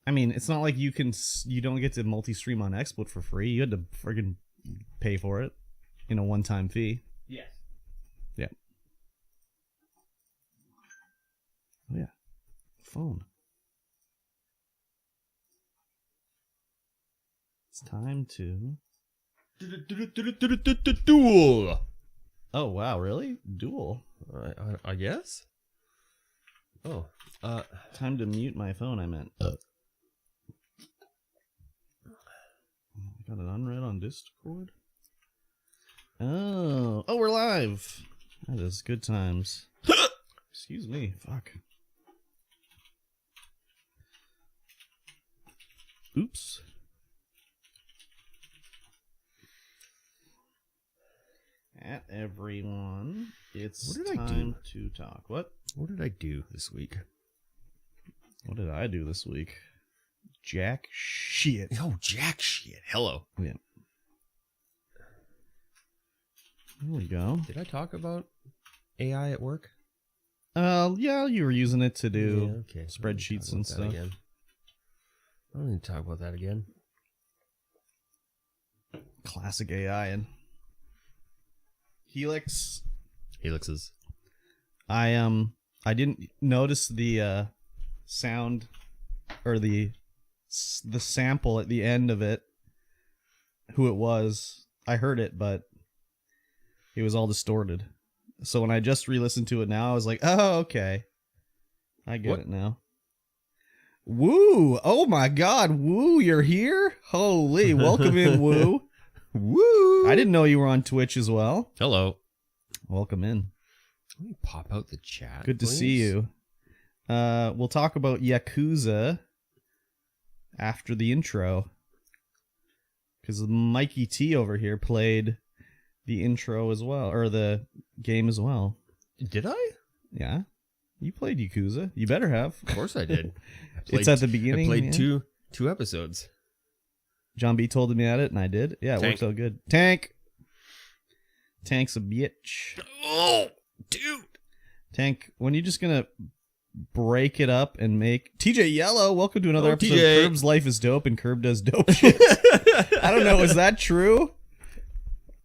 I mean, it's not like you don't get to multi-stream on XSplit for free. You had to friggin' pay for it in a one-time fee. Yes. Yeah. Oh, yeah. Phone. It's time to... Duel. Oh, wow, really? Duel. I guess. Oh. Time to mute my phone, I meant. I got it unread on Discord. Oh, we're live. That is good times. Excuse me. Fuck. Oops. At everyone, it's time to talk. What did I do this week? What did I do this week? Jack shit. Oh, jack shit. Hello. Yeah. There we go. Did I talk about AI at work? Yeah, you were using it to do spreadsheets and stuff. Again. I don't need to talk about that again. Classic AI and Helixes. I didn't notice the sound or the sample at the end of it. Who it was? I heard it, but it was all distorted. So when I just re-listened to it now, I was like, "Oh, okay, I get it now." Woo! Oh my God, Woo! You're here? Holy! Welcome in, Woo. Woo! I didn't know you were on Twitch as well. Hello. Welcome in. Let me pop out the chat. Good to see you. We'll talk about Yakuza after the intro. Because Mikey T over here played the intro as well, or the game as well. Did I? Yeah. You played Yakuza. You better have. Of course I did. It's at the beginning. I played two episodes. John B told me at it, and I did. Yeah, it worked out good. Tank's a bitch. Oh, dude. Tank, when you just gonna break it up and make... TJ Yellow, welcome to another episode TJ. of Curb's Life is Dope, and Curb does dope shit. I don't know, is that true?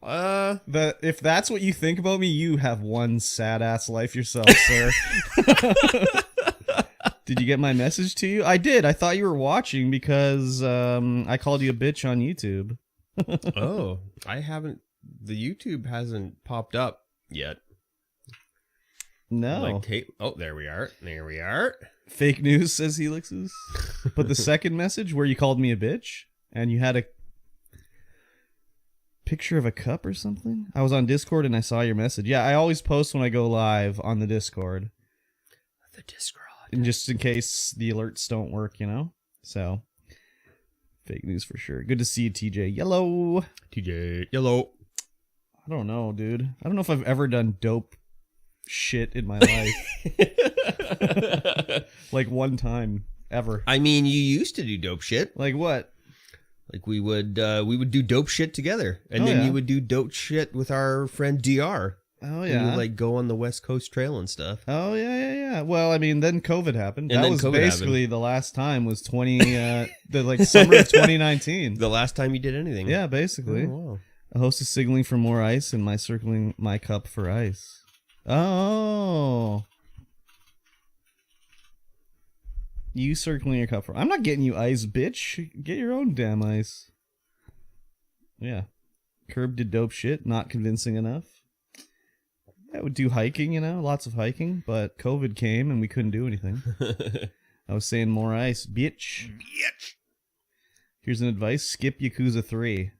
If that's what you think about me, you have one sad-ass life yourself, sir. Did you get my message to you? I did. I thought you were watching because I called you a bitch on YouTube. Oh, I haven't. The YouTube hasn't popped up yet. No. Oh, there we are. There we are. Fake news, says Helixes. But the second message where you called me a bitch and you had a picture of a cup or something? I was on Discord and I saw your message. Yeah, I always post when I go live on the Discord. The Discord. And just in case the alerts don't work, you know? So, fake news for sure. Good to see you, TJ Yellow. TJ Yellow. I don't know, dude. I don't know if I've ever done dope shit in my life. Like one time, ever. I mean, you used to do dope shit. Like what? Like we would do dope shit together. And then you would do dope shit with our friend DR. Oh, yeah. And you would, like, go on the West Coast Trail and stuff. Oh, yeah. Well, I mean, then COVID happened. And that then was COVID basically the last time was summer of 2019. The last time you did anything. Yeah, basically. Oh, wow. A host is signaling for more ice and my circling my cup for ice. Oh. You circling your cup for... I'm not getting you ice, bitch. Get your own damn ice. Yeah. Curb did dope shit. Not convincing enough. I would do hiking, you know, lots of hiking, but COVID came and we couldn't do anything. I was saying more ice, bitch. Here's an advice: skip Yakuza 3.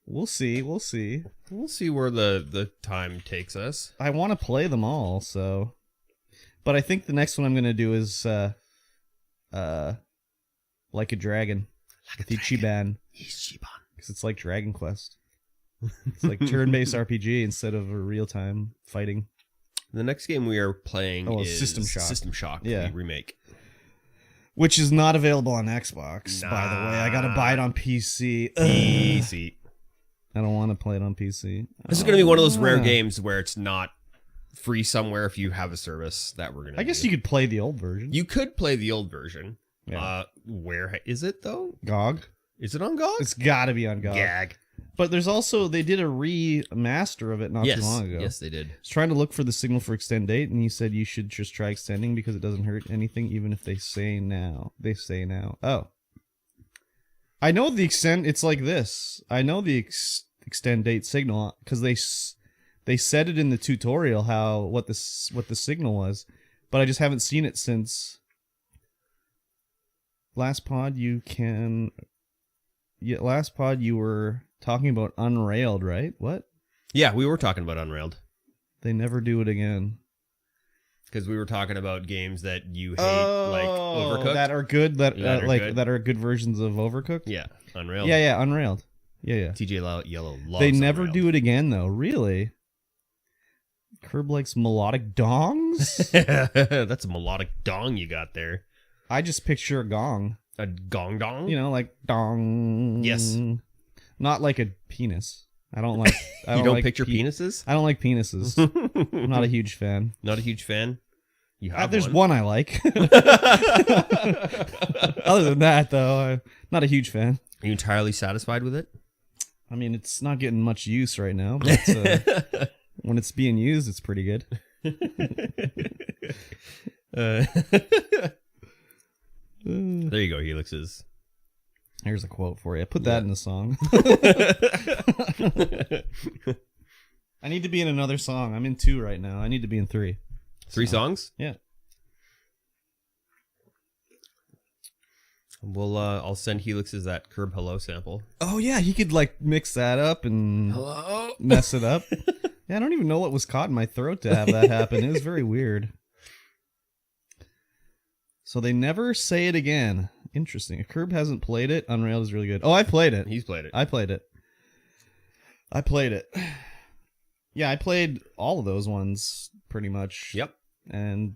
We'll see. We'll see where the time takes us. I want to play them all, so. But I think the next one I'm gonna do is Like a Dragon, with Ichiban, because it's like Dragon Quest. It's like turn-based RPG instead of a real-time fighting. The next game we are playing is System Shock. System Shock, yeah. the remake. Which is not available on Xbox, by the way. I gotta buy it on PC. PC. I don't want to play it on PC. This is going to be one of those rare games where it's not free somewhere if you have a service that we're going to I guess you could play the old version. You could play the old version. Yeah. Where is it though? GOG. Is it on GOG? It's got to be on GOG. Gag. But there's also, they did a remaster of it not too long ago. Yes, they did. I was trying to look for the signal for extend date, and he said you should just try extending because it doesn't hurt anything, even if they say now. Oh. I know the extent, it's like this. I know the extend date signal because they said it in the tutorial what the signal was, but I just haven't seen it since last pod. Last pod you were talking about Unrailed, right? What? Yeah, we were talking about Unrailed. They never do it again. Because we were talking about games that you hate, like Overcooked. That are good, that are good versions of Overcooked? Yeah, Unrailed. Yeah, Unrailed. Yeah. TJ Yellow loves They never Unrailed. do it again, though. Really? Curb likes melodic dongs? That's a melodic dong you got there. I just picture a gong. A gong dong? You know, like dong. Yes. Not like a penis. I don't like. You don't picture penises? I don't like penises. I'm not a huge fan. Not a huge fan? You have There's one I like. Other than that, though, I'm not a huge fan. Are you entirely satisfied with it? I mean, it's not getting much use right now, but when it's being used, it's pretty good. There you go, Helixes. Here's a quote for you. Put that in the song. I need to be in another song. I'm in 2 right now. I need to be in 3. 3 songs? Yeah. Well, I'll send Helixes that Curb Hello sample. Oh, yeah. He could, like, mix that up and Hello? mess it up. Yeah, I don't even know what was caught in my throat to have that happen. It was very weird. So they never say it again. Interesting. If Curb hasn't played it, Unrailed is really good. Oh, I played it. He's played it. I played it. Yeah, I played all of those ones pretty much. Yep. And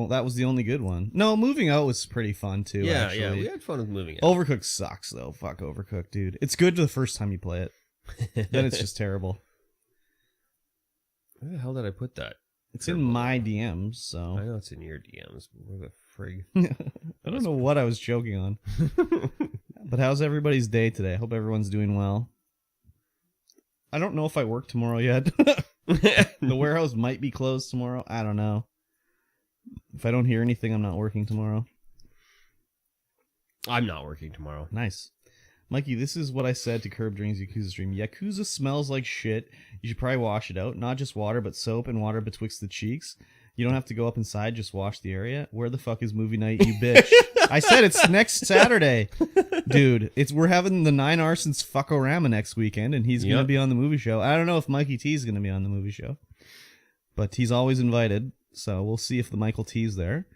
that was the only good one. No, Moving Out was pretty fun too. Yeah, actually. yeah, we had fun with Moving Out. Overcooked sucks though. Fuck Overcooked, dude. It's good the first time you play it. Then it's just terrible. Where the hell did I put that? It's in my DMs, so. I know it's in your DMs, but where the frig? I don't know what I was joking on. But how's everybody's day today? I hope everyone's doing well. I don't know if I work tomorrow yet. The warehouse might be closed tomorrow. I don't know. If I don't hear anything, I'm not working tomorrow. I'm not working tomorrow. Nice. Mikey, this is what I said to Curb during his Yakuza stream. Yakuza smells like shit. You should probably wash it out. Not just water, but soap and water betwixt the cheeks. You don't have to go up inside, just wash the area. Where the fuck is movie night, you bitch? I said it's next Saturday. Dude, we're having the 9 Arsons Fuckorama next weekend, and he's going to be on the movie show. I don't know if Mikey T is going to be on the movie show, but he's always invited, so we'll see if the Michael T's there.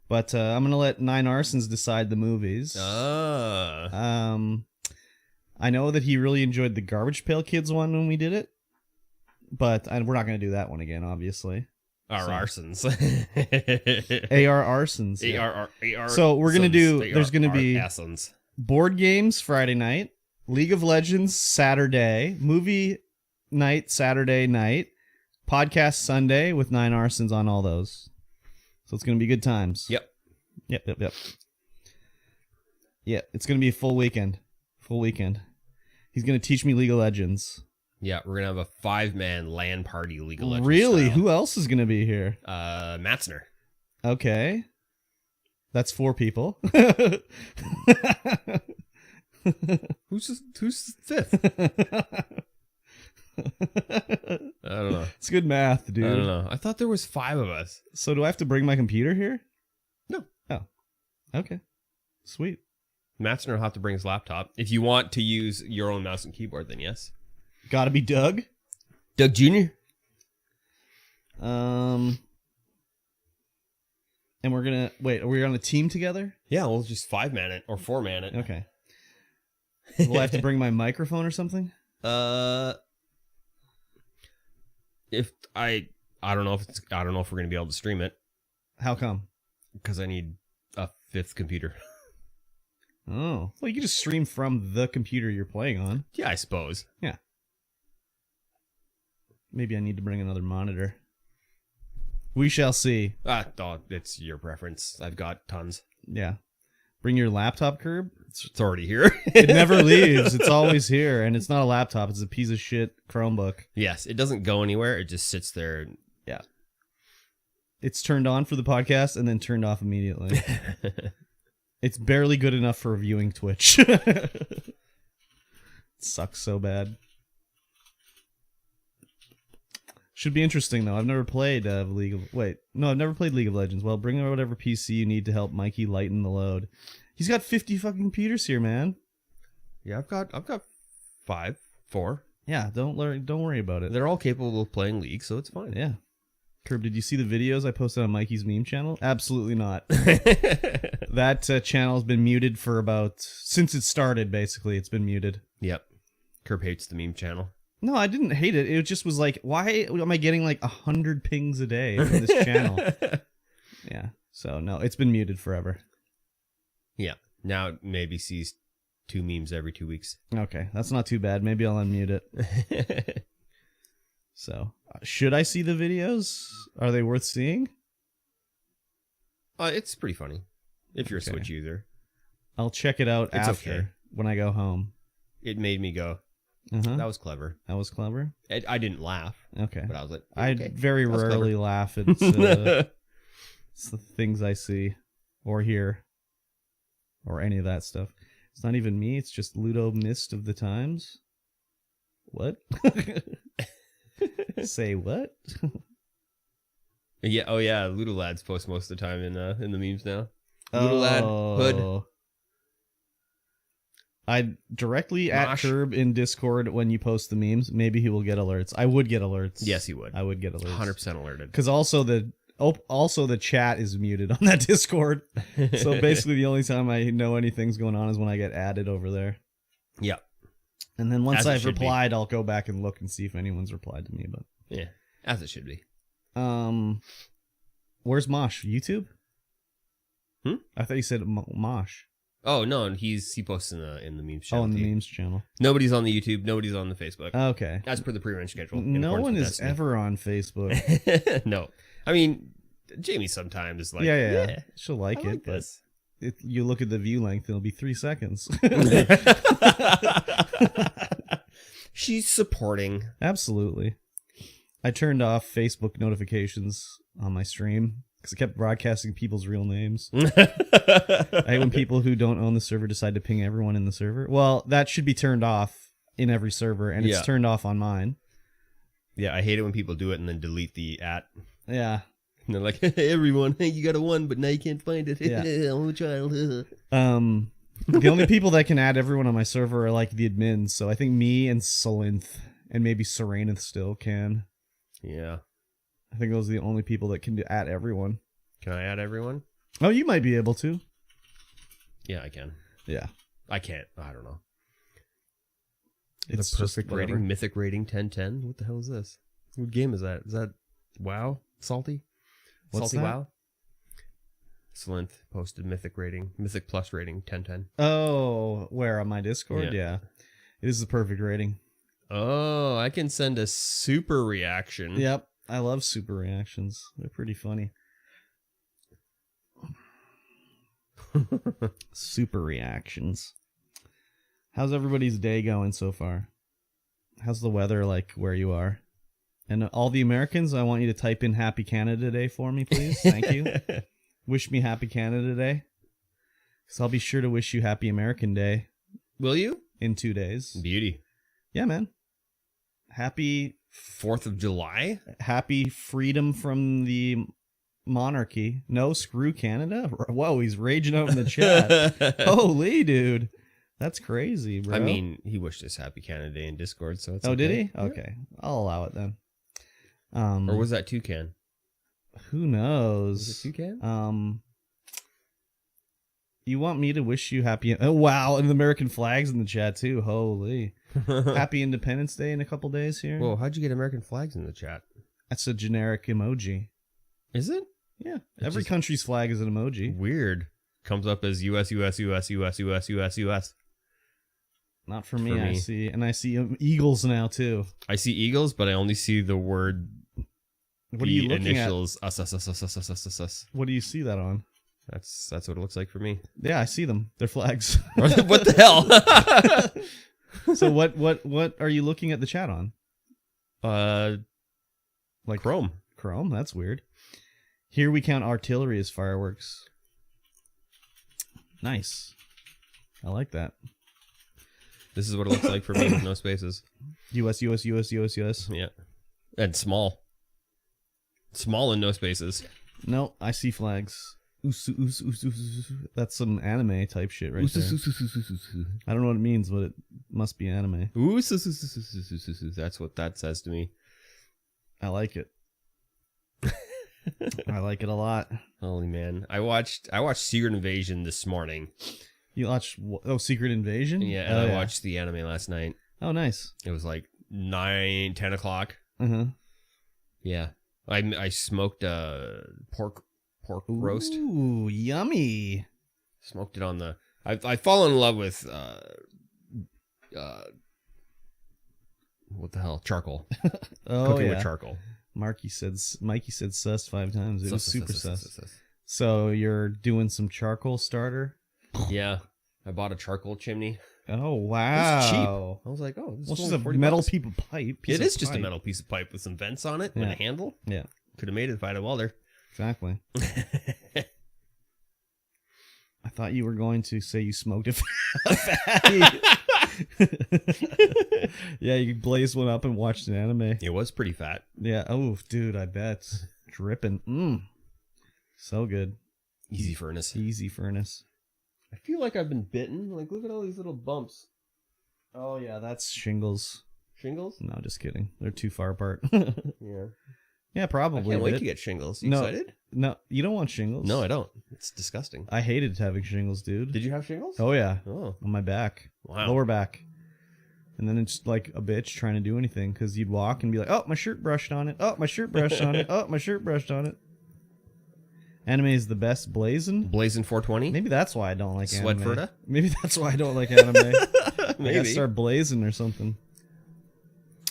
But I'm going to let 9 Arsons decide the movies. I know that he really enjoyed the Garbage Pail Kids one when we did it, but we're not going to do that one again, obviously. Arsons. AR Arsons. AR. So we're going to do, there's going to be Arsons. board games Friday night, League of Legends Saturday, movie night Saturday night, podcast Sunday with 9 Arsons on all those. So it's going to be good times. Yep. Yeah, it's going to be a full weekend. He's going to teach me League of Legends. Yeah, we're going to have a 5-man LAN party League of Legends. Really? Style. Who else is going to be here? Matzner. Okay. That's 4 people. Who's 5th? I don't know. It's good math, dude. I don't know. I thought there was 5 of us. So do I have to bring my computer here? No. Oh. Okay. Sweet. Matzner will have to bring his laptop. If you want to use your own mouse and keyboard, then yes. Gotta be Doug. Doug Jr.? And we're gonna... Wait, are we on a team together? Yeah, we'll just 5-man it or 4-man it. Okay. Will I have to bring my microphone or something? If I don't know if we're gonna be able to stream it. How come? Because I need a 5th computer. Oh. Well, you can just stream from the computer you're playing on. Yeah, I suppose. Yeah. Maybe I need to bring another monitor. We shall see. It's your preference. I've got tons. Yeah. Bring your laptop, Curb. It's already here. It never leaves. It's always here. And it's not a laptop. It's a piece of shit Chromebook. Yes, it doesn't go anywhere. It just sits there. Yeah. It's turned on for the podcast and then turned off immediately. It's barely good enough for viewing Twitch. It sucks so bad. Should be interesting, though. I've never played I've never played League of Legends. Well, bring whatever PC you need to help Mikey lighten the load. He's got 50 fucking computers here, man. Yeah, I've got 4. Yeah, don't worry about it. They're all capable of playing League, so it's fine. Yeah. Curb, did you see the videos I posted on Mikey's meme channel? Absolutely not. That channel has been muted for since it started, basically. It's been muted. Yep. Curb hates the meme channel. No, I didn't hate it. It just was like, why am I getting like 100 pings a day from this channel? Yeah. So, no, it's been muted forever. Yeah. Now it maybe sees 2 memes every 2 weeks. Okay. That's not too bad. Maybe I'll unmute it. So, should I see the videos? Are they worth seeing? It's pretty funny. If you're a Switch user. I'll check it out after when I go home. It made me go, that was clever. That was clever? I didn't laugh. Okay. But I was like, I okay, very rarely laugh at it's the things I see or hear or any of that stuff. It's not even me. It's just Ludo Mist of the Times. What? Say what? Yeah. Oh yeah. Ludo Lads post most of the time in the memes now. Ludo Lad Hood. I directly at Mosh. Curb in Discord when you post the memes. Maybe he will get alerts. I would get alerts. Yes, he would. I would get alerts. 100% alerted. Because also the chat is muted on that Discord. So basically the only time I know anything's going on is when I get added over there. Yeah. And then once As it I've should be. replied, I'll go back and look and see if anyone's replied to me. But Yeah, as it should be. Where's Mosh? YouTube? I thought you said Mosh. Oh no, he posts in the memes channel. Oh, in the memes channel. Nobody's on the YouTube. Nobody's on the Facebook. Okay. As per the pre-arranged schedule. No one is Destiny. ever on Facebook. No, I mean Jamie sometimes is like, yeah. She'll like I it, but this. you look at the view length, it'll be 3 seconds. She's supporting. Absolutely. I turned off Facebook notifications on my stream because it kept broadcasting people's real names. I hate when people who don't own the server decide to ping everyone in the server. Well, that should be turned off in every server, and it's turned off on mine. Yeah, I hate it when people do it and then delete the @ Yeah. And they're like, hey, everyone, hey, you got a 1, but now you can't find it. Yeah. I'm a child. The only people that can add everyone on my server are like the admins, so I think me and Solinth and maybe Serenith still can. Yeah. I think those are the only people that can add everyone. Can I add everyone? Oh, you might be able to. Yeah, I can. Yeah. I can't. I don't know. It's the perfect just whatever. rating, mythic rating 1010. What the hell is this? What game is that? Is that WoW? Salty? What's Salty that? WoW? Slinth posted mythic plus rating 1010. Oh, where? On my Discord? Yeah. It is the perfect rating. Oh, I can send a super reaction. Yep. I love super reactions. They're pretty funny. Super reactions. How's everybody's day going so far? How's the weather like where you are? And all the Americans, I want you to type in Happy Canada Day for me, please. Thank you. Wish me Happy Canada Day. Because I'll be sure to wish you Happy American Day. Will you? In 2 days. Beauty. Yeah, man. Happy 4th of July? Happy freedom from the monarchy. No, screw Canada. Whoa, he's raging out in the chat. Holy dude. That's crazy, bro. I mean, he wished us Happy Canada Day in Discord, so it's Oh, okay. did he? Okay. I'll allow it then. Or was that Toucan? Who knows? Was it Toucan? You want me to wish you happy... Oh, wow, and the American flag's in the chat, too. Holy. Happy Independence Day in a couple days here. Whoa, how'd you get American flags in the chat? That's a generic emoji. Is it? Yeah. Every country's flag is an emoji. Weird. Comes up as US. Not for me. I see eagles now, too. I see eagles, but I only see the word... What are you looking initials, at? us. What do you see that on? That's what it looks like for me. Yeah, I see them. They're flags. What the hell? So what are you looking at the chat on? Like Chrome. Chrome? That's weird. Here we count artillery as fireworks. Nice. I like that. This is what it looks like for me with no spaces. US. Yeah. And small. Small and no spaces. No, I see flags. That's some anime type shit right there. I don't know what it means, but it must be anime. That's what that says to me. I like it. I like it a lot. Holy man. I watched Secret Invasion this morning. You watched Secret Invasion? Yeah, and I watched the anime last night. Oh, nice. It was like 9, 10 o'clock. Uh-huh. Yeah. I smoked pork roast. Ooh, yummy. Smoked it on the... I've fallen in love with... what the hell? Charcoal. Cooking with charcoal. Mikey said sus 5 times. It was super sus. So you're doing some charcoal starter? Yeah. I bought a charcoal chimney. Oh, wow. It's cheap. I was like, oh, this is just a metal piece of pipe. It is just a metal piece of pipe with some vents on it and a handle. Yeah. Could have made it if I had a welder. Exactly. I thought you were going to say you smoked a fatty. Yeah, you blazed one up and watched an anime. It was pretty fat. Yeah. Oh, dude, I bet. Dripping. So good. Easy furnace. Easy furnace. I feel like I've been bitten. Like, look at all these little bumps. Oh, yeah, that's shingles. Shingles? No, just kidding. They're too far apart. Yeah. Yeah, probably. I can't wait to get shingles. You excited? No, you don't want shingles. No, I don't. It's disgusting. I hated having shingles, dude. Did you have shingles? Oh, yeah. Oh. On my back. Wow. Lower back. And then it's like a bitch trying to do anything because you'd walk and be like, oh, my shirt brushed on it. Oh, my shirt brushed on it. Oh, my shirt brushed on it. Anime is the best. Blazin' 420? Maybe that's why I don't like anime. Sweatfurta? Maybe that's why I don't like anime. Maybe. I gotta start blazing or something.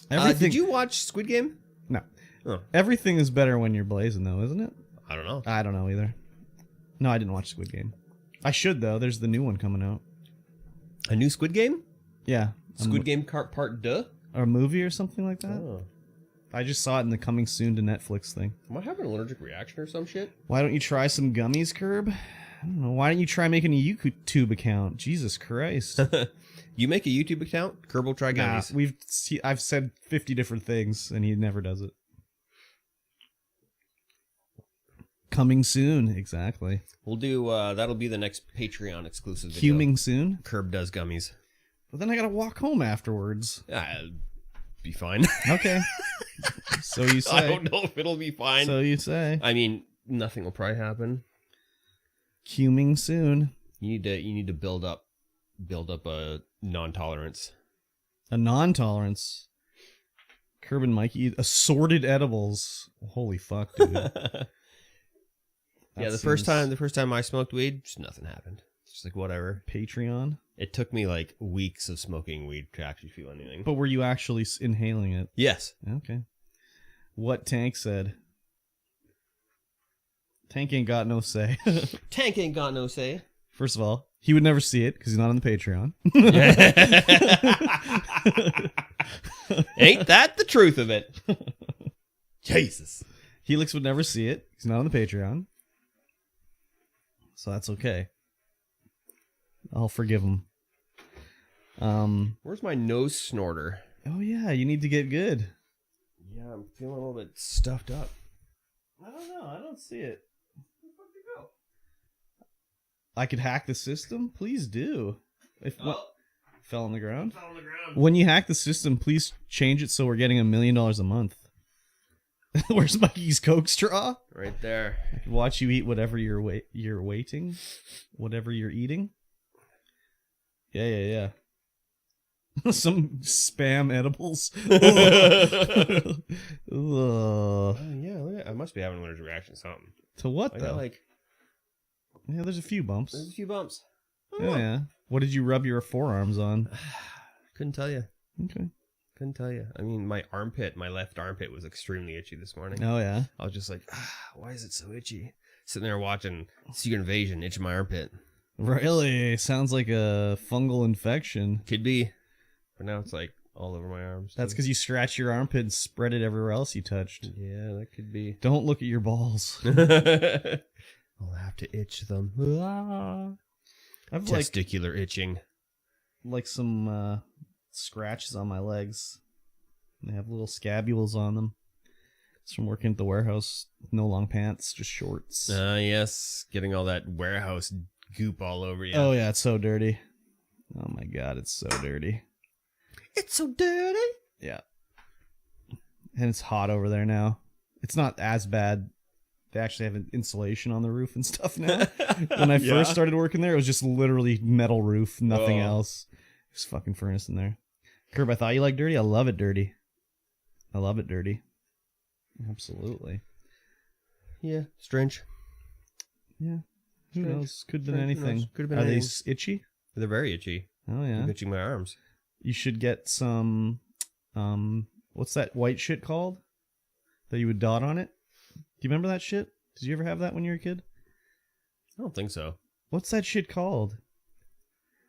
Did you watch Squid Game? No. Oh. Everything is better when you're blazing, though, isn't it? I don't know. I don't know either. No, I didn't watch Squid Game. I should, though. There's the new one coming out. A new Squid Game? Yeah. Squid Game Part 2? Or a movie or something like that. Oh. I just saw it in the coming soon to Netflix thing. Am I having an allergic reaction or some shit? Why don't you try some gummies, Curb? I don't know. Why don't you try making a YouTube account? Jesus Christ. You make a YouTube account? Curb will try gummies. Nah, I've said 50 different things, and he never does it. Coming soon, exactly. We'll do, that'll be the next Patreon exclusive video. Coming soon? Curb does gummies. But then I gotta walk home afterwards. Be fine. Okay. So you say. I don't know if it'll be fine. So you say. I mean, nothing will probably happen. Coming soon. You need to build up a non-tolerance. A non-tolerance. Curb and Mikey eat assorted edibles. Holy fuck, dude. Yeah, the first time I smoked weed, just nothing happened. It's just like whatever. Patreon. It took me like weeks of smoking weed to actually feel anything. But were you actually inhaling it? Yes. Okay. What Tank said. Tank ain't got no say. Tank ain't got no say. First of all, he would never see it because he's not on the Patreon. Ain't that the truth of it? Jesus. Helix would never see it. He's not on the Patreon. So that's okay. I'll forgive him. Where's my nose snorter? Oh, yeah. You need to get good. Yeah, I'm feeling a little bit stuffed up. I don't know. I don't see it. Where the fuck did it go? I could hack the system? Please do. Fell on the ground? Fell on the ground. When you hack the system, please change it so we're getting $1 million a month. Where's Mikey's Coke straw? Right there. I can watch you eat whatever you're waiting. Whatever you're eating. Yeah. Some spam edibles. Oh, yeah, I must be having an allergic reaction to something. To what, though? Yeah, there's a few bumps. There's a few bumps. Oh, yeah. What did you rub your forearms on? Couldn't tell you. Okay. Couldn't tell you. I mean, my left armpit was extremely itchy this morning. Oh, yeah? I was just like, why is it so itchy? sitting there watching Secret Invasion, itching my armpit. Really? Sounds like a fungal infection. Could be. But now it's like all over my arms. That's because you scratched your armpit and spread it everywhere else you touched. Yeah, that could be. Don't look at your balls. I'll have to itch them. I have Testicular itching. Like some scratches on my legs. They have little scabules on them. It's from working at the warehouse. No long pants, just shorts. Yes. Getting all that warehouse goop all over you. Oh, yeah, it's so dirty. Oh, my God, it's so dirty. It's so dirty. Yeah. And it's hot over there now. It's not as bad. They actually have an insulation on the roof and stuff now. When I first started working there, it was just literally metal roof, nothing else. There's a fucking furnace in there. Curb, I thought you liked dirty. I love it dirty. I love it dirty. Absolutely. Yeah, strange. Yeah. Who knows? Could have been anything. Could have been Are anything. they itchy? They're very itchy. Oh, yeah. I'm itching my arms. You should get some, what's that white shit called? That you would dot on it? Do you remember that shit? Did you ever have that when you were a kid? I don't think so. What's that shit called?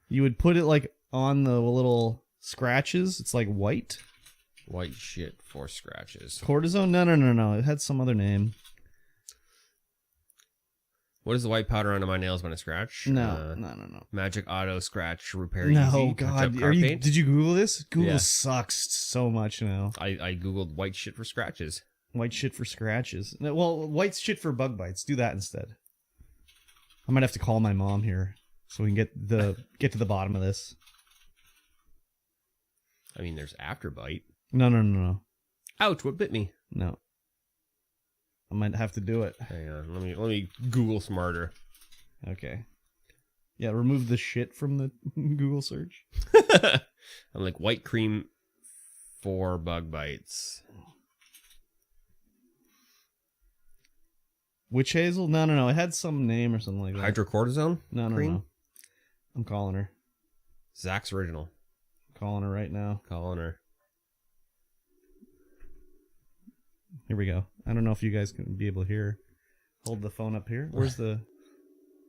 You would put it like on the little scratches. It's like white. White shit for scratches. Cortisone? No. It had some other name. What is the white powder under my nails when I scratch? No. Magic Auto Scratch Repair No, Easy. God. Did you Google this? Google sucks so much now. I Googled white shit for scratches. White shit for scratches. No, well, white shit for bug bites. Do that instead. I might have to call my mom here so we can get to the bottom of this. I mean, there's Afterbite. No. Ouch! What bit me? No. I might have to do it. Hang on. Let me Google smarter. Okay. Yeah, remove the shit from the Google search. I'm like white cream for bug bites. Witch hazel? No. It had some name or something like that. Hydrocortisone? No. I'm calling her. Zach's Original. Calling her right now. Calling her. Here we go. I don't know if you guys can be able to hear. Hold the phone up here. Where's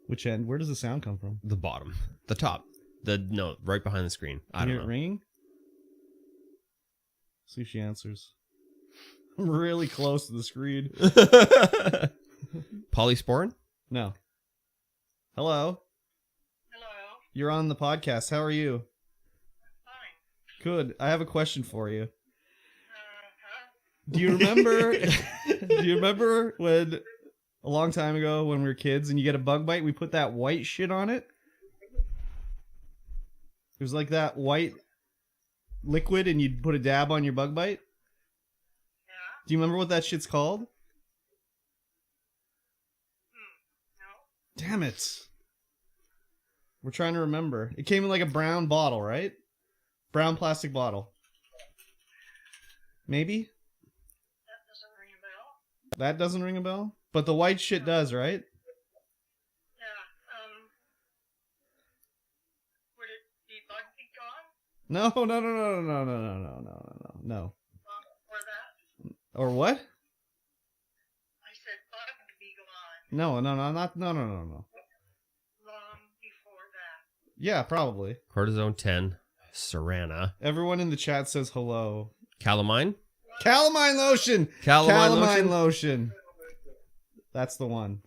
which end? Where does the sound come from? The bottom. The top. Right behind the screen. I don't know. Hear it ringing? See if she answers. I'm really close to the screen. Polysporin? No. Hello? Hello. You're on the podcast. How are you? Fine. Good. I have a question for you. Do you remember? Do you remember when a long time ago when we were kids and you get a bug bite, we put that white shit on it? It was like that white liquid, and you'd put a dab on your bug bite. Yeah. Do you remember what that shit's called? No. Damn it! We're trying to remember. It came in like a brown bottle, right? Brown plastic bottle. Maybe. That doesn't ring a bell? But the white shit does, right? Yeah. Would it be bug be gone? No. Or that? Or what? I said bug be gone. No. Long before that. Yeah, probably. Cortisone 10. Serana. Everyone in the chat says hello. Calamine? Calamine lotion! Calamine lotion. That's the one.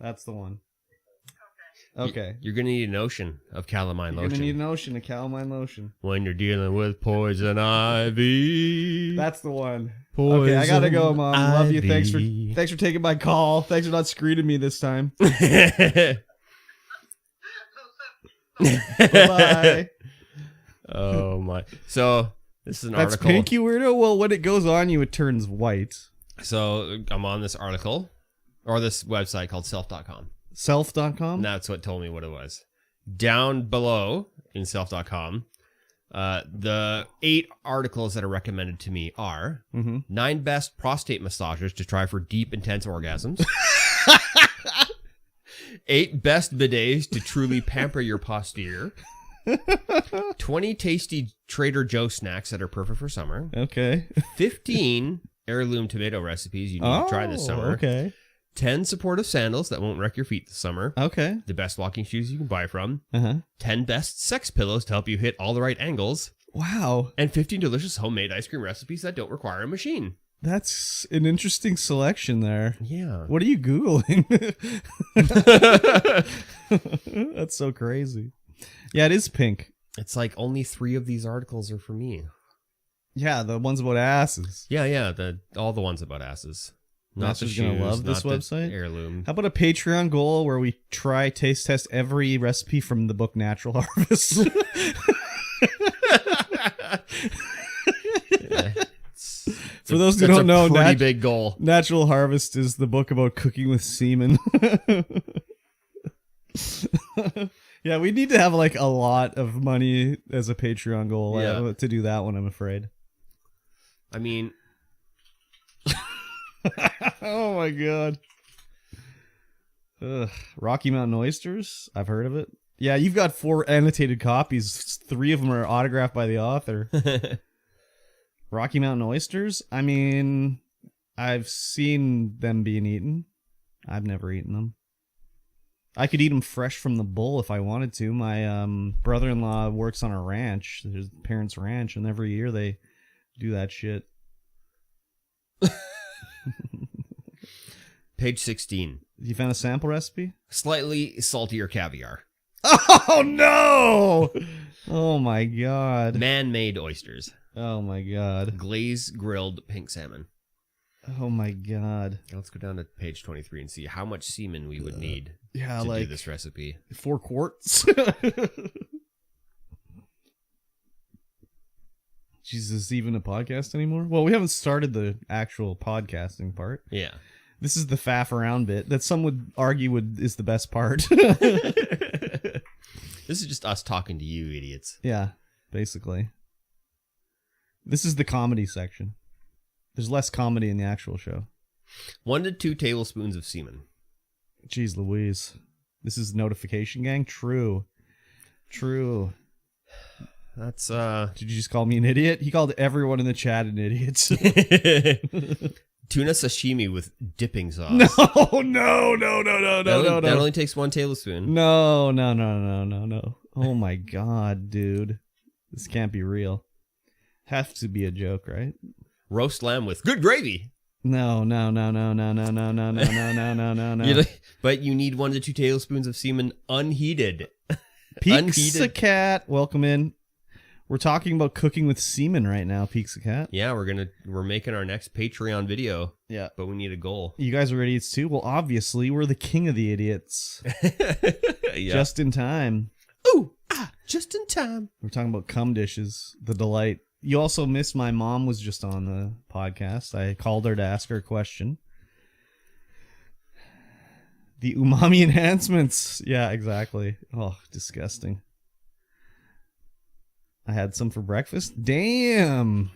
Okay. You're going to need an ocean of calamine You're lotion. gonna need an ocean of calamine lotion. When you're dealing with poison ivy. That's the one. Poison Okay, I gotta go, Mom. Love you. ivy. Thanks for taking my call. Thanks for not screening me this time. Bye. Oh my. So this is an That's article. pink, you weirdo. Well, when it goes on you, it turns white. So I'm on this article or this website called self.com. Self.com? And that's what told me what it was. Down below in self.com, the 8 articles that are recommended to me are 9 best prostate massagers to try for deep, intense orgasms. 8 best bidets to truly pamper your posterior. 20 tasty Trader Joe snacks that are perfect for summer. Okay. 15 heirloom tomato recipes you need to try this summer. Okay. 10 supportive sandals that won't wreck your feet this summer. Okay. The best walking shoes you can buy from. 10 best sex pillows to help you hit all the right angles. Wow. And 15 delicious homemade ice cream recipes that don't require a machine. That's an interesting selection there. Yeah. What are you Googling? That's so crazy. Yeah, it is pink. It's like only 3 of these articles are for me. Yeah, the ones about asses. Yeah. All the ones about asses. Not the Master's shoes. gonna love this not the website. Heirloom. How about a Patreon goal where we try taste test every recipe from the book Natural Harvest? For those who don't know, pretty big goal. Natural Harvest is the book about cooking with semen. Yeah, we need to have like a lot of money as a Patreon goal to do that one, I'm afraid. I mean... Oh my god. Ugh. Rocky Mountain Oysters? I've heard of it. Yeah, you've got 4 annotated copies. 3 of them are autographed by the author. Rocky Mountain Oysters? I mean, I've seen them being eaten. I've never eaten them. I could eat them fresh from the bull if I wanted to. My brother-in-law works on a ranch, his parents' ranch, and every year they do that shit. Page 16. You found a sample recipe? Slightly saltier caviar. Oh, no! Oh, my God. Man-made oysters. Oh, my God. Glazed grilled pink salmon. Oh, my God. Let's go down to page 23 and see how much semen we would need Yeah, to like do this recipe. 4 quarts. Jesus, is this even a podcast anymore? Well, we haven't started the actual podcasting part. Yeah. This is the faff around bit that some would argue is the best part. This is just us talking to you, idiots. Yeah, basically. This is the comedy section. There's less comedy in the actual show. 1 to 2 tablespoons of semen. Jeez Louise. This is Notification Gang? True. That's, Did you just call me an idiot? He called everyone in the chat an idiot. Tuna sashimi with dipping sauce. No. That only takes 1 tablespoon. No. Oh my God, dude. This can't be real. Have to be a joke, right? Roast lamb with good gravy. No. But you need 1 to 2 tablespoons of semen unheated. Pizza Cat, welcome in. We're talking about cooking with semen right now, Pizza Cat. Yeah, we're making our next Patreon video. Yeah. But we need a goal. You guys are idiots too? Well, obviously, we're the king of the idiots. Yeah. Just in time. Ooh, just in time. We're talking about cum dishes, the delight. You also missed my mom was just on the podcast. I called her to ask her a question. The umami enhancements. Yeah, exactly. Oh, disgusting. I had some for breakfast. Damn.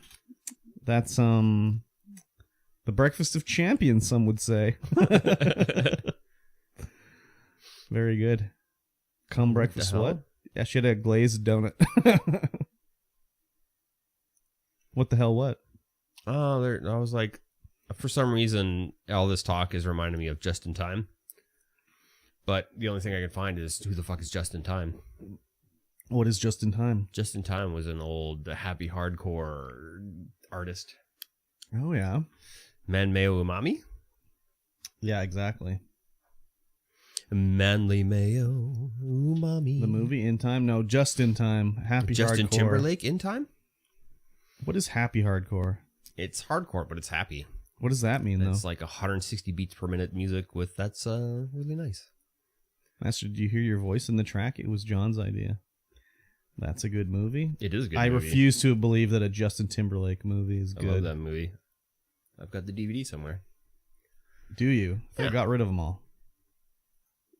That's the breakfast of champions, some would say. Very good. Cum breakfast what? Yeah, she had a glazed donut. What the hell what? Oh, I was like, for some reason, all this talk is reminding me of Just in Time. But the only thing I can find is who the fuck is Just in Time? What is Just in Time? Just in Time was an old happy hardcore artist. Oh, yeah. Man Mayo Umami? Yeah, exactly. Manly Mayo Umami. The movie In Time? No, Just in Time. Happy Justin hardcore. Timberlake In Time? What is happy hardcore? It's hardcore, but it's happy. What does that mean, It's though? like 160 beats per minute music with that's really nice. Master, did you hear your voice in the track? It was John's idea. That's a good movie. It is a good I movie. refuse to believe that a Justin Timberlake movie is I good. love that movie. I've got the DVD somewhere. Do you? I Yeah. got rid of them all.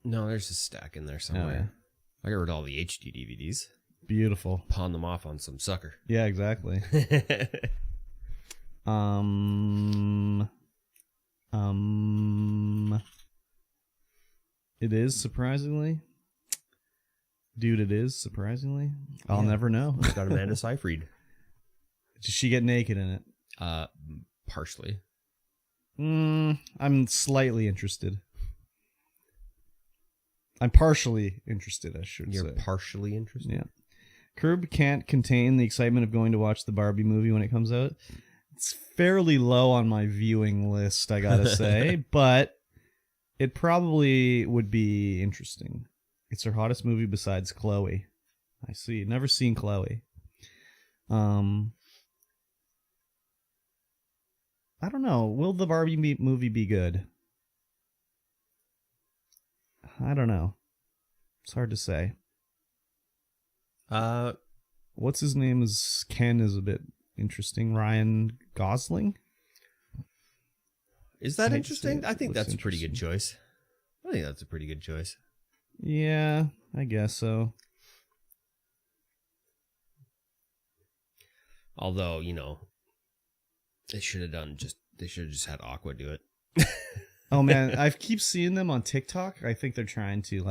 No, there's a stack in there somewhere. I got rid of all the HD DVDs. Beautiful. Pawn them off on some sucker. Yeah, exactly. It is surprisingly. Dude, it is surprisingly. I'll never know. It's got Amanda Seyfried. Does she get naked in it? Partially. I'm slightly interested. I'm partially interested, I should say. You're partially interested? Yeah. Curb can't contain the excitement of going to watch the Barbie movie when it comes out. It's fairly low on my viewing list, I gotta say, but it probably would be interesting. It's her hottest movie besides Chloe. I see. Never seen Chloe. I don't know. Will the Barbie movie be good? I don't know. It's hard to say. What's his name? Is Ken is a bit interesting. Ryan Gosling. Is that interesting? I think that's a pretty good choice. Yeah, I guess so. Although, they should have just had Aqua do it. Oh man, I keep seeing them on TikTok. I think they're trying to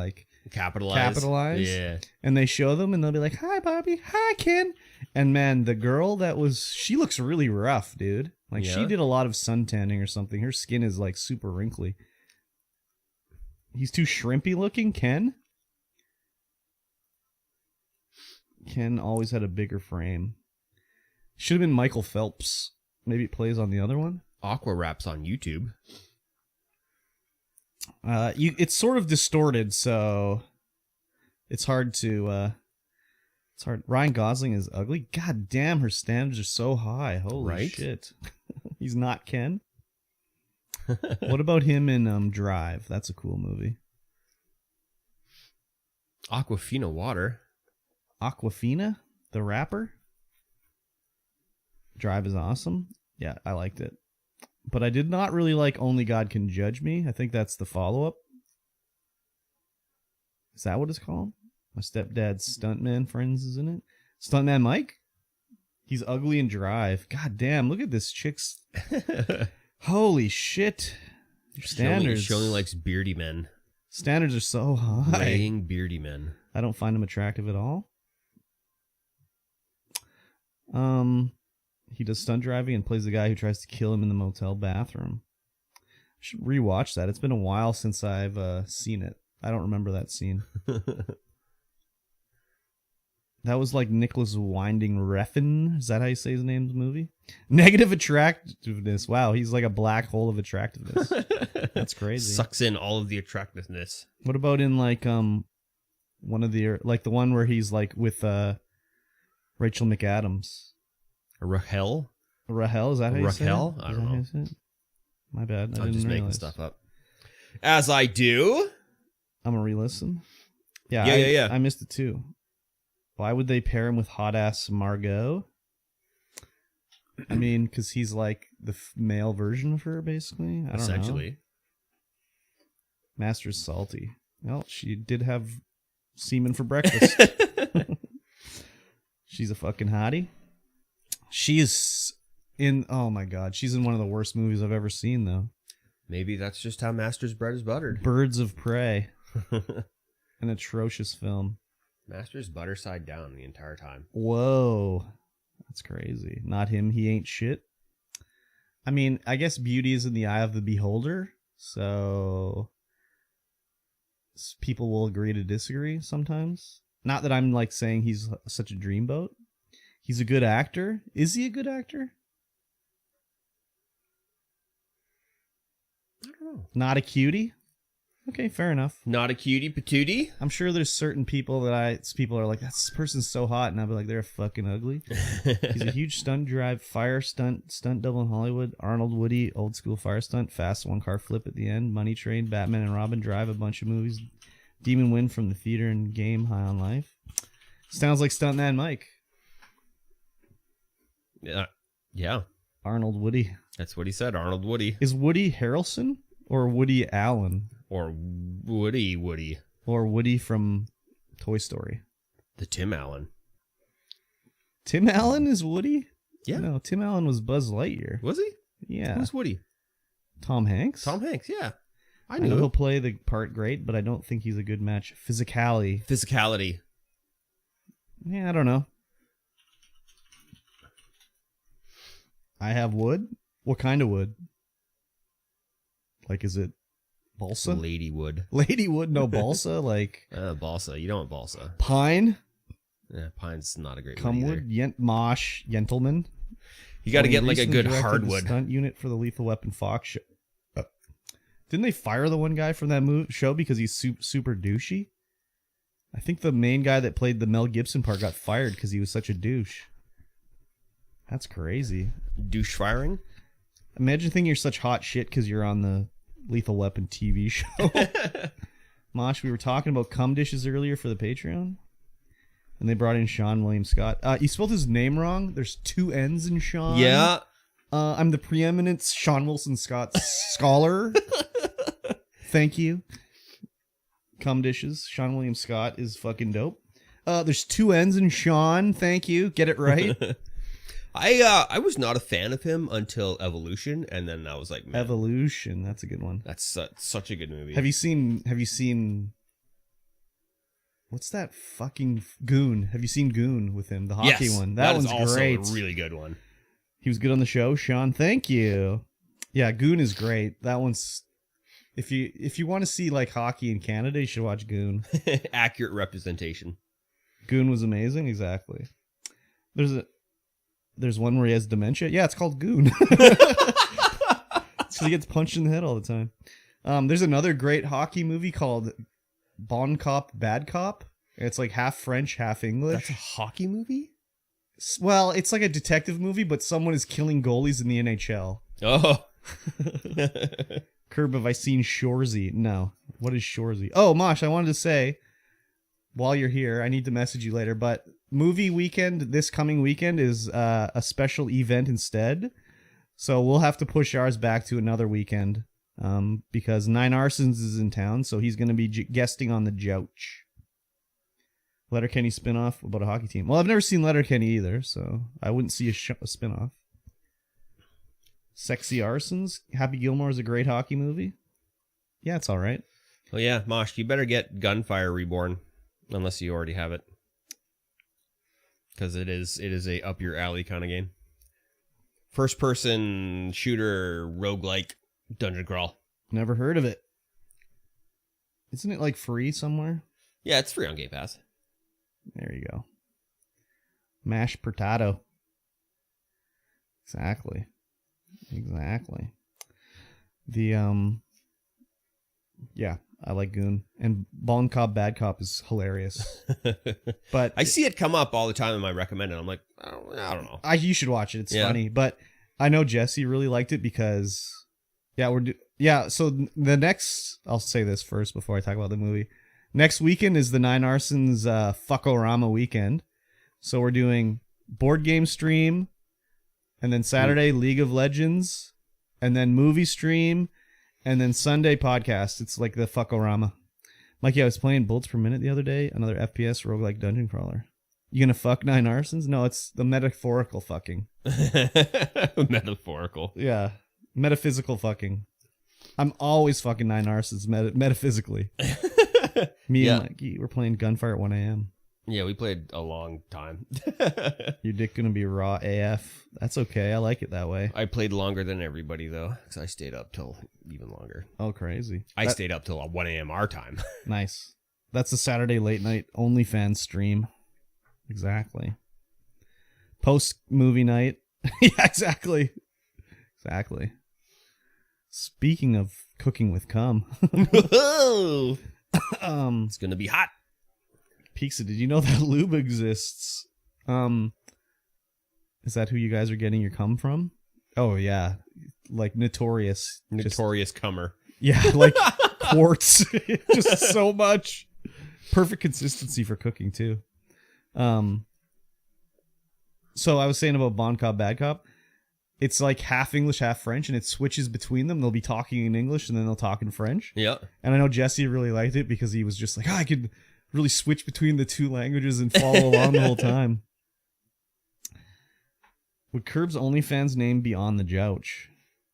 capitalize. Yeah. And they show them and they'll be like, "Hi Bobby, hi Ken." And man, the girl she looks really rough, dude. Like she did a lot of sun tanning or something. Her skin is like super wrinkly. He's too shrimpy looking, Ken. Ken always had a bigger frame. Should have been Michael Phelps. Maybe it plays on the other one. Aqua Rap's on YouTube. It's sort of distorted, so it's hard to. It's hard. Ryan Gosling is ugly. God damn, her standards are so high. Holy shit. He's not Ken. What about him in Drive? That's a cool movie. Aquafina Water. Aquafina, the rapper. Drive is awesome. Yeah, I liked it. But I did not really like Only God Can Judge Me. I think that's the follow-up. Is that what it's called? My stepdad's stuntman friends is in it. Stuntman Mike? He's ugly in Drive. God damn, look at this chick's... Holy shit. Your standards... She only likes beardy men. Standards are so high. Laying beardy men. I don't find him attractive at all. He does stunt driving and plays the guy who tries to kill him in the motel bathroom. I should rewatch that. It's been a while since I've seen it. I don't remember that scene. That was like Nicholas Winding Refn. Is that how you say his name's movie? Negative attractiveness. Wow, he's like a black hole of attractiveness. That's crazy. Sucks in all of the attractiveness. What about in like one of the the one where he's like with Rachel McAdams? Rahel? Rahel, is that how you say it? Rahel? I don't know. My bad. I'm just making stuff up. As I do. I'm going to re-listen. Yeah. I missed it too. Why would they pair him with hot-ass Margot? I mean, because he's like the male version of her, basically. I don't know. Essentially. Master's salty. Well, she did have semen for breakfast. She's a fucking hottie. She is in... Oh, my God. She's in one of the worst movies I've ever seen, though. Maybe that's just how Master's bread is buttered. Birds of Prey. An atrocious film. Master's butter side down the entire time. Whoa. That's crazy. Not him. He ain't shit. I mean, I guess beauty is in the eye of the beholder. So... people will agree to disagree sometimes. Not that I'm like saying he's such a dreamboat. He's a good actor. Is he a good actor? I don't know. Not a cutie? Okay, fair enough. Not a cutie patootie? I'm sure there's certain people people are like, this person's so hot, and I'll be like, they're fucking ugly. He's a huge stunt drive, fire stunt double in Hollywood, Arnold Woody, old school fire stunt, fast one car flip at the end, Money Train, Batman and Robin, Drive, a bunch of movies, Demon Wind from the theater and game, High on Life. Sounds like Stuntman Mike. Yeah. Arnold Woody. That's what he said, Arnold Woody. Is Woody Harrelson or Woody Allen? Or Woody. Or Woody from Toy Story. The Tim Allen. Tim Allen is Woody? Yeah. No, Tim Allen was Buzz Lightyear. Was he? Yeah. Who's Woody? Tom Hanks? Tom Hanks, yeah. I know he'll play the part great, but I don't think he's a good match. Physicality. Yeah, I don't know. I have wood? What kind of wood? Like, is it balsa? Ladywood. Ladywood, no balsa. Like Balsa. You don't want balsa. pine, Yeah, pine's not a great cumwood, wood either. mosh, gentleman. You got to get like a Recently good directed the hardwood. stunt unit for the Lethal Weapon Fox show. Didn't they fire the one guy from that show because he's super douchey? I think the main guy that played the Mel Gibson part got fired because he was such a douche. That's crazy. Douche firing? Imagine thinking you're such hot shit because you're on the Lethal Weapon TV show. Mosh, we were talking about cum dishes earlier for the Patreon. And they brought in Sean William Scott. You spelled his name wrong. There's 2 N's in Sean. Yeah. I'm the preeminent Sean Wilson Scott scholar. Thank you. Cum dishes. Sean William Scott is fucking dope. There's 2 N's in Sean. Thank you. Get it right. I was not a fan of him until Evolution, and then I was like, man, Evolution. That's a good one. that's such a good movie. Have you seen what's that fucking Goon? Have you seen Goon with him? The hockey Yes, one. That one's is also great. a really good one. He was good on the show, Sean. Thank you. Yeah, Goon is great. That one's if you want to see like hockey in Canada, you should watch Goon. Accurate representation. Goon was amazing, exactly. There's one where he has dementia. Yeah, it's called Goon. So he gets punched in the head all the time. There's another great hockey movie called Bon Cop, Bad Cop. It's like half French, half English. That's a hockey movie? Well, it's like a detective movie, but someone is killing goalies in the NHL. Oh. Curb, have I seen Shoresy? No. What is Shoresy? Oh, Mosh, I wanted to say, while you're here, I need to message you later, but movie weekend this coming weekend is a special event instead. So we'll have to push ours back to another weekend because Nine Arsons is in town, so he's going to be guesting on the Jouch. Letterkenny spinoff about a hockey team. Well, I've never seen Letterkenny either, so I wouldn't see a spinoff. Sexy Arsons. Happy Gilmore is a great hockey movie. Yeah, it's all right. Well, yeah, Mosh, you better get Gunfire Reborn, unless you already have it, because it is a up your alley kind of game. First person shooter roguelike dungeon crawl. Never heard of it. Isn't it like free somewhere? Yeah, it's free on Game Pass. There you go. Mashed potato. Exactly. Yeah, I like Goon. And Bon Cop, Bad Cop is hilarious. But I see it come up all the time in my recommended. I'm like, I don't know. you should watch it. It's funny. But I know Jesse really liked it because, so the next, I'll say this first before I talk about the movie. Next weekend is the Nine Arsons Fuckorama weekend. So we're doing board game stream, and then Saturday League of Legends, and then movie stream, and then Sunday podcast. It's like the Fuckorama. Mikey, I was playing Bullets Per Minute the other day, another FPS roguelike dungeon crawler. You gonna fuck Nine Arsons? No, it's the metaphorical fucking. Metaphorical. Yeah, metaphysical fucking. I'm always fucking Nine Arsons metaphysically. Me and Mikey, we're playing Gunfire at 1 a.m. Yeah, we played a long time. Your dick gonna be raw AF. That's okay. I like it that way. I played longer than everybody, though, because I stayed up till even longer. Oh, crazy. I stayed up till 1 a.m. our time. Nice. That's the Saturday late night OnlyFans stream. Exactly. Post movie night. Yeah, exactly. Speaking of cooking with cum. It's gonna be hot. Pizza, did you know that lube exists? Is that who you guys are getting your cum from? Oh yeah, like notorious Cummer. Yeah, like quartz, just so much. Perfect consistency for cooking too. So I was saying about Bon Cop, Bad Cop. It's like half English, half French, and it switches between them. They'll be talking in English, and then they'll talk in French. Yeah. And I know Jesse really liked it because he was just like, I could really switch between the two languages and follow along the whole time. Would Curb's OnlyFans name be On the Jouch?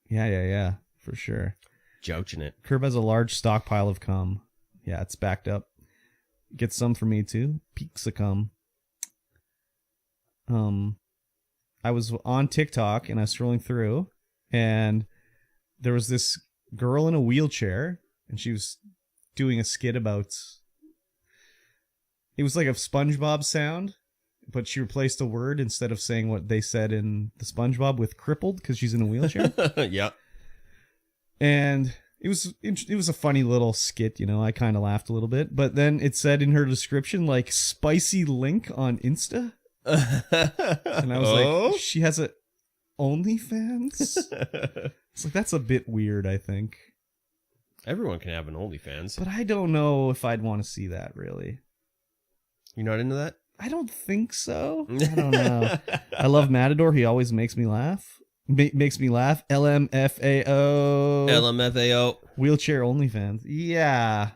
Yeah, for sure. Jouching it. Curb has a large stockpile of cum. Yeah, it's backed up. Get some for me too. Peaks of cum. I was on TikTok and I was scrolling through, and there was this girl in a wheelchair, and she was doing a skit about. It was like a SpongeBob sound, but she replaced a word instead of saying what they said in the SpongeBob with crippled because she's in a wheelchair. Yeah. And it was a funny little skit, you know. I kind of laughed a little bit, but then it said in her description like spicy link on Insta, and I was like, she has a OnlyFans. It's like that's a bit weird, I think. Everyone can have an OnlyFans, but I don't know if I'd want to see that. Really, you're not into that? I don't think so. I don't know. I love Matador. He always makes me laugh. Makes me laugh. LMFAO. LMFAO. Wheelchair OnlyFans. Yeah.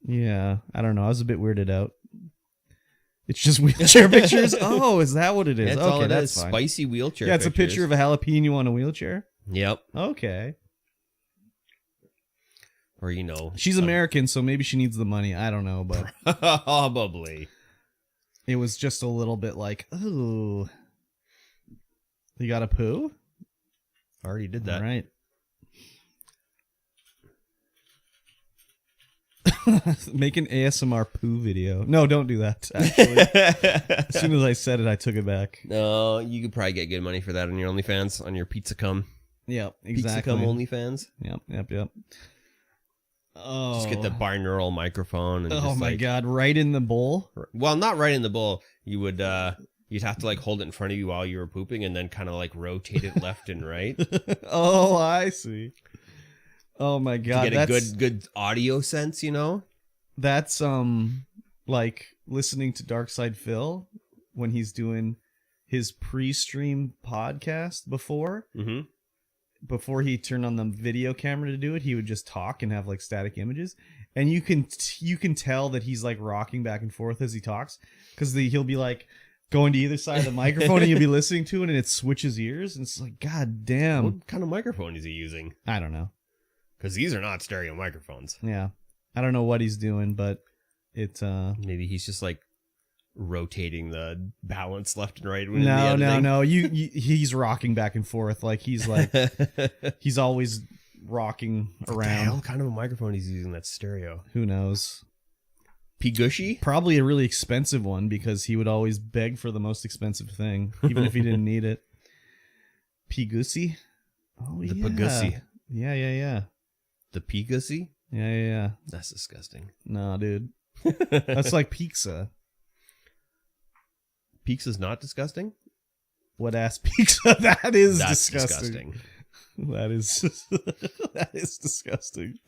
I don't know. I was a bit weirded out. It's just wheelchair pictures? Oh, is that what it is? That's okay, all it that's is. fine. Spicy wheelchair Yeah, it's pictures. a picture of a jalapeno on a wheelchair. Yep. Okay. Or, you know. She's American, so maybe she needs the money. I don't know, but... Probably. It was just a little bit like, ooh. You got a poo? Already did that. All right. Make an ASMR poo video. No, don't do that, actually. As soon as I said it, I took it back. No, you could probably get good money for that on your OnlyFans, on your Pizza Cum. Yep, exactly. Pizza Cum OnlyFans. Yep. Oh. Just get the binaural microphone. And oh my god, right in the bowl? Well, not right in the bowl. You would, you'd have to like hold it in front of you while you were pooping and then kind of like rotate it left and right. Oh, I see. Oh my god, to get a good audio sense, you know? That's like listening to Darkside Phil when he's doing his pre-stream podcast before. Mm-hmm. Before he turned on the video camera to do it, he would just talk and have like static images, and you can tell that he's like rocking back and forth as he talks because he'll be like going to either side of the microphone and you'll be listening to it and it switches ears and it's like, god damn. What kind of microphone is he using? I don't know. Because these are not stereo microphones. Yeah. I don't know what he's doing, but it's... Maybe he's just like rotating the balance left and right. No. He's rocking back and forth. Like he's he's always rocking around. What the hell kind of a microphone he's using that's stereo? Who knows? P. Gushy? Probably a really expensive one because he would always beg for the most expensive thing, even if he didn't need it. P. Gushy? Oh, the Pagussi. Yeah. The P. Gussie? Yeah. That's disgusting. No, dude. That's like pizza. Pizza's not disgusting? What ass pizza? That's disgusting. That is disgusting.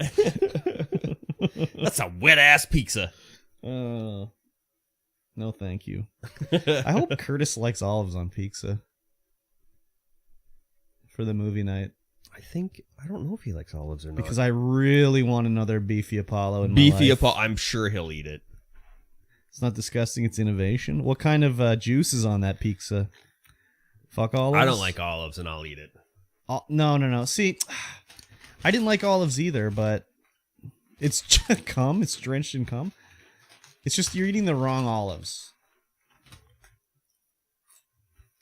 That's a wet ass pizza. No, thank you. I hope Curtis likes olives on pizza for the movie night. I don't know if he likes olives or not. Because I really want another beefy Apollo in my Beefy life. Apollo, I'm sure he'll eat it. It's not disgusting, it's innovation. What kind of juice is on that pizza? Fuck olives? I don't like olives and I'll eat it. No. See, I didn't like olives either, but it's cum. It's drenched in cum. It's just you're eating the wrong olives.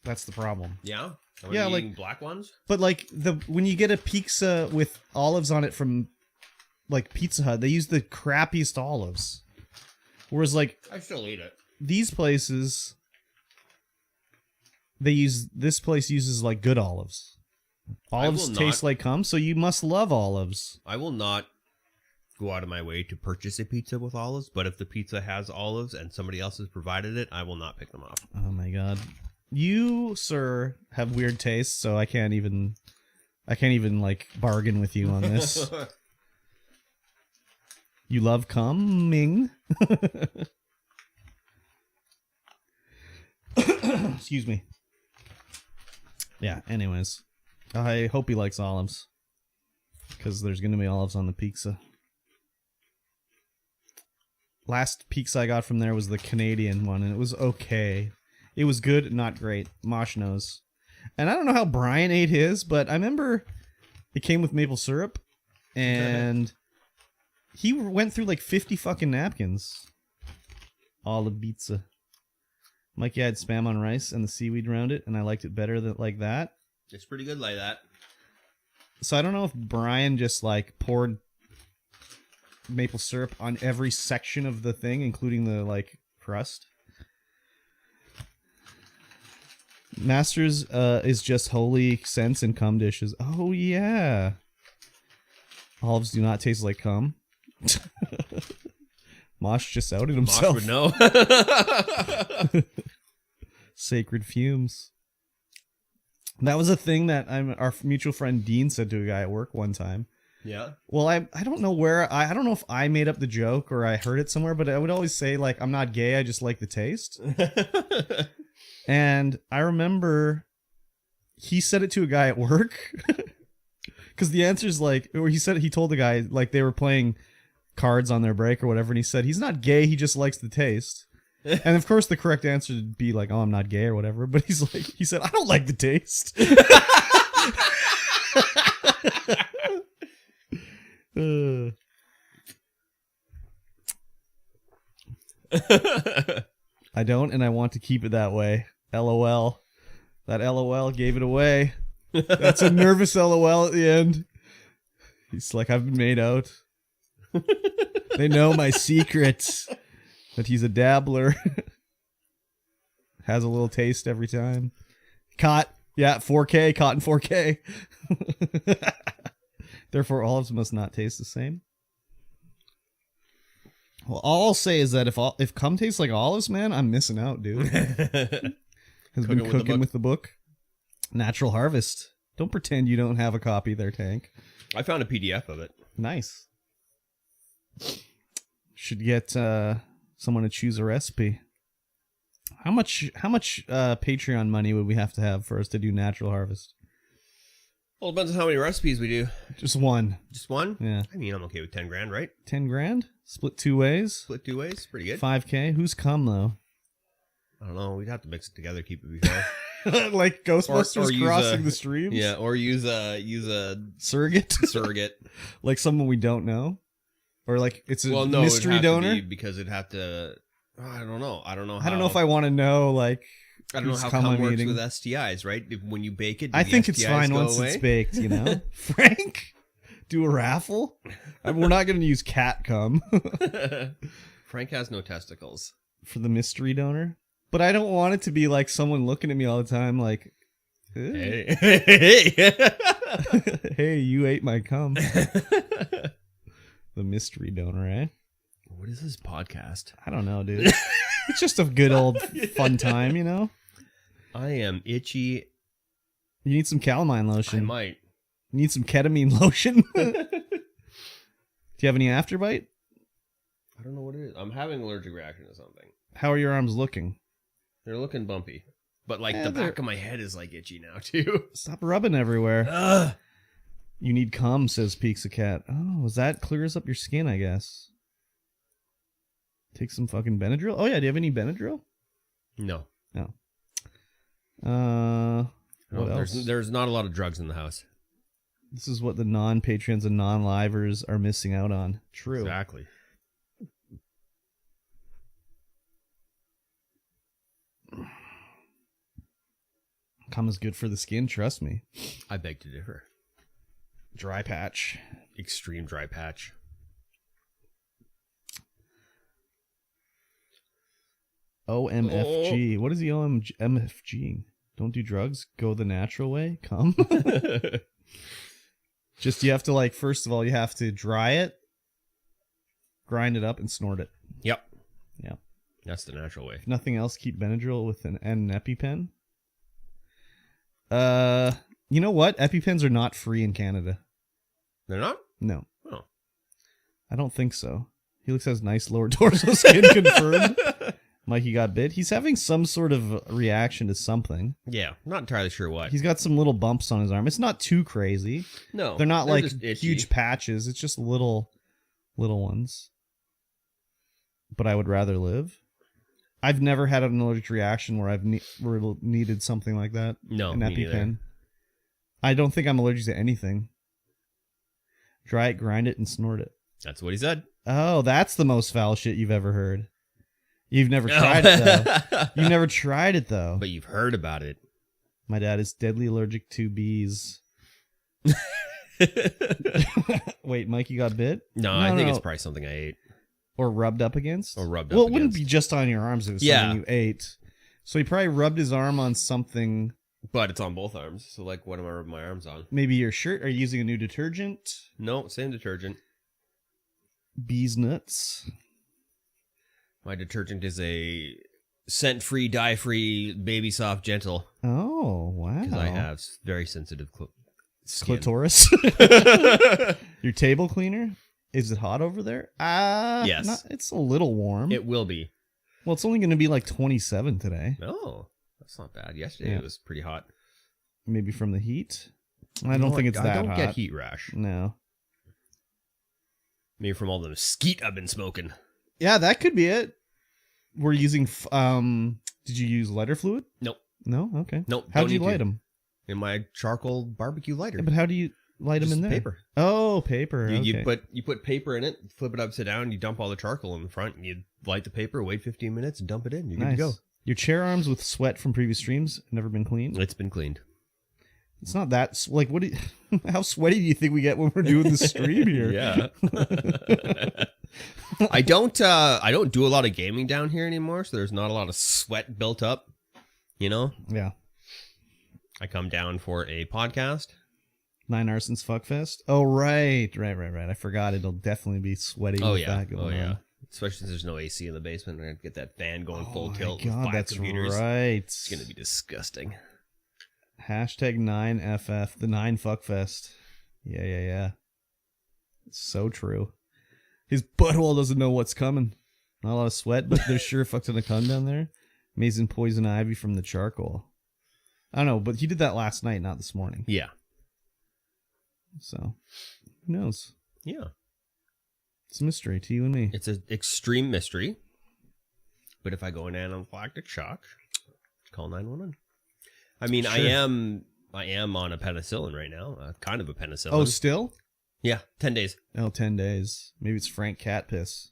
That's the problem. Yeah? Yeah, like eating black ones? But like when you get a pizza with olives on it from like Pizza Hut, they use the crappiest olives. Whereas like I still eat it. These places this place uses like good olives. Olives taste like cum, so you must love olives. I will not go out of my way to purchase a pizza with olives, but if the pizza has olives and somebody else has provided it, I will not pick them off. Oh my god. You, sir, have weird tastes, so I can't even like bargain with you on this. You love coming. Excuse me. Yeah, anyways. I hope he likes olives. Because there's going to be olives on the pizza. Last pizza I got from there was the Canadian one, and it was okay. It was good, not great. Mosh knows. And I don't know how Brian ate his, but I remember it came with maple syrup, and he went through like 50 fucking napkins. Olive pizza. Mikey had spam on rice and the seaweed around it, and I liked it better than like that. It's pretty good like that. So I don't know if Brian just like poured maple syrup on every section of the thing, including the like crust. Masters is just holy scents and cum dishes. Oh yeah. Olives do not taste like cum. Mosh just outed himself. Mosh would know. Sacred fumes. That was a thing that our mutual friend Dean said to a guy at work one time. Yeah. Well, I don't know where I don't know if I made up the joke or I heard it somewhere, but I would always say like I'm not gay, I just like the taste. And I remember he said it to a guy at work because the answer is like, or he told the guy like they were playing cards on their break or whatever, and he said he's not gay, he just likes the taste. And of course the correct answer would be like, oh, I'm not gay or whatever, but he said I don't like the taste. I don't, and I want to keep it that way. LOL. That LOL gave it away. That's a nervous LOL at the end. He's like, I've been made out. They know my secrets. That he's a dabbler. Has a little taste every time. Caught. Yeah, 4K. Caught in 4K. Therefore, olives must not taste the same. Well, all I'll say is that if cum tastes like olives, man, I'm missing out, dude. Has been cooking with the book. Natural Harvest. Don't pretend you don't have a copy there, Tank. I found a PDF of it. Nice. Should get someone to choose a recipe. How much Patreon money would we have to have for us to do Natural Harvest? Well, it depends on how many recipes we do. Just one. Just one? Yeah. I mean, I'm okay with 10 grand, right? 10 grand? Split 2 ways? Split 2 ways? Pretty good. 5K? Who's cum, though? I don't know. We'd have to mix it together, keep it fair. Like Ghostbusters or crossing the streams? Yeah, or use a surrogate? Surrogate. Like someone we don't know? Or like it's a mystery it'd have donor? to be because it'd have to... I don't know. I don't know if I want to know, like... I don't know how cum works with STIs, right? When you bake it, I think it's fine once it's baked, you know? Frank? Do a raffle? We're not going to use cat cum. Frank has no testicles. For the mystery donor? But I don't want it to be like someone looking at me all the time like, hey, hey, you ate my cum. The mystery donor, eh? What is this podcast? I don't know, dude. It's just a good old fun time, you know? I am itchy. You need some calamine lotion. I might. You need some ketamine lotion. Do you have any afterbite? I don't know what it is. I'm having an allergic reaction to something. How are your arms looking? They're looking bumpy. But like the back of my head is like itchy now too. Stop rubbing everywhere. Ugh. You need cum, says Peaks a Cat. Oh, that clears up your skin, I guess. Take some fucking Benadryl. Oh yeah, do you have any Benadryl? No. No. What else? There's not a lot of drugs in the house. This is what the non-patrons and non-livers are missing out on. True. Exactly. Cum is good for the skin, trust me. I beg to differ. Dry patch. Extreme dry patch. OMFG. What is the OMFG? Don't do drugs? Go the natural way? Cum? Just you have to like, first of all, you have to dry it, grind it up, and snort it. Yep. Yeah. That's the natural way. If nothing else, keep Benadryl with an EpiPen. You know what? EpiPens are not free in Canada. They're not? No. Oh. I don't think so. Helix has nice lower torso skin confirmed. Mikey got bit. He's having some sort of reaction to something. Yeah, not entirely sure what. He's got some little bumps on his arm. It's not too crazy. No. They're not like just itchy. huge patches. It's just little ones. But I would rather live. I've never had an allergic reaction where I've needed something like that. No, an me EpiPen. neither. I don't think I'm allergic to anything. Dry it, grind it, and snort it. That's what he said. Oh, that's the most foul shit you've ever heard. You've never tried it, though. You've never tried it, though. But you've heard about it. My dad is deadly allergic to bees. Wait, Mikey got bit? No, I think it's probably something I ate. Or rubbed up against? Or rubbed Well, up it wouldn't against. be just on your arms. It was something you ate. So he probably rubbed his arm on something. But it's on both arms. So, like, what am I rubbing my arms on? Maybe your shirt. Are you using a new detergent? No, same detergent. Bees nuts. My detergent is a scent-free, dye-free, baby soft, gentle. Oh, wow. Because I have very sensitive skin. Clitoris. Your table cleaner? Is it hot over there? Yes. It's a little warm. It will be. Well, it's only going to be like 27 today. Oh, that's not bad. Yesterday it was pretty hot. Maybe from the heat? I don't think it's that hot. I don't get heat rash. No. Maybe from all the mesquite I've been smoking. Yeah, that could be it. We're using... did you use lighter fluid? Nope. No? Okay. Nope. How do you light them? In my charcoal barbecue lighter. Yeah, but how do you light them in there? Paper. Oh, paper. You okay. put paper in it, flip it upside down, you dump all the charcoal in the front, and you light the paper, wait 15 minutes, and dump it in. You're good to go. Your chair arms with sweat from previous streams never been cleaned? It's been cleaned. It's not that... Like, what? How sweaty do you think we get when we're doing the stream here? Yeah. I don't do a lot of gaming down here anymore, so there's not a lot of sweat built up, you know? Yeah. I come down for a podcast. 9 Arsons Fuckfest. Oh, right. I forgot. It'll definitely be sweaty. Oh, with yeah. that going on. Especially since there's no AC in the basement. We're going to get that fan going full tilt God, with 5 that's computers. right. It's going to be disgusting. Hashtag 9FF, the 9 Fuckfest. Yeah. It's so true. His butthole doesn't know what's coming. Not a lot of sweat, but there's sure a fuck ton of cum down there. Amazing poison ivy from the charcoal. I don't know, but he did that last night, not this morning. Yeah. So, who knows? Yeah. It's a mystery to you and me. It's an extreme mystery. But if I go in anaphylactic shock, call 911. I mean, Sure. I am on a penicillin right now. Kind of a penicillin. Oh, still? Yeah, 10 days. Oh, 10 days. Maybe it's Frank cat piss.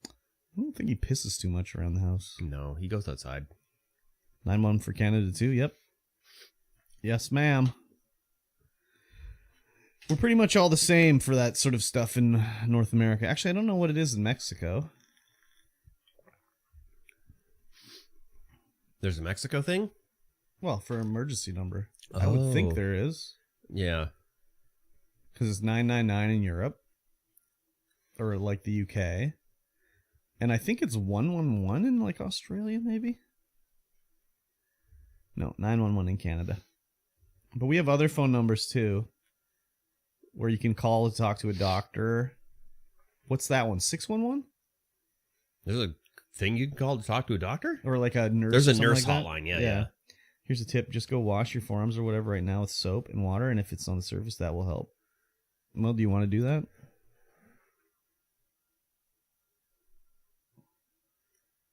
I don't think he pisses too much around the house. No, he goes outside. 9-1 for Canada too, yep. Yes, ma'am. We're pretty much all the same for that sort of stuff in North America. Actually, I don't know what it is in Mexico. There's a Mexico thing? Well, for emergency number. I would think there is. Yeah. Because it's 999 in Europe. Or like the UK. And I think it's 111 in like Australia, maybe? No, 911 in Canada. But we have other phone numbers too. Where you can call to talk to a doctor. What's that one? 611? There's a thing you can call to talk to a doctor? Or like a nurse. There's or a something nurse like that? hotline, yeah. Here's a tip. Just go wash your forearms or whatever right now with soap and water. And if it's on the surface, that will help. Well, do you want to do that?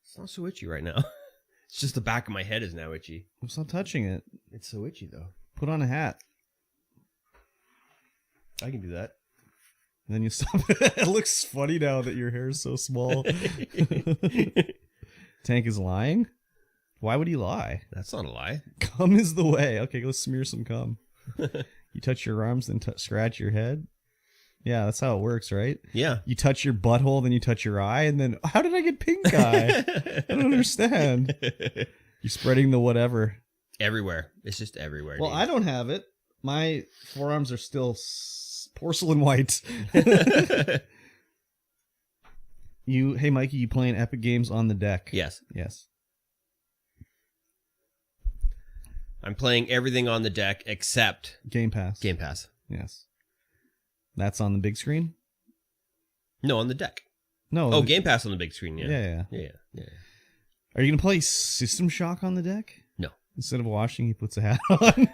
It's not so itchy right now. It's just the back of my head is now itchy. I'm not touching it. It's so itchy, though. Put on a hat. I can do that. And then you stop. It looks funny now that your hair is so small. Tank is lying? Why would he lie? That's not a lie. Cum is the way. Okay, let's smear some cum. You touch your arms, then scratch your head. Yeah, that's how it works, right? Yeah. You touch your butthole, then you touch your eye, and then... How did I get pink eye? I don't understand. You're spreading the whatever. Everywhere. It's just everywhere. Well, dude. I don't have it. My forearms are still porcelain white. Hey, Mikey, you playing Epic Games on the deck? Yes. Yes. I'm playing everything on the deck except Game Pass. Game Pass. Yes. That's on the big screen? No, on the deck. No. Oh, Game Pass on the big screen, yeah. Yeah. Yeah. Are you going to play System Shock on the deck? No. Instead of washing, he puts a hat on.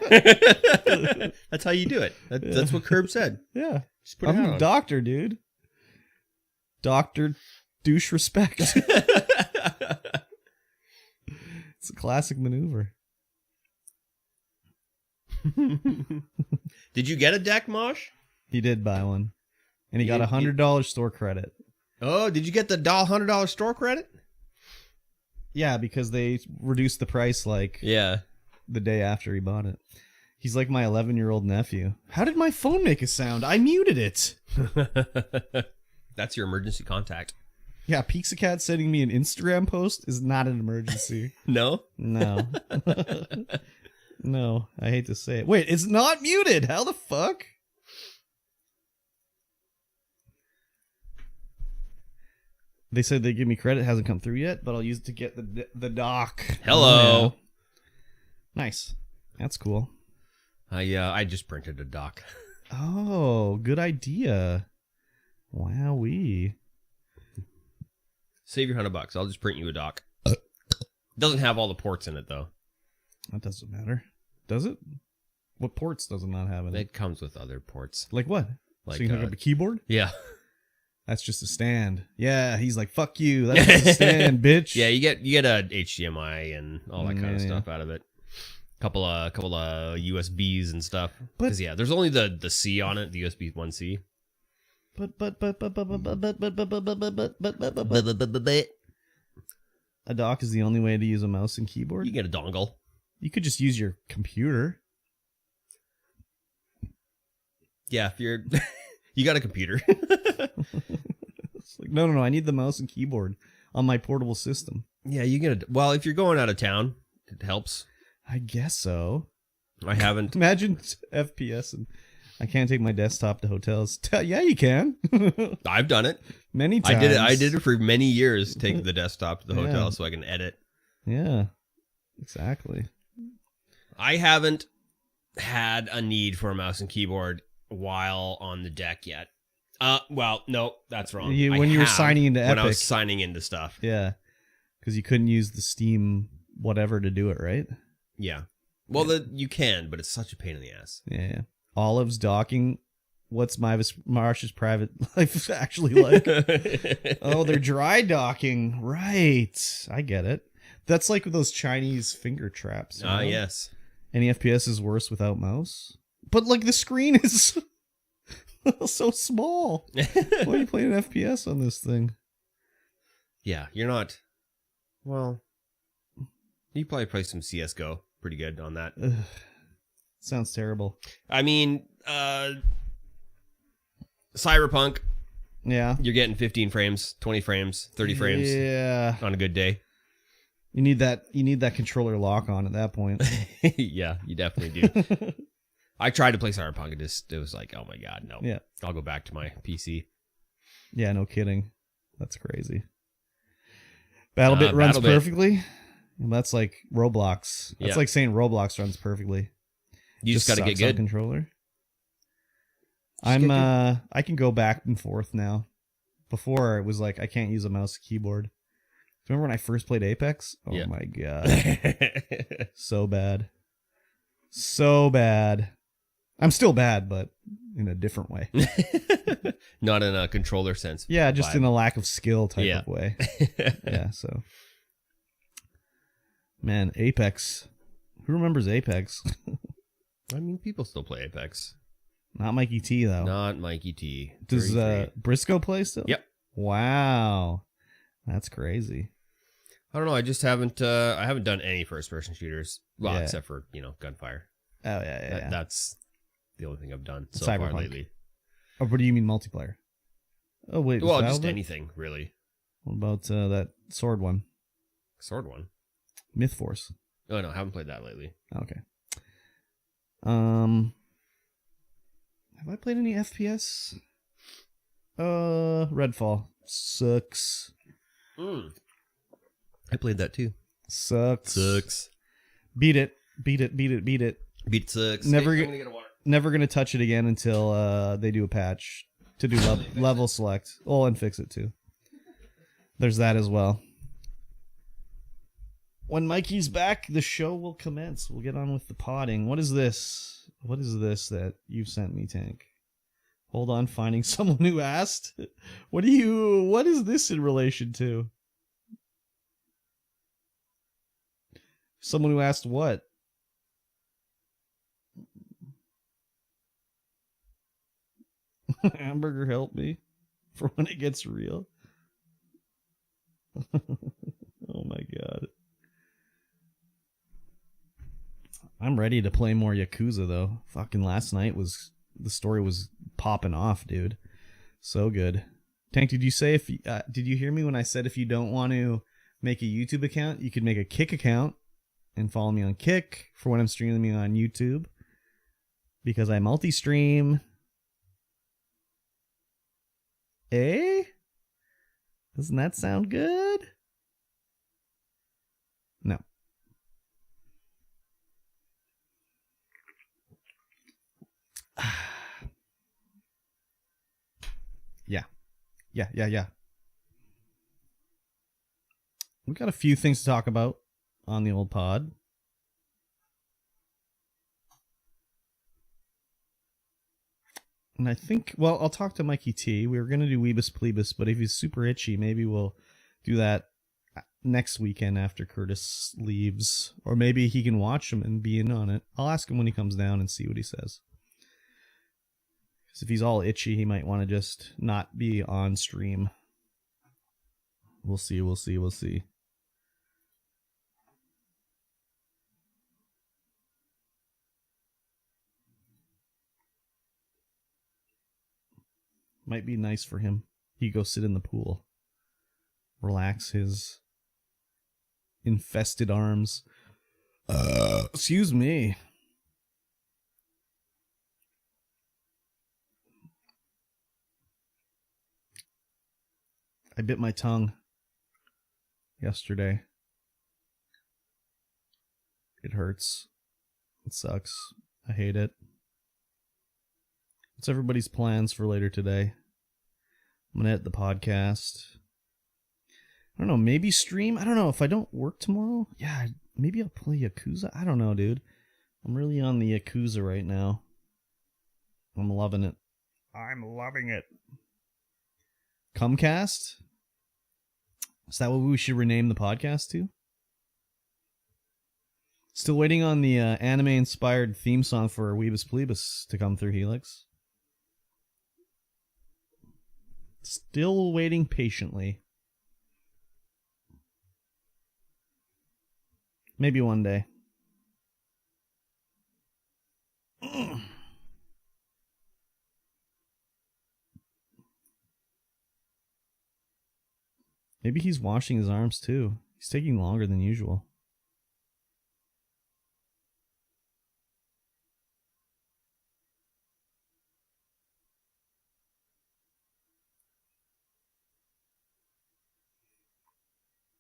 That's how you do it. That's what Curb said. Yeah. Just put a hat I'm a on. doctor, dude. Doctor douche respect. It's a classic maneuver. Did you get a deck, Mosh? He did buy one. And he got $100 store credit. Oh, did you get the $100 store credit? Yeah, because they reduced the price like Yeah. the day after he bought it. He's like my 11-year-old nephew. How did my phone make a sound? I muted it. That's your emergency contact. Yeah, Pixacat sending me an Instagram post is not an emergency. No? No. No, I hate to say it. Wait, it's not muted. How the fuck? They said they give me credit. Hasn't come through yet, but I'll use it to get the doc. Hello. Yeah. Nice. That's cool. I just printed a doc. Oh, good idea. Wowee. Save your $100. I'll just print you a doc. Doesn't have all the ports in it though. That doesn't matter. Does it? What ports does it not have in it? It comes with other ports. Like what? Like, so you can hook up a keyboard? Yeah. That's just a stand. Yeah, he's like, fuck you. That's just a stand, bitch. Yeah, you get a HDMI and all that kind of stuff out of it. Couple of USBs and stuff. Because yeah, there's only the C on it, the USB 1C. A dock is the only way to use a mouse and keyboard. You get a dongle. You could just use your computer. Yeah, if you're you got a computer. It's like, no, I need the mouse and keyboard on my portable system. Yeah, you get well, if you're going out of town, it helps. I guess so. I haven't. Imagine FPS and I can't take my desktop to hotels. Yeah, you can. I've done it. Many times. I did it for many years, take the desktop to the hotel so I can edit. Yeah, exactly. I haven't had a need for a mouse and keyboard while on the deck yet. Well, no, that's wrong. When you were signing into Epic. When I was signing into stuff. Yeah, because you couldn't use the Steam whatever to do it, right? Yeah. Well, you can, but it's such a pain in the ass. Yeah. Olive's docking. What's Marsh's private life actually like? Oh, they're dry docking. Right. I get it. That's like those Chinese finger traps. Ah, yes. Any FPS is worse without mouse. But like the screen is so small. Why are you playing an FPS on this thing? Yeah, you're not. Well, you probably play some CSGO pretty good on that. Ugh. Sounds terrible. I mean, Cyberpunk. Yeah. You're getting 15 frames, 20 frames, 30 frames. Yeah. On a good day. You need that controller lock on at that point. Yeah, you definitely do. I tried to play Cyberpunk and it was like, oh my god, no. Yeah. I'll go back to my PC. Yeah, no kidding. That's crazy. BattleBit runs perfectly. That's like Roblox. That's like saying Roblox runs perfectly. You just got to get good. Controller. I can go back and forth now. Before it was like I can't use a mouse and keyboard. Remember when I first played Apex? Oh my god. So bad. So bad. I'm still bad, but in a different way. Not in a controller sense. Yeah, just in a lack of skill type of way. Yeah, so. Man, Apex. Who remembers Apex? I mean, people still play Apex. Not Mikey T, though. Not Mikey T. Does Briscoe play still? Yep. Wow. That's crazy. I don't know. I just haven't I haven't done any first-person shooters. Well, except for, Gunfire. Oh, yeah. That's the only thing I've done so Cyberpunk. far lately. Oh, what do you mean multiplayer? Oh, wait. Well, just anything, really. What about that sword one? Sword one? Myth Force. Oh, no. I haven't played that lately. Okay. Have I played any FPS? Redfall. Sucks. I played that too. Sucks. Beat it. Beat it sucks. Never gonna touch it again until they do a patch to do level select. Oh, and fix it too. There's that as well. When Mikey's back, the show will commence. We'll get on with the podding. What is this? What is this that you've sent me, Tank? Hold on, finding someone who asked. What is this in relation to? Someone who asked what? Hamburger, help me for when it gets real. Oh my god. I'm ready to play more Yakuza though. Fucking last night the story was popping off, dude. So good. Tank, did you hear me when I said if you don't want to make a YouTube account, you could make a Kick account and follow me on Kick for when I'm streaming on YouTube, because I multi-stream. Eh? Doesn't that sound good? No. Yeah. We got a few things to talk about on the old pod. And I think, well, I'll talk to Mikey T. We were going to do Weebus Plebus, but if he's super itchy, maybe we'll do that next weekend after Curtis leaves. Or maybe he can watch him and be in on it. I'll ask him when he comes down and see what he says. Because if he's all itchy, he might want to just not be on stream. We'll see. Might be nice for him. He go sit in the pool. Relax his infested arms. Excuse me. I bit my tongue yesterday. It hurts. It sucks. I hate it. What's everybody's plans for later today? I'm going to edit the podcast. I don't know, maybe stream? I don't know, if I don't work tomorrow, yeah, maybe I'll play Yakuza? I don't know, dude. I'm really on the Yakuza right now. I'm loving it. Comcast? Is that what we should rename the podcast to? Still waiting on the anime-inspired theme song for Weebus Plebus to come through, Helix. Still waiting patiently. Maybe one day. Maybe he's washing his arms too. He's taking longer than usual.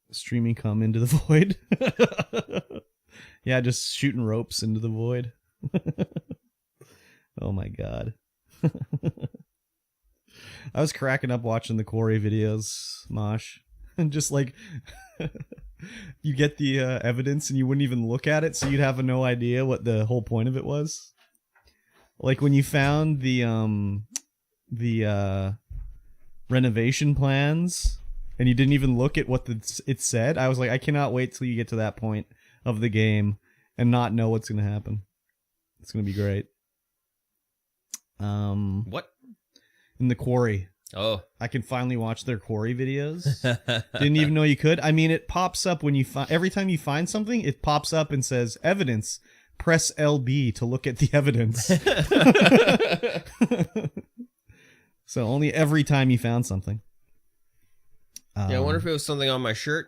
Streaming come into the void. Yeah, just shooting ropes into the void. Oh my god. I was cracking up watching the Quarry videos, Mosh. And just like, you get the evidence and you wouldn't even look at it, so you'd have no idea what the whole point of it was. Like when you found the renovation plans and you didn't even look at what it said, I was like, I cannot wait till you get to that point of the game and not know what's going to happen. It's going to be great. What? In the Quarry. Oh. I can finally watch their Quarry videos. Didn't even know you could. I mean, it pops up when you every time you find something, it pops up and says, evidence. Press LB to look at the evidence. So only every time you found something. Yeah, I wonder if it was something on my shirt.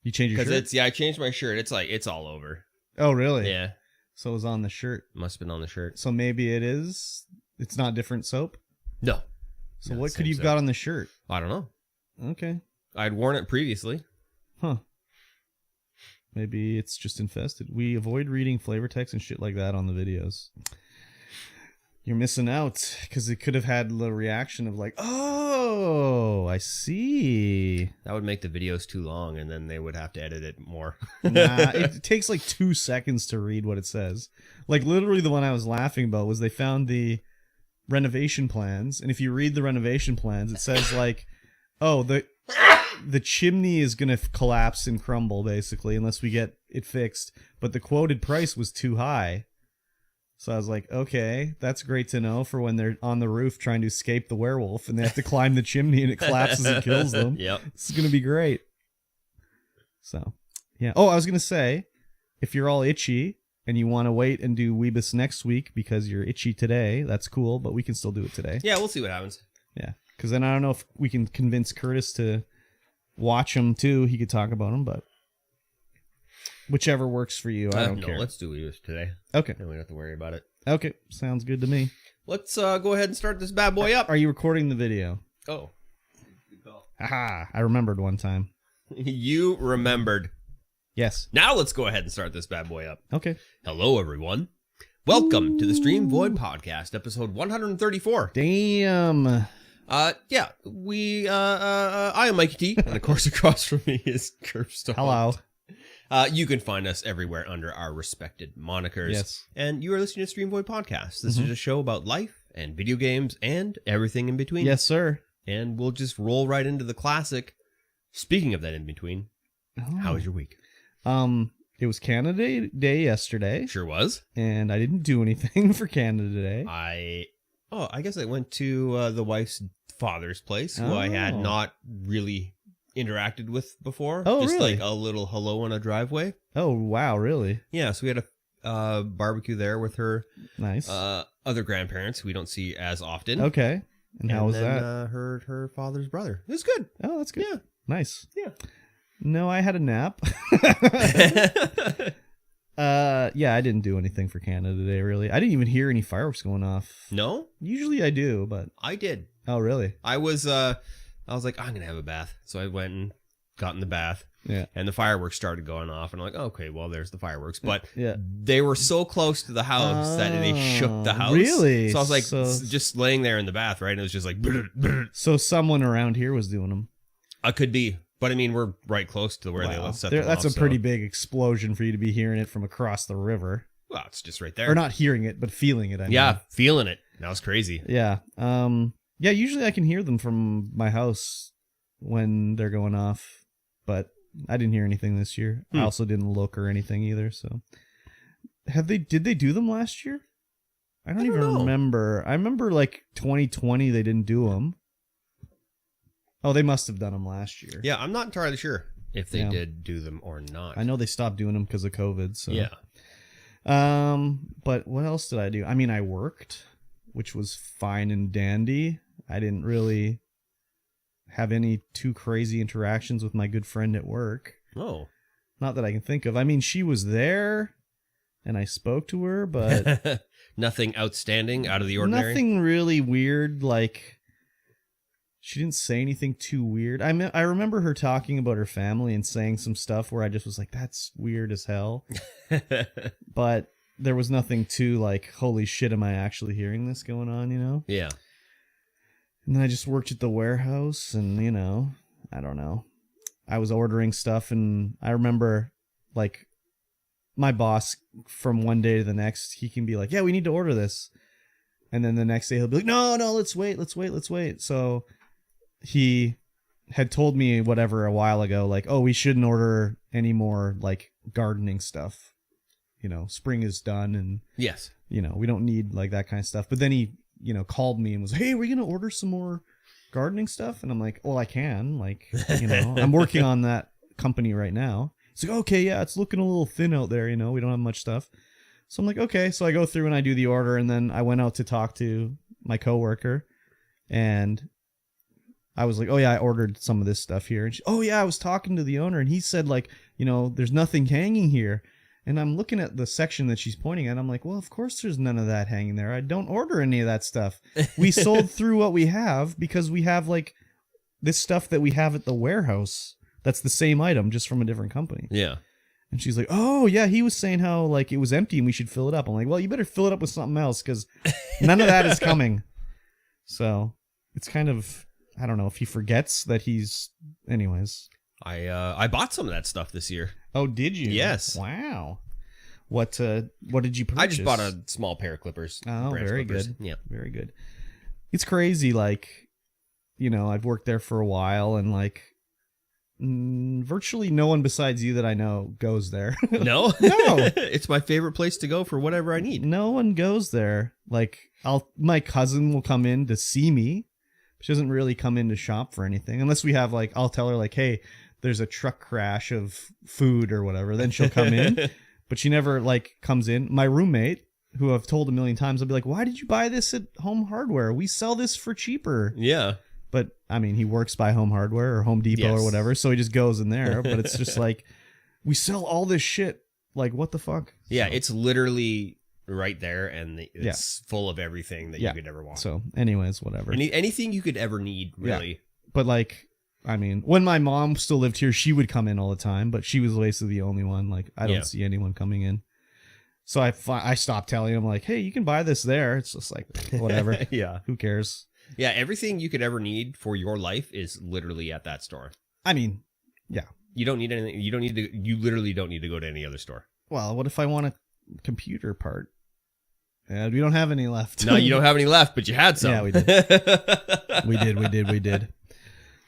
You changed your shirt? I changed my shirt. It's like, it's all over. Oh, really? Yeah. So it was on the shirt. Must have been on the shirt. So maybe it is. It's not different soap? No. So what could you have got on the shirt? I don't know. Okay. I'd worn it previously. Huh. Maybe it's just infested. We avoid reading flavor text and shit like that on the videos. You're missing out, because it could have had the reaction of like, oh, I see. That would make the videos too long, and then they would have to edit it more. Nah, it takes like 2 seconds to read what it says. Like literally the one I was laughing about was they found the renovation plans, and if you read the renovation plans, it says like, oh, the chimney is going to collapse and crumble, basically, unless we get it fixed. But the quoted price was too high. So I was like, okay, that's great to know for when they're on the roof trying to escape the werewolf and they have to climb the chimney and it collapses and kills them. Yep. This is going to be great. So, yeah. Oh, I was going to say, if you're all itchy and you want to wait and do Weebus next week because you're itchy today, that's cool, but we can still do it today. Yeah, we'll see what happens. Yeah, because then I don't know if we can convince Curtis to watch them too. He could talk about them, but whichever works for you. I don't care. Let's do Weebus today. Okay. Then we don't have to worry about it. Okay, sounds good to me. Let's go ahead and start this bad boy up. Are you recording the video? Oh. Haha, I remembered one time. You remembered. Yes. Now let's go ahead and start this bad boy up. Okay. Hello, everyone. Welcome to the Streamvoid Podcast, episode 134. Damn. Yeah, I am Mikey T, and of course across from me is Kurbstomped. Hello. You can find us everywhere under our respected monikers. Yes. And you are listening to Streamvoid Podcast. This is a show about life and video games and everything in between. Yes, sir. And we'll just roll right into the classic. Speaking of that in between, how was your week? It was Canada Day yesterday. Sure was. And I didn't do anything for Canada Day. I guess I went to the wife's father's place, who I had not really interacted with before. Oh, just really? like a little hello on a driveway. Oh, wow, really? Yeah, so we had a barbecue there with her Nice. other grandparents who we don't see as often. Okay. And how was then, that? Her father's brother. It was good. Oh, that's good. Yeah. Nice. Yeah. No, I had a nap. Yeah, I didn't do anything for Canada Day, really. I didn't even hear any fireworks going off. No? Usually I do, but... I did. Oh, really? I was like, I'm going to have a bath. So I went and got in the bath. Yeah. And the fireworks started going off. And I'm like, okay, well, there's the fireworks. But yeah. they were so close to the house that they shook the house. Really? So I was like, just laying there in the bath, right? And it was just like... brr, brr. So someone around here was doing them. I could be. But I mean, we're right close to where they set them That's off, a pretty big explosion for you to be hearing it from across the river. Well, it's just right there. Or not hearing it, but feeling it, I mean. Yeah, feeling it. That was crazy. Yeah. Yeah, usually I can hear them from my house when they're going off, but I didn't hear anything this year. I also didn't look or anything either, so. Did they do them last year? I don't even remember. I remember like 2020 they didn't do them. Oh, they must have done them last year. Yeah, I'm not entirely sure if they did do them or not. I know they stopped doing them because of COVID, so. Yeah. But what else did I do? I mean, I worked, which was fine and dandy. I didn't really have any too crazy interactions with my good friend at work. Oh. Not that I can think of. I mean, she was there, and I spoke to her, but... Nothing outstanding, out of the ordinary? Nothing really weird, like... She didn't say anything too weird. I remember her talking about her family and saying some stuff where I just was like, that's weird as hell. But there was nothing too like, holy shit, am I actually hearing this going on, you know? Yeah. And then I just worked at the warehouse and, you know, I don't know. I was ordering stuff and I remember like my boss from one day to the next, he can be like, yeah, we need to order this. And then the next day he'll be like, no, let's wait. So... he had told me whatever a while ago, like, oh, we shouldn't order any more like gardening stuff. You know, spring is done and yes, you know, we don't need like that kind of stuff. But then he, you know, called me and was, hey, are we going to order some more gardening stuff? And I'm like, well, I can, like, you know, I'm working on that company right now. He's like, okay, yeah, it's looking a little thin out there. You know, we don't have much stuff. So I'm like, okay. So I go through and I do the order. And then I went out to talk to my coworker and I was like, oh, yeah, I ordered some of this stuff here. And she, oh, yeah, I was talking to the owner, and he said, like, you know, there's nothing hanging here. And I'm looking at the section that she's pointing at. I'm like, well, of course there's none of that hanging there. I don't order any of that stuff. We sold through what we have because we have, like, this stuff that we have at the warehouse that's the same item, just from a different company. Yeah. And she's like, oh, yeah, he was saying how, like, it was empty and we should fill it up. I'm like, well, you better fill it up with something else because none of that is coming. So it's kind of... I don't know if he forgets that he's... Anyways. I bought some of that stuff this year. Oh, did you? Yes. Wow. What did you purchase? I just bought a small pair of clippers. Oh, very clippers. good. Yeah. Very good. It's crazy, like, you know, I've worked there for a while and, like, virtually no one besides you that I know goes there. No? No. It's my favorite place to go for whatever I need. No one goes there. Like, my cousin will come in to see me. She doesn't really come in to shop for anything unless we have like, I'll tell her like, hey, there's a truck crash of food or whatever. Then she'll come in. but she never like comes in. My roommate, who I've told a million times, I'll be like, why did you buy this at Home Hardware? We sell this for cheaper. Yeah. But I mean, he works by Home Hardware or Home Depot or whatever, so he just goes in there. But it's just like, we sell all this shit. Like, what the fuck? Yeah, So, it's literally right there, and it's full of everything that you could ever want. so, anyways, whatever. Anything you could ever need, really. But like, I mean, when my mom still lived here, she would come in all the time, but she was basically the only one. Like, I don't see anyone coming in. So I stopped telling him, like, hey, you can buy this there. It's just like, whatever. Yeah. Who cares? Yeah, everything you could ever need for your life is literally at that store. I mean, yeah. You don't need anything. You literally don't need to go to any other store. Well, what if I want a computer part? We don't have any left. No, you don't have any left, but you had some. Yeah, we did. we did.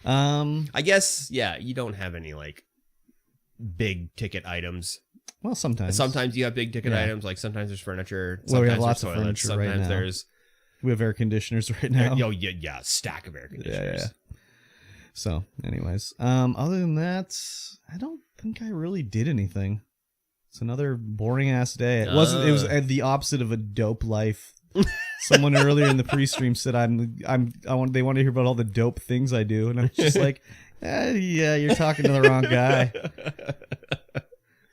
I guess, yeah, you don't have any like big ticket items. Well, sometimes. Sometimes you have big ticket items. Like sometimes there's furniture. Well, we have sometimes lots of furniture right sometimes now. there's. We have air conditioners right now. Yeah, stack of air conditioners. Yeah. So, anyways, other than that, I don't think I really did anything. It's another boring ass day. It wasn't. It was the opposite of a dope life. Someone earlier in the pre-stream said they want to hear about all the dope things I do, and I'm just like, yeah, you're talking to the wrong guy.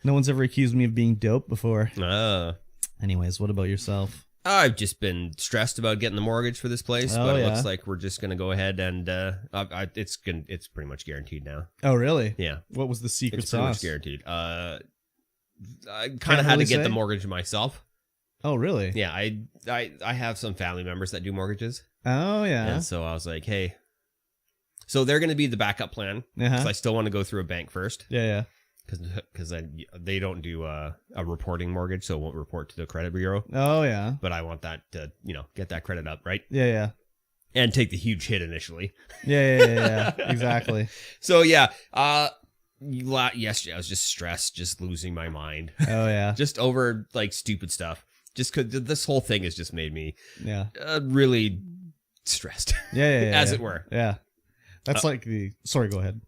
No one's ever accused me of being dope before. Anyways, what about yourself? I've just been stressed about getting the mortgage for this place, but it looks like we're just gonna go ahead and it's pretty much guaranteed now. Oh, really? Yeah. What was the secret It's pretty much sauce? guaranteed. I kind of had to get the mortgage myself. Oh, really? Yeah, I have some family members that do mortgages. Oh, yeah. And so I was like, hey, so they're going to be the backup plan. Because I still want to go through a bank first. Yeah. Because they don't do a reporting mortgage, so it won't report to the credit bureau. Oh, yeah. But I want that to, get that credit up, right? Yeah. And take the huge hit initially. Yeah. Exactly. So, yeah. Yesterday, I was just stressed, just losing my mind. Oh, yeah. Just over, like, stupid stuff. Just because this whole thing has just made me really stressed. Yeah. As it were. Yeah. That's sorry, go ahead.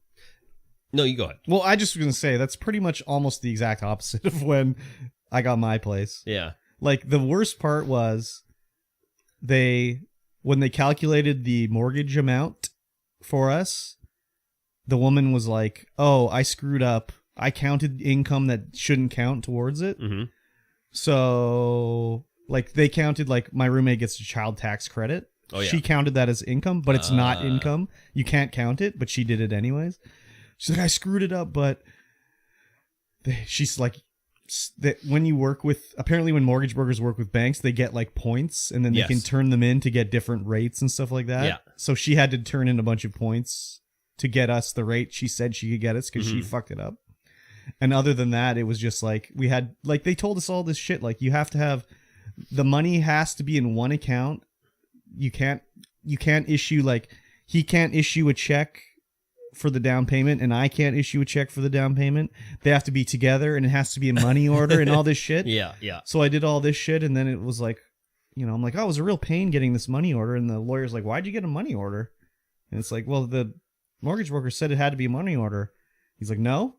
No, you go ahead. Well, I just was going to say, that's pretty much almost the exact opposite of when I got my place. Yeah. Like, the worst part was when they calculated the mortgage amount for us, the woman was like, oh, I screwed up. I counted income that shouldn't count towards it. Mm-hmm. So, like, they counted, like, my roommate gets a child tax credit. Oh, yeah. She counted that as income, but it's not income. You can't count it, but she did it anyways. She's like, I screwed it up, but she's like, that when you work with, apparently when mortgage brokers work with banks, they get like points and then they can turn them in to get different rates and stuff like that. Yeah. So she had to turn in a bunch of points to get us the rate she said she could get us because she fucked it up. And other than that, it was just like, we had, like, they told us all this shit. Like, you have to have, the money has to be in one account. You can't issue, like, he can't issue a check for the down payment and I can't issue a check for the down payment. They have to be together and it has to be in money order and all this shit. Yeah. So I did all this shit and then it was like, I'm like, oh, it was a real pain getting this money order. And the lawyer's like, why'd you get a money order? And it's like, well, the mortgage broker said it had to be a money order. He's like, no.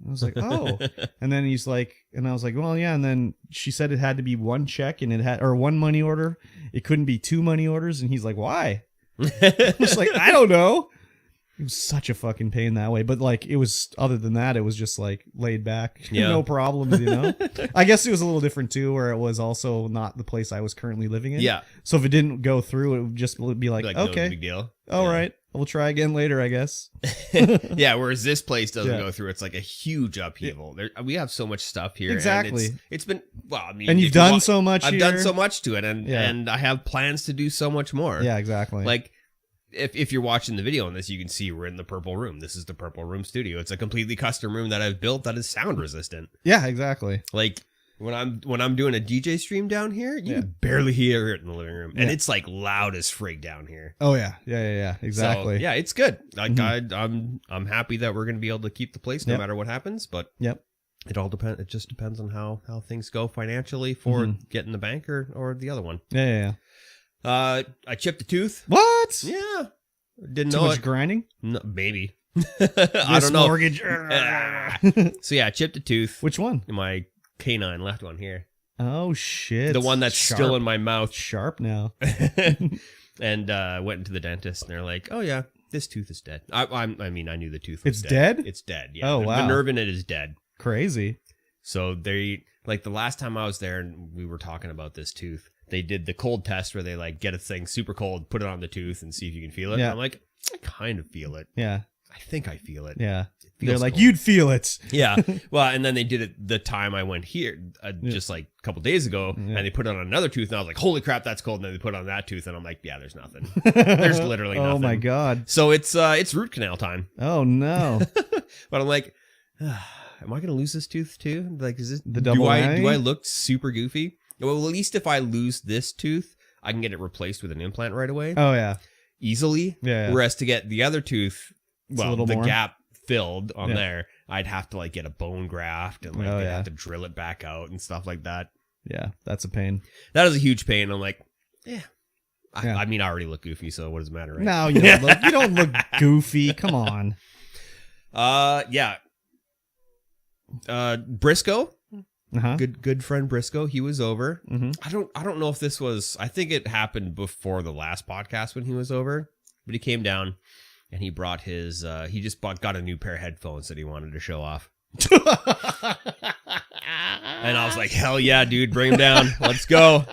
I was like, oh. And then he's like, and I was like, well, yeah. And then she said it had to be one check and or one money order. It couldn't be two money orders. And he's like, why? I was like, I don't know. It was such a fucking pain that way. But like, it was, other than that, it was just like laid back. Yeah. No problems, I guess it was a little different too, where it was also not the place I was currently living in. Yeah. So if it didn't go through, it would just be like okay, no big deal. All right. We'll try again later, I guess. Yeah, whereas this place doesn't go through. It's like a huge upheaval. We have so much stuff here. Exactly. And it's been, well, I mean. And you've done so much I've here. done so much to it, and I have plans to do so much more. Yeah, exactly. Like, if you're watching the video on this, you can see we're in the purple room. This is the purple room studio. It's a completely custom room that I've built that is sound resistant. Yeah, exactly. Like, when I'm doing a DJ stream down here, you can barely hear it in the living room, and it's like loud as frig down here. Oh yeah, exactly. So, yeah, it's good. Like I'm happy that we're gonna be able to keep the place no matter what happens. But it all depends. It just depends on how things go financially for getting the bank or the other one. Yeah. I chipped a tooth. What? Yeah, didn't Too know much it. grinding? No, maybe. I don't know. Mortgage. So yeah, I chipped a tooth. Which one? My canine left one here. Oh shit! The one that's still in my mouth. Sharp now. And went into the dentist, and they're like, "Oh yeah, this tooth is dead." I mean, I knew the tooth was It's dead? It's dead. Yeah. Oh, wow. The nerve in it is dead. Crazy. So they like the last time I was there, and we were talking about this tooth. They did the cold test where they like get a thing super cold, put it on the tooth, and see if you can feel it. Yeah. And I'm like, I kind of feel it. Yeah. I think I feel it. Yeah. It feels They're like, cold. you'd feel it. Yeah. Well, and then they did it the time I went here, just like a couple days ago, Yeah. and they put it on another tooth, and I was like, holy crap, that's cold. And then they put it on that tooth, and I'm like, yeah, there's nothing. There's literally nothing. Oh my god. So it's root canal time. Oh no. But I'm like, am I going to lose this tooth too? Like, is this The double do whammy? I look super goofy? Well, at least if I lose this tooth, I can get it replaced with an implant right away, Oh yeah. easily. Yeah. Whereas to get the other tooth, It's a well, little the more. gap filled on Yeah. there, I'd have to like get a bone graft and like Oh, they'd yeah. have to drill it back out and stuff like that. Yeah. That's a pain. That is a huge pain. I'm like, yeah. Yeah. I mean, I already look goofy, so what does it matter, right? No, you don't look goofy. Come on. Yeah. Briscoe, Uh-huh. good friend Briscoe, he was over. Mm-hmm. I don't know if this was, I think it happened before the last podcast when he was over, but he came down and he brought his, he just got a new pair of headphones that he wanted to show off. And I was like, hell yeah, dude, bring them down. Let's go.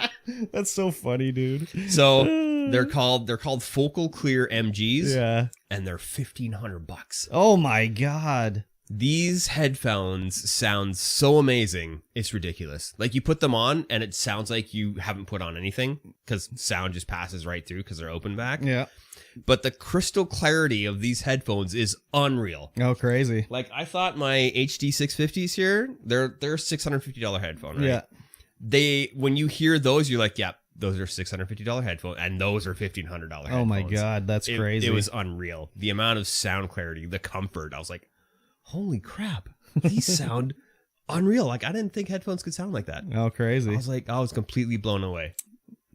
That's so funny, dude. So they're called Focal Clear MGs, Yeah. and they're $1,500. Oh my god. These headphones sound so amazing. It's ridiculous. Like you put them on and it sounds like you haven't put on anything because sound just passes right through because they're open back. Yeah. But the crystal clarity of these headphones is unreal. Oh, crazy. Like I thought my HD 650s here, they're $650 headphone, right? Yeah. When you hear those, you're like, yeah, those are $650 headphones, and those are $1,500 headphones. Oh my god, that's crazy. It was unreal. The amount of sound clarity, the comfort. I was like, holy crap, these sound unreal. Like I didn't think headphones could sound like that. Oh, crazy. I was completely blown away.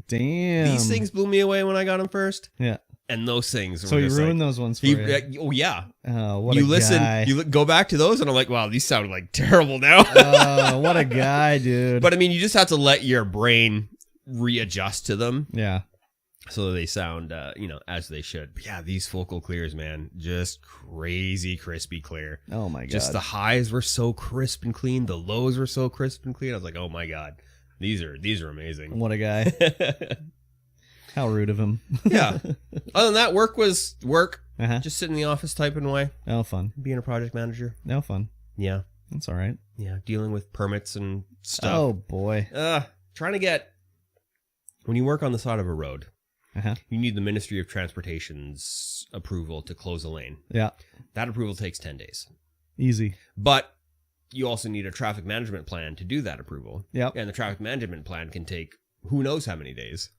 Damn. These things blew me away when I got them first. Yeah. And those things were So you just ruined like, those ones for you. oh yeah. Oh, what You a listen, guy. go back to those and I'm like, wow, these sound like terrible now. Oh, what a guy, dude. But I mean, you just have to let your brain readjust to them yeah. so they sound, as they should. But yeah, these focal clears, man, just crazy crispy clear. Oh my god. Just the highs were so crisp and clean. The lows were so crisp and clean. I was like, oh my god, these are amazing. What a guy. How rude of him. Yeah. Other than that, work was work. Uh-huh. Just sitting in the office typing away, No fun. being a project manager. No fun. Yeah. That's all right. Yeah. Dealing with permits and stuff. Oh boy. Trying to get, when you work on the side of a road, Uh-huh. you need the Ministry of Transportation's approval to close a lane. Yeah. That approval takes 10 days. Easy. But you also need a traffic management plan to do that approval. Yep. And the traffic management plan can take who knows how many days.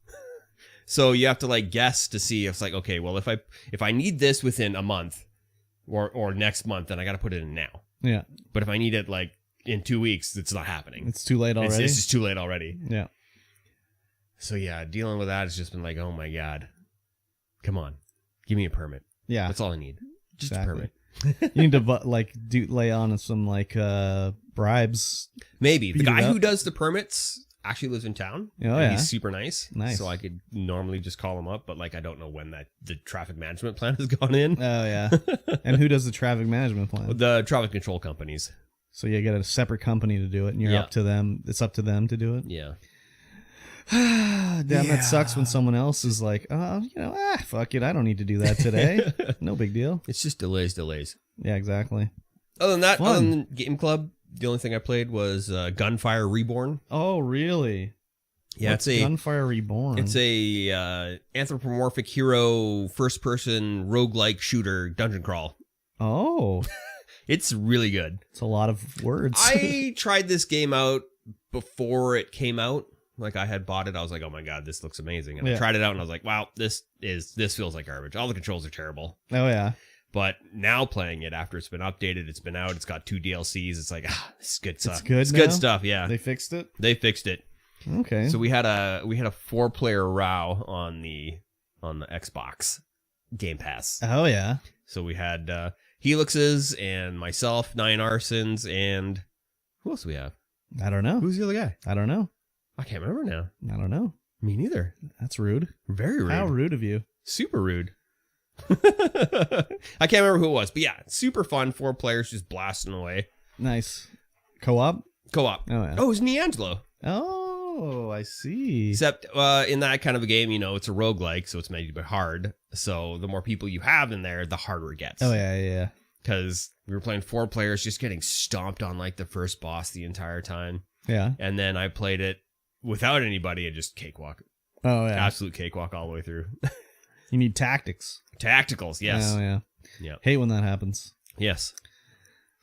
So you have to like guess to see if it's like, okay, well, if I need this within a month or next month, then I got to put it in now. Yeah. But if I need it like in 2 weeks, it's not happening. It's too late already. It's just too late already. Yeah. So yeah, dealing with that has just been like, oh my God, come on, give me a permit. Yeah. That's all I need. Just Exactly. a permit. You need to lay on some bribes. Maybe. The Beat it guy up. who does the permits actually lives in town. Oh, and yeah. He's super nice. Nice. So I could normally just call him up, but like I don't know when the traffic management plan has gone in. Oh yeah. And who does the traffic management plan? The traffic control companies. So you get a separate company to do it, and you're Yeah. up to them. It's up to them to do it. Yeah. Damn, Yeah. that sucks when someone else is like, fuck it, I don't need to do that today. No big deal. It's just delays. Yeah, exactly. Other than that, Fun. other than Game Club, the only thing I played was Gunfire Reborn. Oh, really? Yeah, What's it's a Gunfire Reborn. It's a anthropomorphic hero, first-person roguelike shooter dungeon crawl. Oh, It's really good. it's a lot of words. I tried this game out before it came out. Like I had bought it, I was like, "Oh my god, this looks amazing!" And I Yeah. tried it out, and I was like, "Wow, this feels like garbage. All the controls are terrible." Oh yeah. But now playing it after it's been updated, it's been out, it's got 2 DLCs. It's like, this is good stuff. good It's now? good stuff. Yeah, They fixed it. they fixed it. Okay. So we had a 4-player row on the Xbox Game Pass. Oh yeah. So we had Helixes and myself, 9 Arsons, and who else do we have? I don't know. Who's the other guy? I don't know. I can't remember now. I don't know. Me neither. That's rude. Very rude. How rude of you. Super rude. I can't remember who it was, but yeah, super fun. 4 players just blasting away. Nice. Co-op? Co-op. Oh, yeah. Oh, it was Neangelo. Oh, I see. Except in that kind of a game, it's a roguelike, so it's meant to be hard. So the more people you have in there, the harder it gets. Oh, yeah. Because we were playing 4 players, just getting stomped on like the first boss the entire time. Yeah. And then I played it without anybody and just cakewalk. Oh, yeah. Absolute cakewalk all the way through. You need tactics. Tacticals, yes. Oh, yeah. Yeah. Hate when that happens. Yes.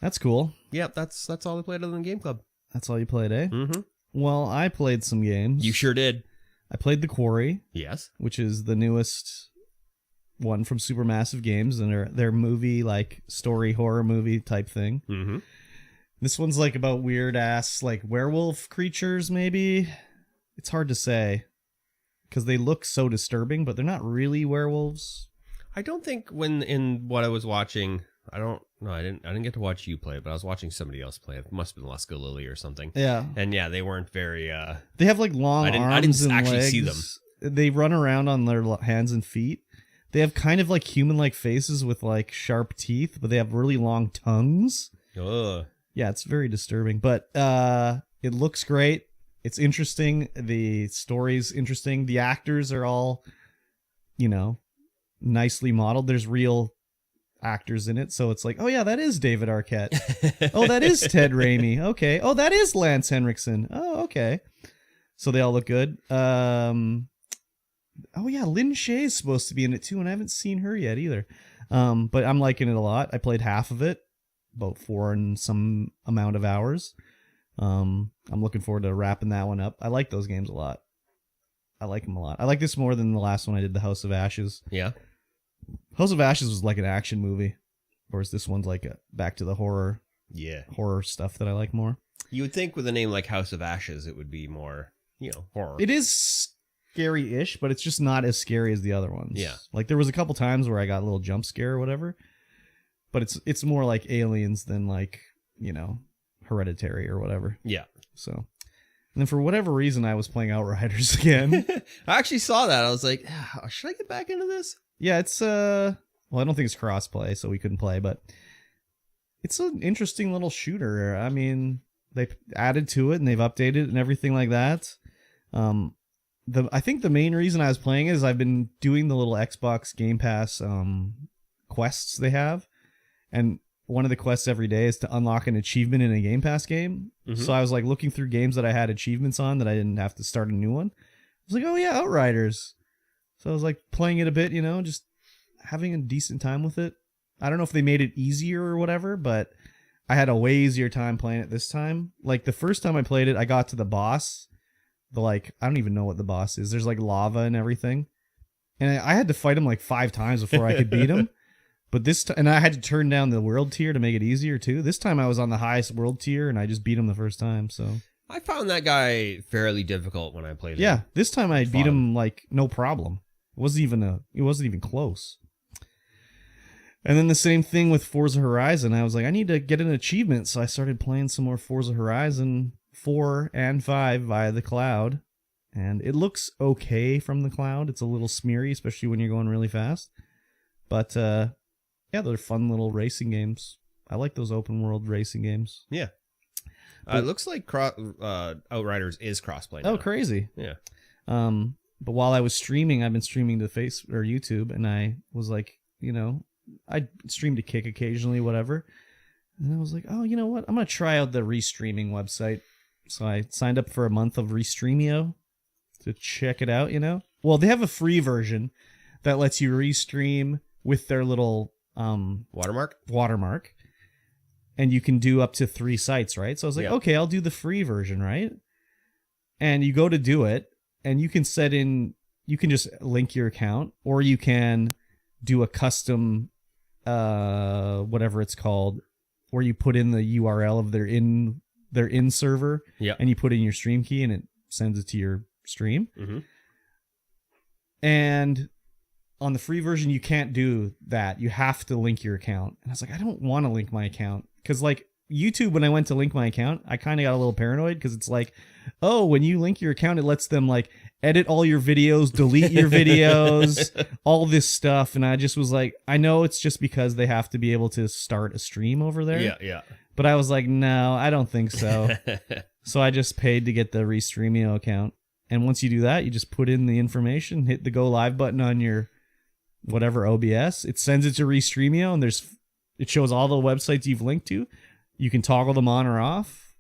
That's cool. Yep, that's all I played other than Game Club. That's all you played, eh? Mm-hmm. Well, I played some games. You sure did. I played The Quarry. Yes. Which is the newest one from Supermassive Games, and their movie, like, story horror movie type thing. Mm-hmm. This one's like about weird ass like werewolf creatures, maybe. It's hard to say because they look so disturbing, but they're not really werewolves. I don't think in what I was watching, I didn't get to watch you play it, but I was watching somebody else play it. It must have been Luska Lily or something. Yeah. And yeah, they weren't very they have like long arms I didn't and actually legs. see them. They run around on their hands and feet. They have kind of like human-like faces with like sharp teeth, but they have really long tongues. Ugh. Yeah, it's very disturbing, but it looks great. It's interesting. The story's interesting. The actors are all, nicely modeled. There's real actors in it, so it's like, oh yeah, that is David Arquette. Oh, that is Ted Raimi. Okay. Oh, that is Lance Henriksen. Oh, okay. So they all look good. Oh yeah, Lynn Shay's supposed to be in it too, and I haven't seen her yet either. But I'm liking it a lot. I played half of it, about 4 and some amount of hours. I'm looking forward to wrapping that one up. I like those games a lot. I like them a lot. I like this more than the last one I did, the House of Ashes. Yeah. House of Ashes was like an action movie, whereas this one's like back to the horror stuff that I like more. You would think with a name like House of Ashes, it would be more, horror. It is scary-ish, but it's just not as scary as the other ones. Yeah. Like there was a couple times where I got a little jump scare or whatever, but it's more like Aliens than like, Hereditary or whatever. Yeah. So, and then for whatever reason, I was playing Outriders again. I actually saw that. I was like, should I get back into this? Yeah, it's well, I don't think it's cross-play, so we couldn't play, but it's an interesting little shooter. I mean, they added to it and they've updated it and everything like that. I think the main reason I was playing is I've been doing the little Xbox Game Pass quests they have, and one of the quests every day is to unlock an achievement in a Game Pass game. Mm-hmm. So I was like looking through games that I had achievements on that I didn't have to start a new one. I was like, oh yeah, Outriders. So I was like playing it a bit, just having a decent time with it. I don't know if they made it easier or whatever, but I had a way easier time playing it this time. Like the first time I played it, I got to the boss. I don't even know what the boss is. There's like lava and everything. And I had to fight him like 5 times before I could beat him. But and I had to turn down the world tier to make it easier too. This time I was on the highest world tier and I just beat him the first time. So I found that guy fairly difficult when I played him. Yeah, this time I beat him like no problem. It wasn't even close. And then the same thing with Forza Horizon. I was like, I need to get an achievement, so I started playing some more Forza Horizon 4 and 5 via the cloud. And it looks okay from the cloud. It's a little smeary, especially when you're going really fast. But yeah, they're fun little racing games. I like those open world racing games. Yeah. It looks like Outriders is crossplay now. Oh, crazy. Yeah. But while I was streaming, I've been streaming to YouTube, and I was like, I stream to Kick occasionally, whatever. And I was like, oh, you know what? I'm going to try out the restreaming website. So I signed up for a month of Restreamio to check it out, Well, they have a free version that lets you restream with their little watermark. And you can do up to 3 sites, right? So I was like, okay, I'll do the free version, right? And you go to do it, and you can you can just link your account, or you can do a custom, whatever it's called, where you put in the URL of their in server, and you put in your stream key, and it sends it to your stream. Mm-hmm. And on the free version, you can't do that. You have to link your account. And I was like, I don't want to link my account. Because, YouTube, when I went to link my account, I kind of got a little paranoid because it's like, oh, when you link your account, it lets them like edit all your videos, delete your videos, all this stuff. And I just was like, I know it's just because they have to be able to start a stream over there. Yeah. But I was like, no, I don't think so. So I just paid to get the Restreamio account. And once you do that, you just put in the information, hit the go live button on your whatever OBS. It sends it to Restreamio, and it shows all the websites you've linked to. You can toggle them on or off,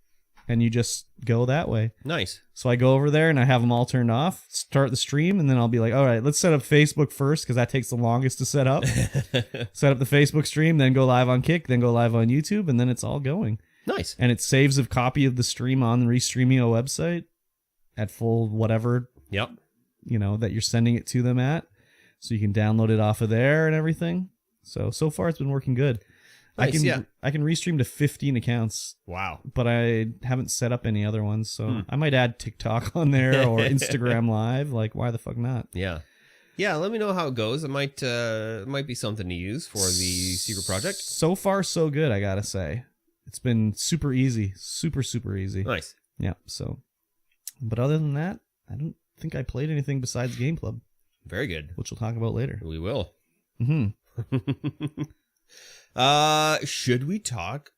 and you just go that way. Nice. So I go over there and I have them all turned off, start the stream, and then I'll be like, all right, let's set up Facebook first because that takes the longest to set up. Set up the Facebook stream, then go live on Kick, then go live on YouTube, and then it's all going. Nice. And it saves a copy of the stream on the Restreamio website at full whatever, Yep. That you're sending it to them at. So you can download it off of there and everything. So far it's been working good. Nice, I can restream to 15 accounts, Wow. but I haven't set up any other ones. So I might add TikTok on there or Instagram Live. Like, why the fuck not? Yeah. Yeah, let me know how it goes. It might be something to use for the secret project. So far, so good, I gotta say. It's been super easy. Super, super easy. Nice. Yeah, so. But other than that, I don't think I played anything besides Game Club, Very good. which we'll talk about later. We will. Mm-hmm. Should we talk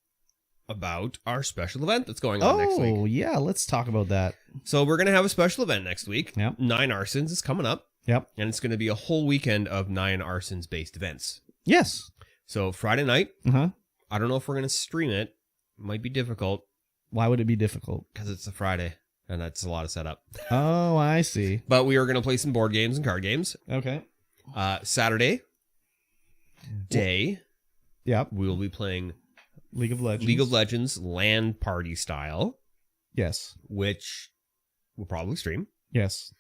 about our special event that's going on next week? Oh, yeah, let's talk about that. So we're going to have a special event next week. Yep. 9 Arsons is coming up. Yep. And it's going to be a whole weekend of 9 Arsons-based events. Yes. So Friday night, Uh-huh. I don't know if we're going to stream it. Might be difficult Why would it be difficult? because it's a Friday, and that's a lot of setup. Oh, I see. But we are going to play some board games and card games. Okay. Saturday day, Yep. we will be playing League of Legends. League of Legends LAN party style, Yes. which we'll probably stream. Yes.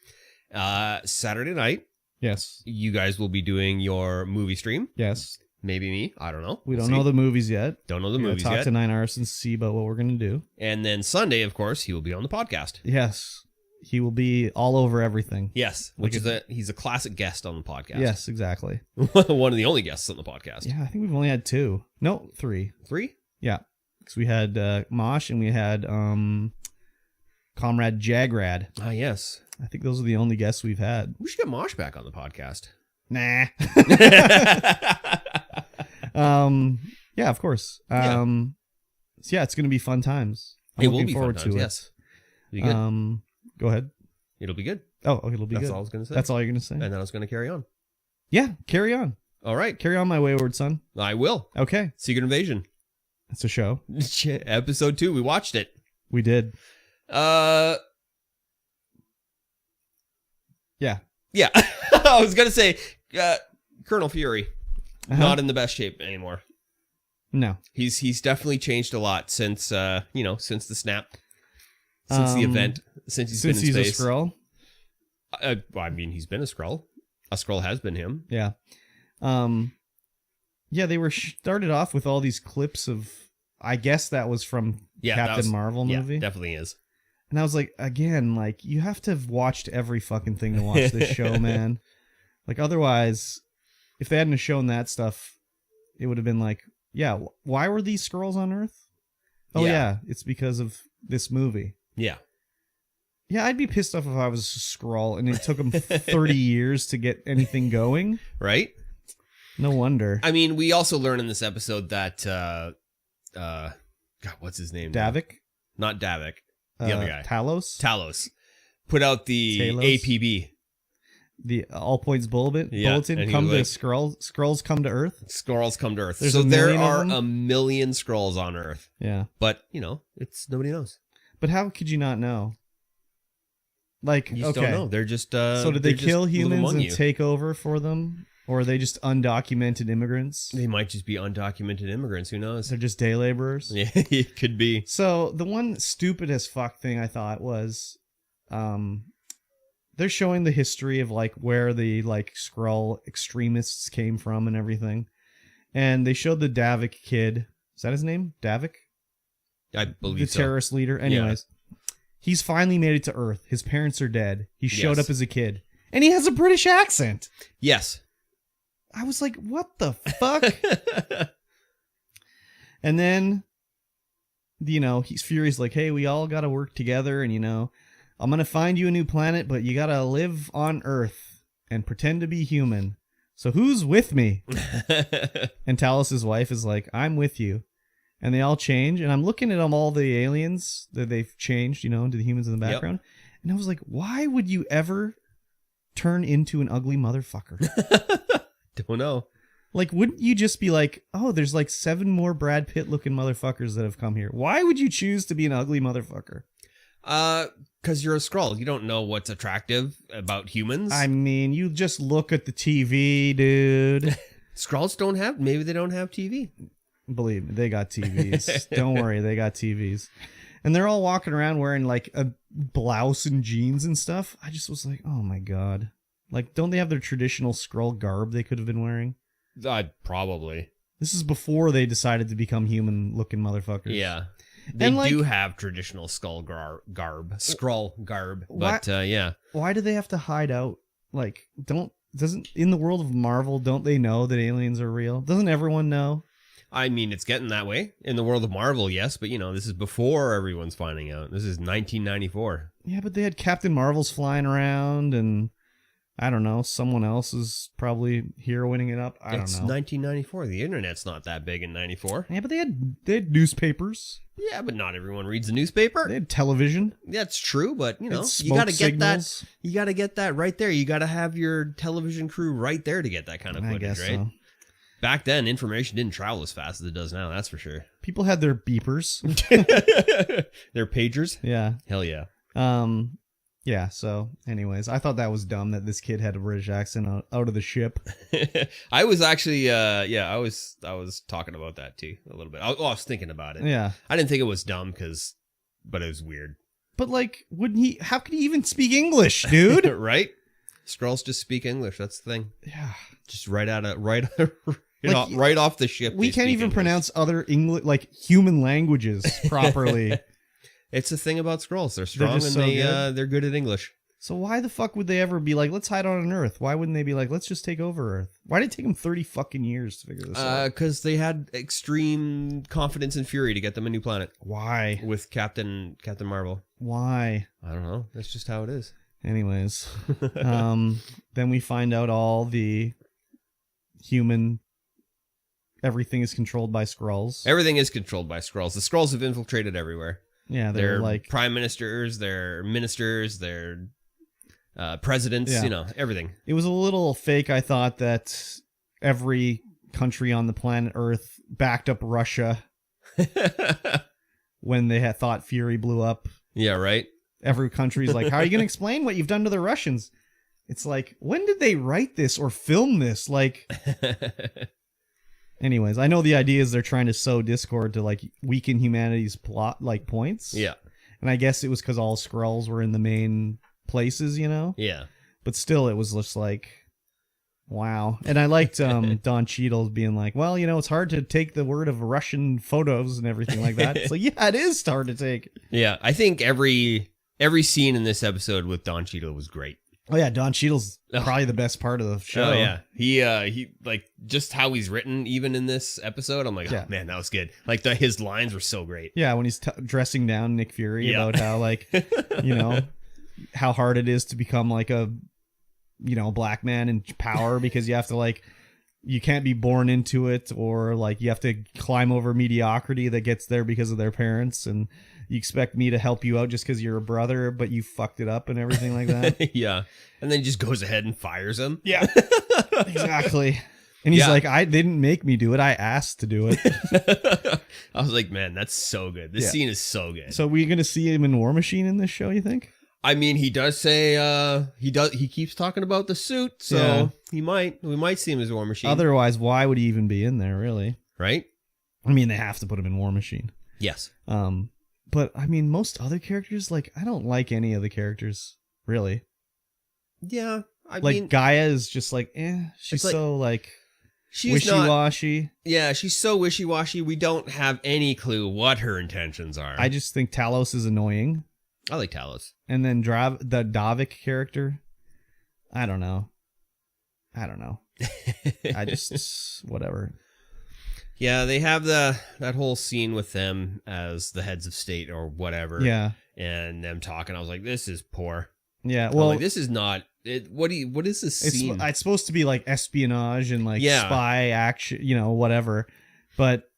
Saturday night, Yes. you guys will be doing your movie stream. Yes. Maybe me. I don't know. We We'll don't know see. the movies yet. Don't know the We're gonna movies talk yet. to 9 Arsons, see about what we're going to do. And then Sunday, of course, he will be on the podcast. Yes. He will be all over everything. Yes, which is he's a classic guest on the podcast. Yes, exactly. One of the only guests on the podcast. Yeah, I think we've only had 2. No, 3. 3? Yeah. Because we had Mosh and we had Comrade Jagrad. Ah, yes. I think those are the only guests we've had. We should get Mosh back on the podcast. Nah. Yeah, of course. So yeah, it's going to be fun times. I'm It will looking be forward fun times, to it. yes. Be good. Go ahead. It'll be good. Oh, okay, it'll be That's good. all I was going to say. That's all you're going to say? And then I was going to carry on. Yeah, carry on. All right. Carry on, my wayward son. I will. Okay. Secret Invasion. It's a show. Episode 2. We watched it. We did. Yeah. Yeah. Yeah. I was going to say, Colonel Fury, Uh-huh. not in the best shape anymore. No. He's definitely changed a lot since, since the snap, since the event, since he's been in Since he's space. a Skrull. Well, I mean, he's been a Skrull. A Skrull has been him. Yeah. Yeah, they were started off with all these clips of, I guess that was from Captain Marvel movie. Yeah, definitely is. And I was like, again, like, you have to have watched every fucking thing to watch this show, man. Like, otherwise, if they hadn't shown that stuff, it would have been like, yeah, why were these Skrulls on Earth? Oh, yeah, it's because of this movie. Yeah. Yeah, I'd be pissed off if I was a Skrull and it took them 30 years to get anything going. Right? No wonder. I mean, we also learn in this episode that, God, what's his name? Davik? Not Davik. The other guy. Talos? Put out the Talos? APB. The All Points Bulletin. Yeah, and he Come was to like- Skrulls come to Earth. Skrulls come to Earth. There's so a there million of are them? a million Skrulls on Earth. Yeah. But, it's nobody knows. But how could you not know? Like, You just okay. don't know. They're just So did they they're just kill living humans among and you. take over for them? Or are they just undocumented immigrants? They might just be undocumented immigrants. Who knows? They're just day laborers? Yeah, it could be. So the one stupid as fuck thing I thought was, they're showing the history of like where the like Skrull extremists came from and everything, and they showed the Davik kid. Is that his name? Davik, I believe the so. terrorist leader. Anyways, he's finally made it to Earth. His parents are dead. He showed Yes. up as a kid, and he has a British accent. Yes. I was like, what the fuck? And then Fury's like, hey, we all got to work together, and I'm gonna find you a new planet, but you gotta live on Earth and pretend to be human. So who's with me? And Talos's wife is like, I'm with you. And they all change, and I'm looking at all the aliens that they've changed, into the humans in the background. Yep. And I was like, why would you ever turn into an ugly motherfucker? Don't know. Like, wouldn't you just be like, oh, there's like 7 more Brad Pitt looking motherfuckers that have come here. Why would you choose to be an ugly motherfucker? Because you're a Skrull. You don't know what's attractive about humans. I mean, you just look at the TV, dude. Skrulls maybe they don't have TV. Believe me, they got TVs. Don't worry, they got TVs. And they're all walking around wearing like a blouse and jeans and stuff. I just was like, oh my God. Like, don't they have their traditional Skrull garb they could have been wearing? Probably. This is before they decided to become human-looking motherfuckers. Yeah. They do have traditional Skrull garb. But, yeah. Why do they have to hide out? Like, in the world of Marvel, don't they know that aliens are real? Doesn't everyone know? I mean, it's getting that way. In the world of Marvel, yes, but, this is before everyone's finding out. This is 1994. Yeah, but they had Captain Marvels flying around, and I don't know, someone else is probably heroing it up. I don't know. It's 1994. The internet's not that big in 94. Yeah, but they had newspapers. Yeah, but not everyone reads the newspaper. They had television. That's true, but, you got to get that. You got to get that right there. You got to have your television crew right there to get that kind of footage, I guess right? So. Back then, information didn't travel as fast as it does now, that's for sure. People had their beepers. Their pagers? Yeah. Hell yeah. Yeah, so anyways, I thought that was dumb that this kid had a British accent out of the ship. I was actually, I was talking about that too, a little bit. I was thinking about it. Yeah. I didn't think it was dumb, but it was weird. But like, how could he even speak English, dude? Right? Skrulls just speak English, that's the thing. Yeah. Just right off the ship. We can't even pronounce other English, like human languages properly. It's the thing about Skrulls. They're strong and they're good at English. So why the fuck would they ever be like, let's hide on Earth? Why wouldn't they be like, let's just take over Earth? Why did it take them 30 fucking years to figure this out? Because they had extreme confidence and fury to get them a new planet. Why? With Captain Marvel. Why? I don't know. That's just how it is. Anyways, then we find out all the everything is controlled by Skrulls. Everything is controlled by Skrulls. The Skrulls have infiltrated everywhere. Yeah, they're like prime ministers, they're ministers, they're presidents, everything. It was a little fake, I thought, that every country on the planet Earth backed up Russia when they had thought Fury blew up. Yeah, right? Every country's like, how are you going to explain what you've done to the Russians? It's like, when did they write this or film this? Like, anyways, I know the idea is they're trying to sow discord to like weaken humanity's plot, like points. Yeah. And I guess it was because all Skrulls were in the main places, Yeah. But still, it was just like, wow. And I liked Don Cheadle being like, well, it's hard to take the word of Russian photos and everything like that. It's like, yeah, it is hard to take. Yeah, I think every scene in this episode with Don Cheadle was great. Oh yeah, Don Cheadle's probably the best part of the show. Oh yeah, he like just how he's written even in this episode. I'm like, oh man, that was good. Like his lines were so great. Yeah, when he's dressing down Nick Fury about how like how hard it is to become like a black man in power because you have to like you can't be born into it or like you have to climb over mediocrity that gets there because of their parents and. You expect me to help you out just because you're a brother, but you fucked it up and everything like that? Yeah. And then he just goes ahead and fires him. Yeah. Exactly. And he's like, I didn't make me do it. I asked to do it. I was like, man, that's so good. This scene is so good. So we're going to see him in War Machine in this show, you think? I mean, he does say, he keeps talking about the suit, so we might see him as War Machine. Otherwise, why would he even be in there, really? Right? I mean, they have to put him in War Machine. Yes. But, I mean, most other characters, like, I don't like any of the characters, really. Yeah, I mean... Like, Gaia is just like, she's so, like, wishy-washy. Yeah, she's so wishy-washy, we don't have any clue what her intentions are. I just think Talos is annoying. I like Talos. And then the Davik character, I don't know. I just, whatever. Yeah, they have that whole scene with them as the heads of state or whatever. Yeah. And them talking. I was like, this is poor. Yeah. I'm Well, like, this is not it. What is this scene? it's supposed to be like espionage and like Yeah. spy action, whatever. But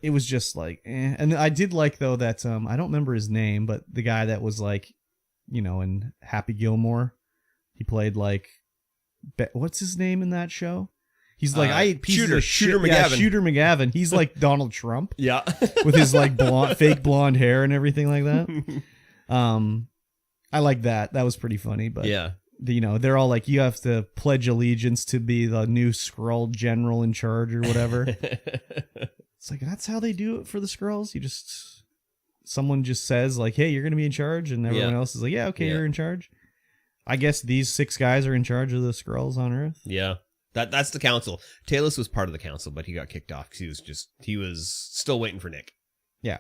it was just like, eh. And I did like though that I don't remember his name, but the guy that was like, in Happy Gilmore, he played like, what's his name in that show? He's like, I ate pieces of shit. Shooter McGavin. Yeah, Shooter McGavin. He's like Donald Trump Yeah. with his like fake blonde hair and everything like that. I like that. That was pretty funny. But Yeah. they're all like, you have to pledge allegiance to be the new Skrull general in charge or whatever. It's like, that's how they do it for the Skrulls. Someone just says like, hey, you're going to be in charge. And everyone else is like, yeah, okay, you're in charge. I guess these 6 guys are in charge of the Skrulls on Earth. Yeah. That's the council. Talos was part of the council, but he got kicked off because he was still waiting for Nick. Yeah.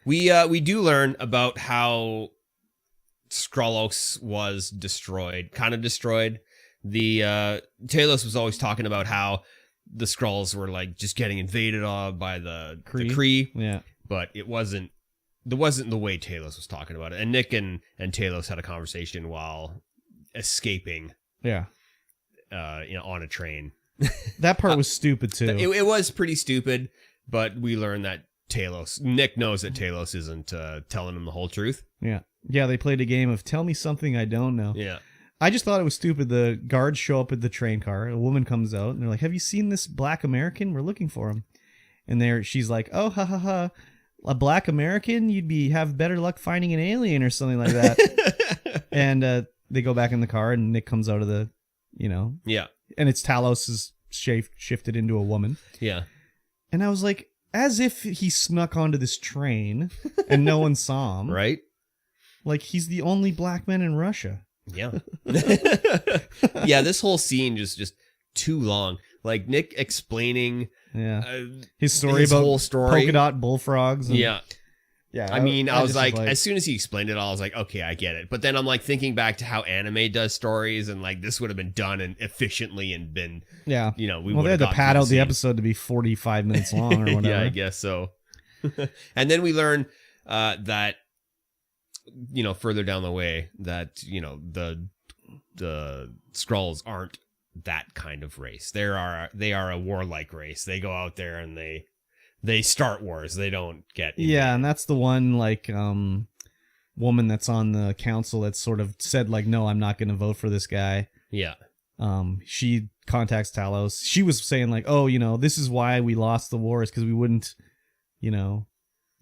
We do learn about how Skrullos was destroyed, kind of destroyed. The Talos was always talking about how the Skrulls were like just getting invaded by the Kree. Yeah. But it wasn't the way Talos was talking about it. And Nick and Talos had a conversation while escaping. Yeah. On a train. That part was stupid too. It was pretty stupid, but we learned that Nick knows that Talos isn't telling him the whole truth. Yeah. Yeah, they played a game of tell me something I don't know. Yeah. I just thought it was stupid. The guards show up at the train car. A woman comes out and they're like, have you seen this black American? We're looking for him. And she's like, oh, ha, ha, ha. A black American? You'd have better luck finding an alien or something like that. And they go back in the car and Nick comes out of the, Yeah. And it's Talos is shifted into a woman. Yeah. And I was like, as if he snuck onto this train and no one saw him. Right? Like, he's the only black man in Russia. Yeah. Yeah, this whole scene just too long. Like, Nick explaining his story about whole story. polka dot bullfrogs. And, yeah. Yeah. I mean, I was like, as soon as he explained it all, I was like, okay, I get it. But then I'm like thinking back to how anime does stories, and like this would have been done and efficiently and been, we they had to pad out the episode to be 45 minutes long or whatever. Yeah, I guess so. And then we learn that, further down the way that, the Skrulls aren't that kind of race. They are a warlike race. They go out there and they start wars. They don't get invaded. Yeah, and that's the one like woman that's on the council that sort of said like, no, I'm not going to vote for this guy. Yeah. She contacts Talos. She was saying like, oh, this is why we lost the war is because we wouldn't,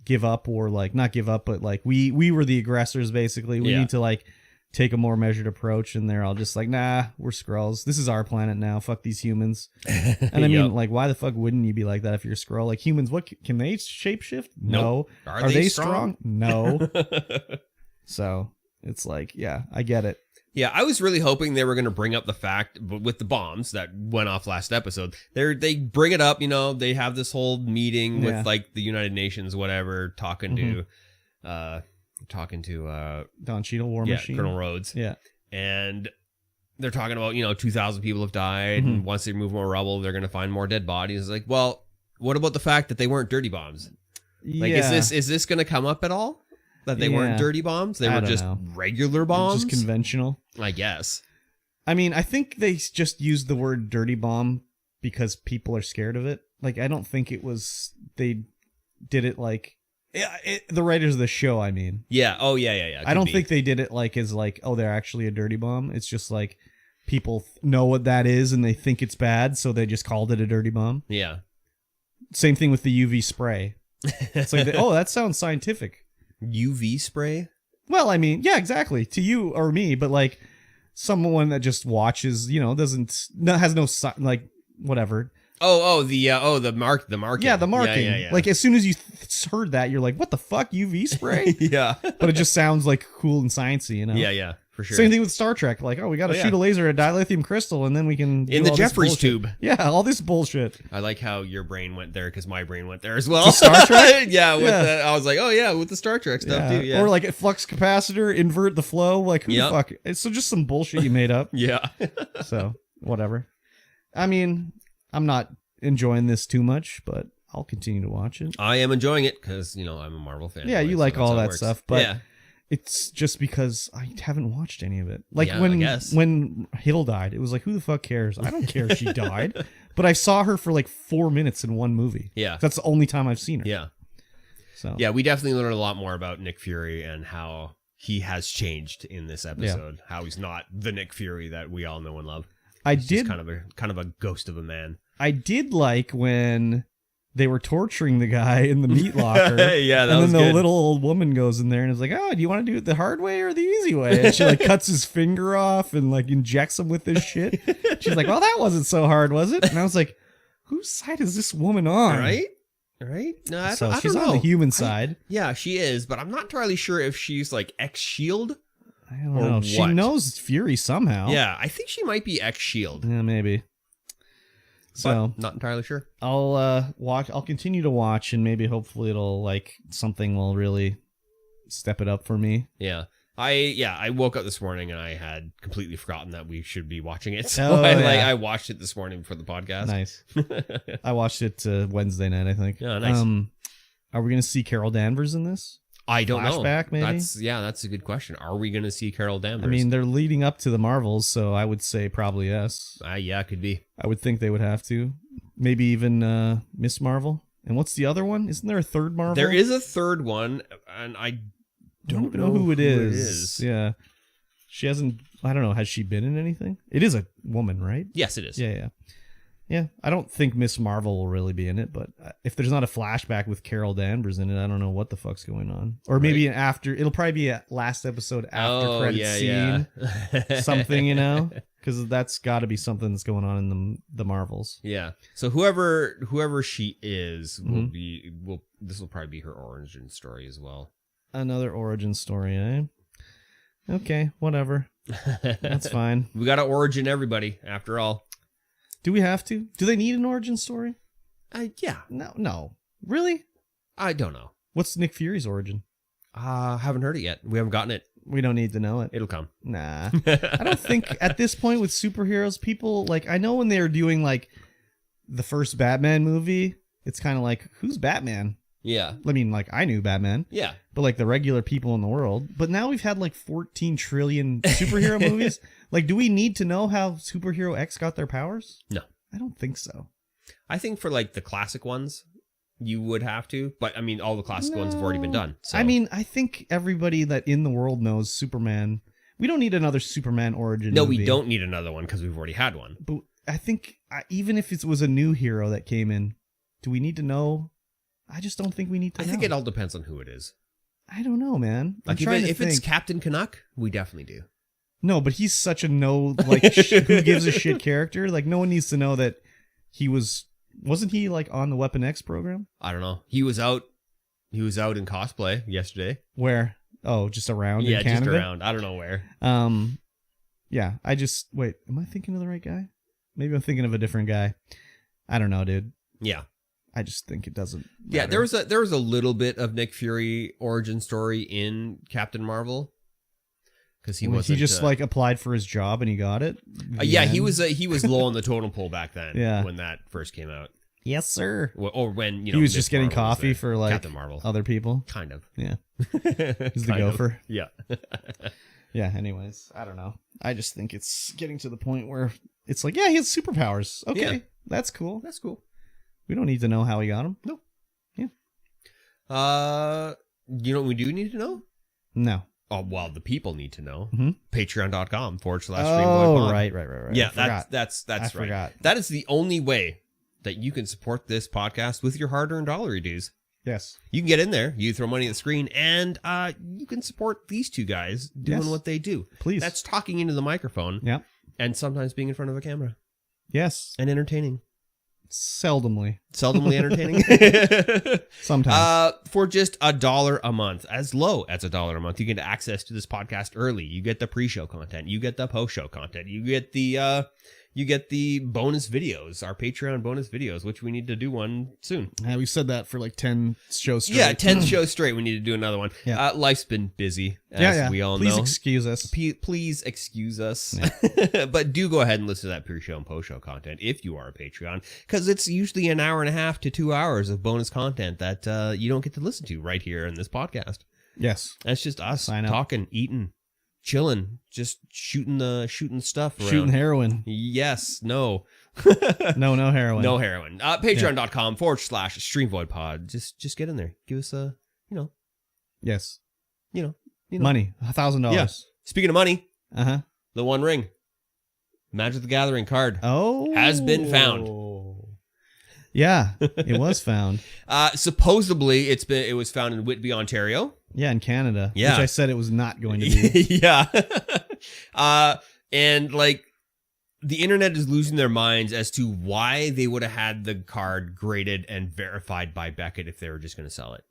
give up or like not give up, but like we were the aggressors basically. We need to like take a more measured approach, and they're all just like, nah, we're Skrulls. This is our planet now. Fuck these humans. And I mean, like, why the fuck wouldn't you be like that if you're a Skrull? Like, humans, what can they shapeshift? Nope. No. Are they strong? No. So it's like, yeah, I get it. Yeah, I was really hoping they were going to bring up the fact with the bombs that went off last episode. They bring it up, they have this whole meeting with like the United Nations, whatever, talking to Don Cheadle, War Machine, Colonel Rhodes. Yeah. And they're talking about, 2,000 people have died, and once they remove more rubble, they're going to find more dead bodies. It's like, well, what about the fact that they weren't dirty bombs? Like, is this going to come up at all? That they weren't dirty bombs? They were just regular bombs? Just conventional? I guess. I mean, I think they just used the word dirty bomb because people are scared of it. Like, I don't think they did it like... the writers of the show, I mean. Yeah. Oh, yeah. I don't think they did it like as like, oh, they're actually a dirty bomb. It's just like people know what that is and they think it's bad, so they just called it a dirty bomb. Yeah. Same thing with the UV spray. It's like, oh, that sounds scientific. UV spray? Well, I mean, yeah, exactly. To you or me, but like someone that just watches, has no like whatever. The marking. Yeah, the marking. Yeah. Like as soon as you heard that, you're like, what the fuck, UV spray? Yeah. But it just sounds like cool and sciencey, Yeah, for sure. Same thing with Star Trek. Like, oh, we got to shoot a laser at dilithium crystal, and then we can in the Jeffries tube. Yeah, all this bullshit. I like how your brain went there because my brain went there as well. Star Trek? Yeah, I was like, oh yeah, with the Star Trek stuff too. Yeah. Or like a flux capacitor, invert the flow. Like, who the fuck? It's just some bullshit you made up. Yeah. So whatever. I mean, I'm not enjoying this too much, but I'll continue to watch it. I am enjoying it because, I'm a Marvel fan. Yeah, you so like that's all how it that works. stuff, but yeah. it's just because I haven't watched any of it. Like Yeah, I guess. when Hill died, it was like, who the fuck cares? I don't care if she died. But I saw her for like 4 minutes in one movie. Yeah. That's the only time I've seen her. Yeah. So Yeah, we definitely learned a lot more about Nick Fury and how he has changed in this episode. How he's not the Nick Fury that we all know and love. He's just kind of a ghost of a man. I did like when they were torturing the guy in the meat locker. Yeah, that and was then the good. little old woman goes in there and is like, "Oh, do you want to do it the hard way or the easy way?" And she like cuts his finger off and like injects him with this shit. She's like, "Well, that wasn't so hard, was it?" And I was like, "Whose side is this woman on?" Right? No, I So don't she's know. on the human side. Yeah, she is, but I'm not entirely sure if she's like ex-Shield. I don't Or know. She what? knows Fury somehow. Yeah, I think she might be ex-Shield. Yeah, maybe. So But not entirely sure. I'll watch. I'll continue to watch, and maybe hopefully it'll like something will really step it up for me. Yeah. I woke up this morning and I had completely forgotten that we should be watching it. So Oh, yeah. I watched it this morning for the podcast. Nice. I watched it Wednesday night, I think. Yeah, nice. Are we gonna see Carol Danvers in this? I don't know. Flashback, maybe? That's a good question. Are we going to see Carol Danvers? I mean, they're leading up to the Marvels, so I would say probably yes. yeah, could be. I would think they would have to. Maybe even Miss Marvel. And what's the other one? Isn't there a third Marvel? There is a third one, and I don't know who it is. Yeah. She hasn't, I don't know, has she been in anything? It is a woman, right? Yes, it is. Yeah. Yeah, I don't think Miss Marvel will really be in it, but if there's not a flashback with Carol Danvers in it, I don't know what the fuck's going on. Or maybe after, it'll probably be a last episode after credits scene. Yeah. Something, because that's got to be something that's going on in the Marvels. Yeah. So whoever she is this will probably be her origin story as well. Another origin story, eh? Okay, whatever. That's fine. We got to origin everybody after all. Do we have to? Do they need an origin story? Yeah. No. Really? I don't know. What's Nick Fury's origin? Haven't heard it yet. We haven't gotten it. We don't need to know it. It'll come. Nah. I don't think at this point with superheroes, people, like, I know when they were doing, like, the first Batman movie, it's kind of like, who's Batman? Yeah. I mean, like, I knew Batman. Yeah. But, like, the regular people in the world. But now we've had, like, 14 trillion superhero movies. Like, do we need to know how Superhero X got their powers? No. I don't think so. I think for, like, the classic ones, you would have to. But, I mean, all the classic ones have already been done. So. I mean, I think everybody that in the world knows Superman. We don't need another Superman origin movie. We don't need another one because we've already had one. But I think even if it was a new hero that came in, do we need to know? I just don't think we need to know. I think it all depends on who it is. I don't know, man. Like if it's Captain Canuck, we definitely do. No, but he's such a who gives a shit character. Like, no one needs to know that he wasn't he like on the Weapon X program? I don't know. He was out in cosplay yesterday. Where? Oh, just around in Canada? Just around. I don't know where. Yeah, wait, am I thinking of the right guy? Maybe I'm thinking of a different guy. I don't know, dude. Yeah. I just think it doesn't matter. Yeah, there was a little bit of Nick Fury origin story in Captain Marvel. Because he just like applied for his job and he got it. He was low on the totem pole back then. Yeah. When that first came out. Yes, sir. Or when he was just getting coffee for like Captain Marvel. Other people. Kind of. Yeah. He's the gopher. Yeah. Yeah. Anyways, I don't know. I just think it's getting to the point where it's like, yeah, he has superpowers. Okay, Yeah. that's cool. That's cool. We don't need to know how he got them. No. Yeah. You know what we do need to know? No. Oh, well, the people need to know. Mm-hmm. Patreon.com/Streamvoid. Oh, right. Yeah, that's right. Forgot. That is the only way that you can support this podcast with your hard-earned dollar dues. Yes. You can get in there, you throw money at the screen, and you can support these two guys doing what they do. Please. That's talking into the microphone. Yeah. And sometimes being in front of a camera. Yes. And entertaining. Seldomly entertaining. Sometimes. For just $1 a month, as low as $1 a month, you get access to this podcast early. You get the pre-show content. You get the post-show content. You get the you get the bonus videos, our Patreon bonus videos, which we need to do one soon. Yeah, we said that for like 10 shows straight. Yeah, 10 shows straight. We need to do another one. Yeah. Life's been busy, as we all know. Please excuse us. Please excuse us. Yeah. But do go ahead and listen to that pre-show and post-show content if you are a Patreon, because it's usually an hour and a half to 2 hours of bonus content that you don't get to listen to right here in this podcast. Yes. That's just us talking, eating, chilling, just shooting stuff around. Shooting heroin. Yes. No. No heroin. No heroin. Patreon.com/Streamvoid Pod. Just get in there. Give us a, Yes. Money. $1,000. Yeah. Speaking of money. Uh-huh. The One Ring. Magic the Gathering card. Oh. Has been found. Yeah, it was found. Supposedly it was found in Whitby, Ontario. Yeah, in Canada. Yeah. Which I said it was not going to be. Yeah. And like the internet is losing their minds as to why they would have had the card graded and verified by Beckett if they were just going to sell it.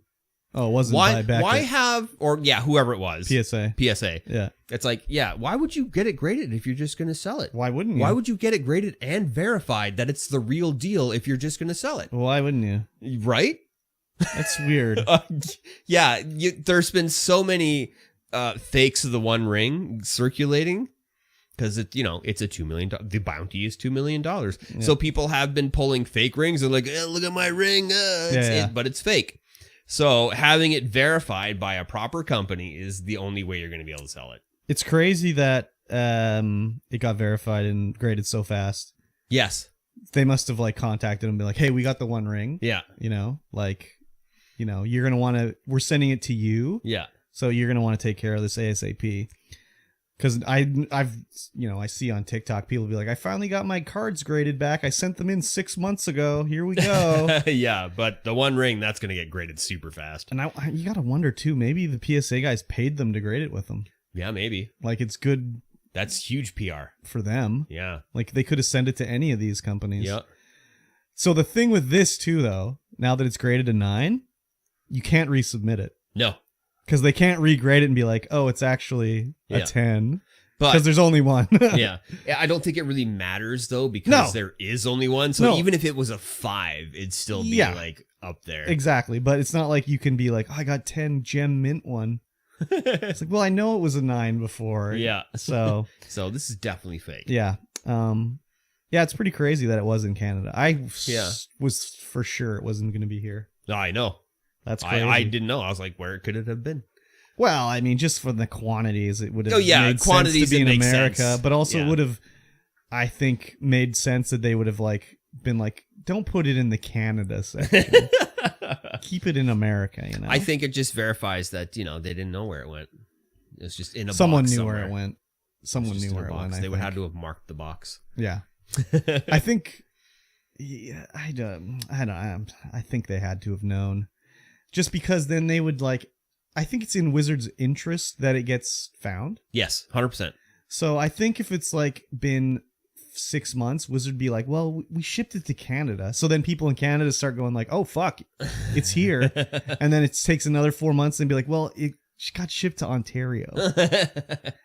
Oh, it wasn't by Beckett. Why have, or yeah, whoever it was. PSA. Yeah. It's like, yeah, why would you get it graded if you're just going to sell it? Why wouldn't you? Why would you get it graded and verified that it's the real deal if you're just going to sell it? Why wouldn't you? Right? That's weird. Yeah, there's been so many fakes of the One Ring circulating because it's a $2 million. The bounty is $2 million. Yeah. So people have been pulling fake rings and like, look at my ring, but it's fake. So having it verified by a proper company is the only way you're going to be able to sell it. It's crazy that it got verified and graded so fast. Yes. They must have like contacted them and be like, hey, we got the One Ring. Yeah. You're going to want to, we're sending it to you. Yeah. So you're going to want to take care of this ASAP. Because I see on TikTok, people be like, I finally got my cards graded back. I sent them in 6 months ago. Here we go. Yeah, but the One Ring, that's going to get graded super fast. And you got to wonder, too, maybe the PSA guys paid them to grade it with them. Yeah, maybe. Like, it's good. That's huge PR. For them. Yeah. Like, they could have sent it to any of these companies. Yeah. So the thing with this, too, though, now that it's graded a 9, you can't resubmit it. No. Because they can't regrade it and be like, oh, it's actually a 10. Because there's only one. Yeah. I don't think it really matters, though, because there is only one. So even if it was a 5, it'd still be like up there. Exactly. But it's not like you can be like, oh, I got 10 gem mint one. It's like, well, I know it was a 9 before. Yeah. So this is definitely fake. Yeah. Yeah, it's pretty crazy that it was in Canada. I was for sure it wasn't going to be here. No, I know. That's crazy. I didn't know. I was like, where could it have been? Well, I mean, just for the quantities, it would have made quantities sense to be in America. Sense. But also it would have, I think, made sense that they would have been like, don't put it in the Canada section. Keep it in America, I think it just verifies that, they didn't know where it went. It was just in a Someone box knew somewhere. where it went. Someone knew where it went. They would have to have marked the box. Yeah. I think, I think they had to have known. Just because then they would I think it's in Wizards' interest that it gets found. Yes, 100%. So I think if it's been 6 months, Wizard be like, well, we shipped it to Canada. So then people in Canada start going like, oh, fuck, it's here. And then it takes another 4 months and be like, well, it got shipped to Ontario.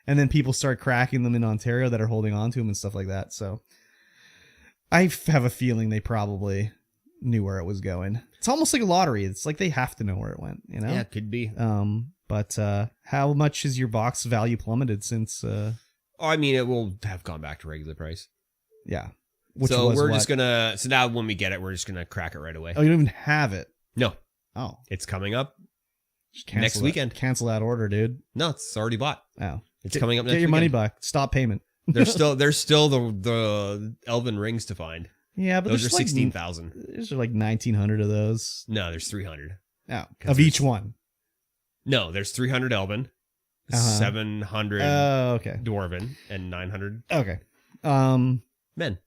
And then people start cracking them in Ontario that are holding on to them and stuff like that. So I have a feeling they probably knew where it was going. It's almost like a lottery. It's like they have to know where it went, Yeah, it could be. But how much has your box value plummeted since? I mean, it will have gone back to regular price. Yeah. So we're just gonna. So now when we get it, we're just gonna crack it right away. Oh, you don't even have it? No. Oh, it's coming up next weekend. Cancel that order, dude. No, it's already bought. Oh, it's coming up next weekend. Get your weekend. money back. Stop payment. There's still the Elven rings to find. Yeah, but those are 16,000. There's 1,900 of those. No, there's 300. Oh, of each one. No, there's 300 Elven, 700 Dwarven, and 900 men.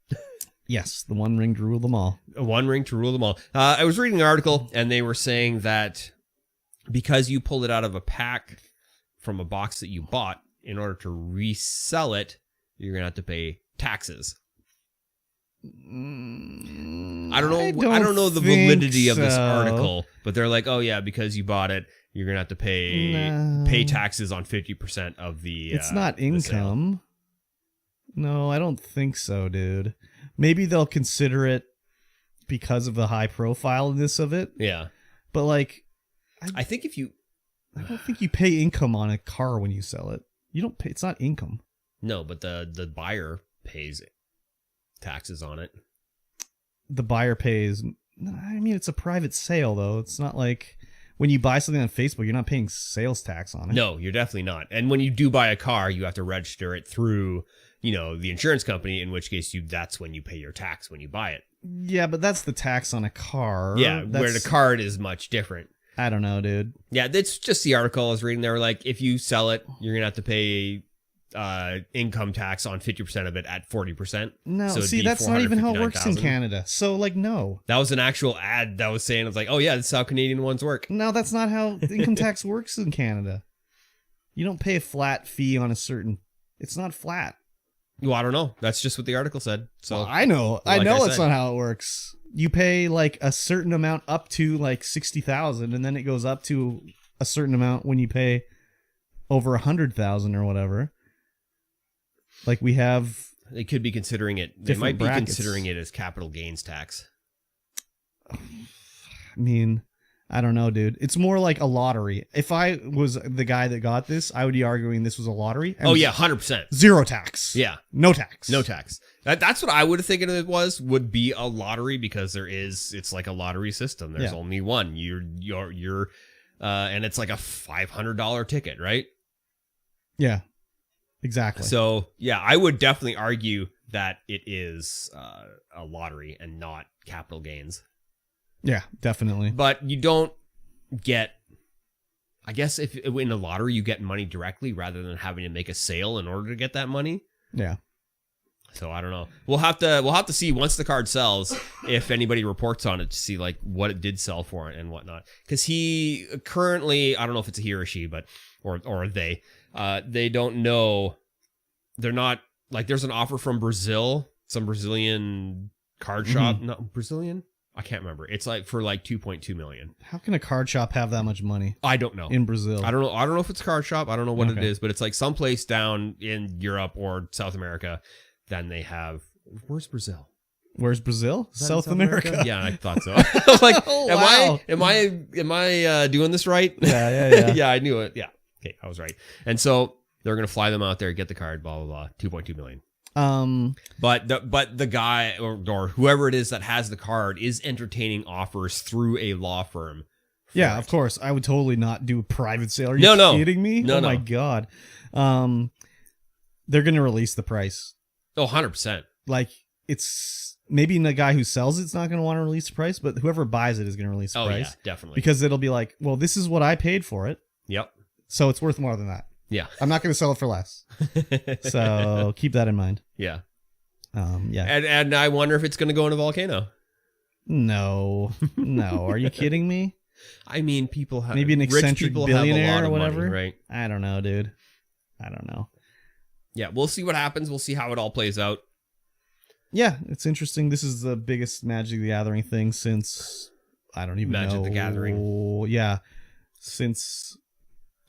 Yes, the One Ring to rule them all. One ring to rule them all. I was reading an article, and they were saying that because you pulled it out of a pack from a box that you bought, in order to resell it, you're gonna have to pay taxes. I don't know the validity of this article, but they're like, oh yeah, because you bought it, you're gonna have to pay taxes on 50% of the. It's not income. No, I don't think so, dude. Maybe they'll consider it because of the high profileness of it. Yeah. But like, I think if you... I don't think you pay income on a car when you sell it. You don't pay. It's not income. No, but the buyer pays taxes on it. The buyer pays. I mean, it's a private sale, though. It's not like when you buy something on Facebook, you're not paying sales tax on it. No, you're definitely not. And when you do buy a car, you have to register it through, the insurance company, in which case that's when you pay your tax when you buy it. Yeah, but that's the tax on a car. Yeah, where the card is much different. I don't know, dude. Yeah, that's just the article I was reading. They were like, if you sell it, you're going to have to pay income tax on 50% of it at 40%. No, so see, that's not even how it works in 459,000. Canada. So, like, no. That was an actual ad that was saying, it was like, oh yeah, this is how Canadian ones work. No, that's not how income tax works in Canada. You don't pay a flat fee on a certain... It's not flat. Well, I don't know. That's just what the article said. So Well, I know. like I know I it's said. not how it works. You pay like a certain amount up to like 60,000, and then it goes up to a certain amount when you pay over 100,000 or whatever. Like we have. They could be considering it. They Different might be brackets. considering it as capital gains tax. I mean, I don't know, dude. It's more like a lottery. If I was the guy that got this, I would be arguing this was a lottery. And Oh yeah, 100%. zero tax. Yeah, No tax. no tax. That's what I would have thinking it would be a lottery, because it's like a lottery system. There's Yeah. only one. You're and it's like a $500 ticket, right? Yeah. Exactly. So yeah, I would definitely argue that it is a lottery and not capital gains. Yeah, definitely. But you don't get, I guess if in a lottery you get money directly rather than having to make a sale in order to get that money. Yeah. So I don't know. We'll have to see once the card sells if anybody reports on it to see like what it did sell for and whatnot. Because he currently, I don't know if it's a he or she, but or they don't know. They're not like, there's an offer from Brazil, some Brazilian card shop, not Brazilian. I can't remember. It's like for like 2.2 million. How can a card shop have that much money I don't know. in Brazil? I don't know if it's a card shop. I don't know what it Okay. is, but it's like someplace down in Europe or South America. Then they have, where's Brazil? Where's Brazil? Is that in South America. Yeah, I thought so. I was like, Oh, am wow. I doing this right? Yeah. Yeah, I knew it. Yeah. Okay, I was right. And so they're gonna fly them out there, get the card, blah blah blah. 2.2 million. But the guy or whoever it is that has the card is entertaining offers through a law firm. Yeah, of course. I would totally not do a private sale. Are you No. kidding me? No, oh no. my god. They're gonna release the price. Oh, 100%. Like, it's maybe the guy who sells it's not gonna want to release the price, but whoever buys it is gonna release the Oh price. yeah, definitely. Because it'll be like, well, this is what I paid for it, Yep. so it's worth more than that. Yeah. I'm not gonna sell it for less. So keep that in mind. Yeah. Yeah. And I wonder if it's gonna go in a volcano. No. Are you kidding me? I mean, people have Maybe an rich eccentric people have a billionaire lot or of whatever. money, right? I don't know, dude. I don't know. Yeah, we'll see what happens. We'll see how it all plays out. Yeah, it's interesting. This is the biggest Magic the Gathering thing since I don't even know. Magic the Gathering. Yeah. Since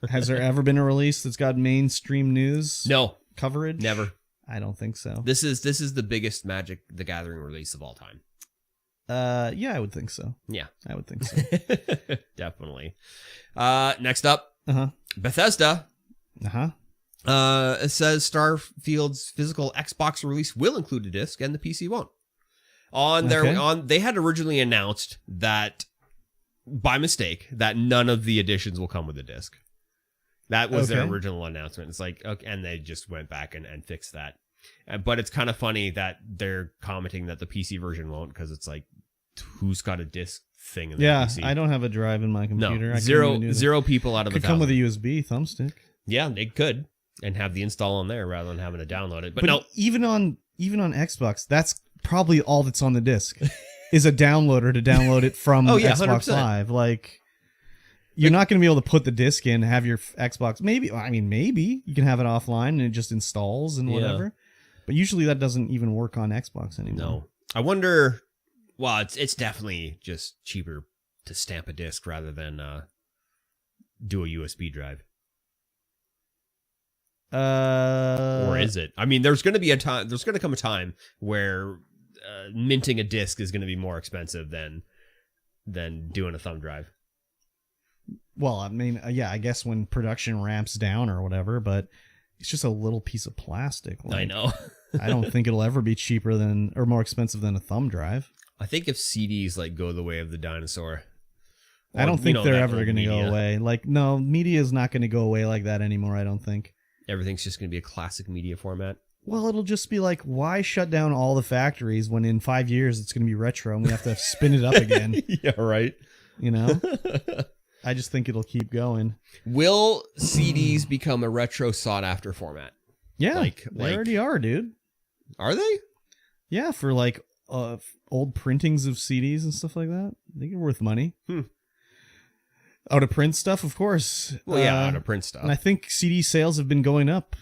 has there ever been a release that's got mainstream news No, coverage? never. I don't think so. This is the biggest Magic the Gathering release of all time. Yeah, I would think so. Yeah. I would think so. Definitely. Next up, Uh-huh. Bethesda. Uh-huh. It says Starfield's physical Xbox release will include a disc and the PC won't. They had originally announced that by mistake that none of the editions will come with a disc. That was their Okay. original announcement. It's like, okay, and they just went back and fixed that. But it's kind of funny that they're commenting that the PC version won't, because it's like, who's got a disc thing in their PC? I don't have a drive in my computer. No, I couldn't even do that. zero people out of Could a come with a thousand. USB thumbstick. Yeah, they could, and have the install on there rather than having to download it. But But no, even on Xbox, that's probably all that's on the disc is a downloader to download it from Oh, yeah, Xbox 100%. Live. Like, you're not going to be able to put the disc in, have your Xbox. Maybe you can have it offline and it just installs and Yeah. whatever. But usually that doesn't even work on Xbox anymore. no. I wonder. Well, it's definitely just cheaper to stamp a disc rather than do a USB drive. Or is it? I mean, there's going to be a time. There's going to come a time where minting a disc is going to be more expensive than doing a thumb drive. Well, I mean, yeah, I guess when production ramps down or whatever, but it's just a little piece of plastic. Like, I know. I don't think it'll ever be cheaper than or more expensive than a thumb drive. I think if CDs like go the way of the dinosaur, I don't think they're ever going to go media. away. Like, no, media is not going to go away like that anymore, I don't think. Everything's just going to be a classic media format. Well, it'll just be like, why shut down all the factories when in 5 years it's going to be retro and we have to spin it up again? Yeah, right. You know? I just think it'll keep going. Will CDs become a retro sought-after format? Yeah, they already are, dude. Are they? Yeah, for like old printings of CDs and stuff like that. They get worth money. Out of print stuff, of course. Well, yeah, out of print stuff. And I think CD sales have been going up.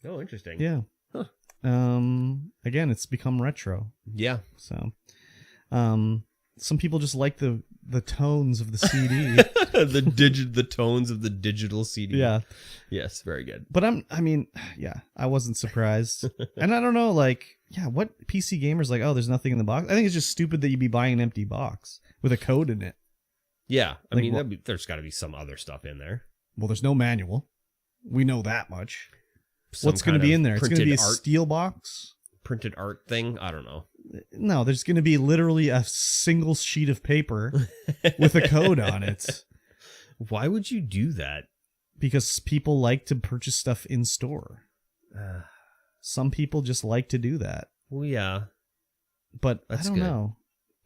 Oh, interesting. Yeah. Huh. Again, it's become retro. Yeah. So, some people just like the tones of the CD. the tones of the digital CD. Yeah. Yes, very good. But I wasn't surprised. And I don't know, like, yeah, what PC gamers like, oh, there's nothing in the box? I think it's just stupid that you'd be buying an empty box with a code in it. Yeah. I Like, mean, there's got to be some other stuff in there. Well, there's no manual. We know that much. Some What's going to kind be of in there? It's going to be a printed art- steel box? Printed art thing? I don't know. No, there's going to be literally a single sheet of paper with a code on it. Why would you do that? Because people like to purchase stuff in store. Some people just like to do that. Well, yeah. But That's I don't good. know.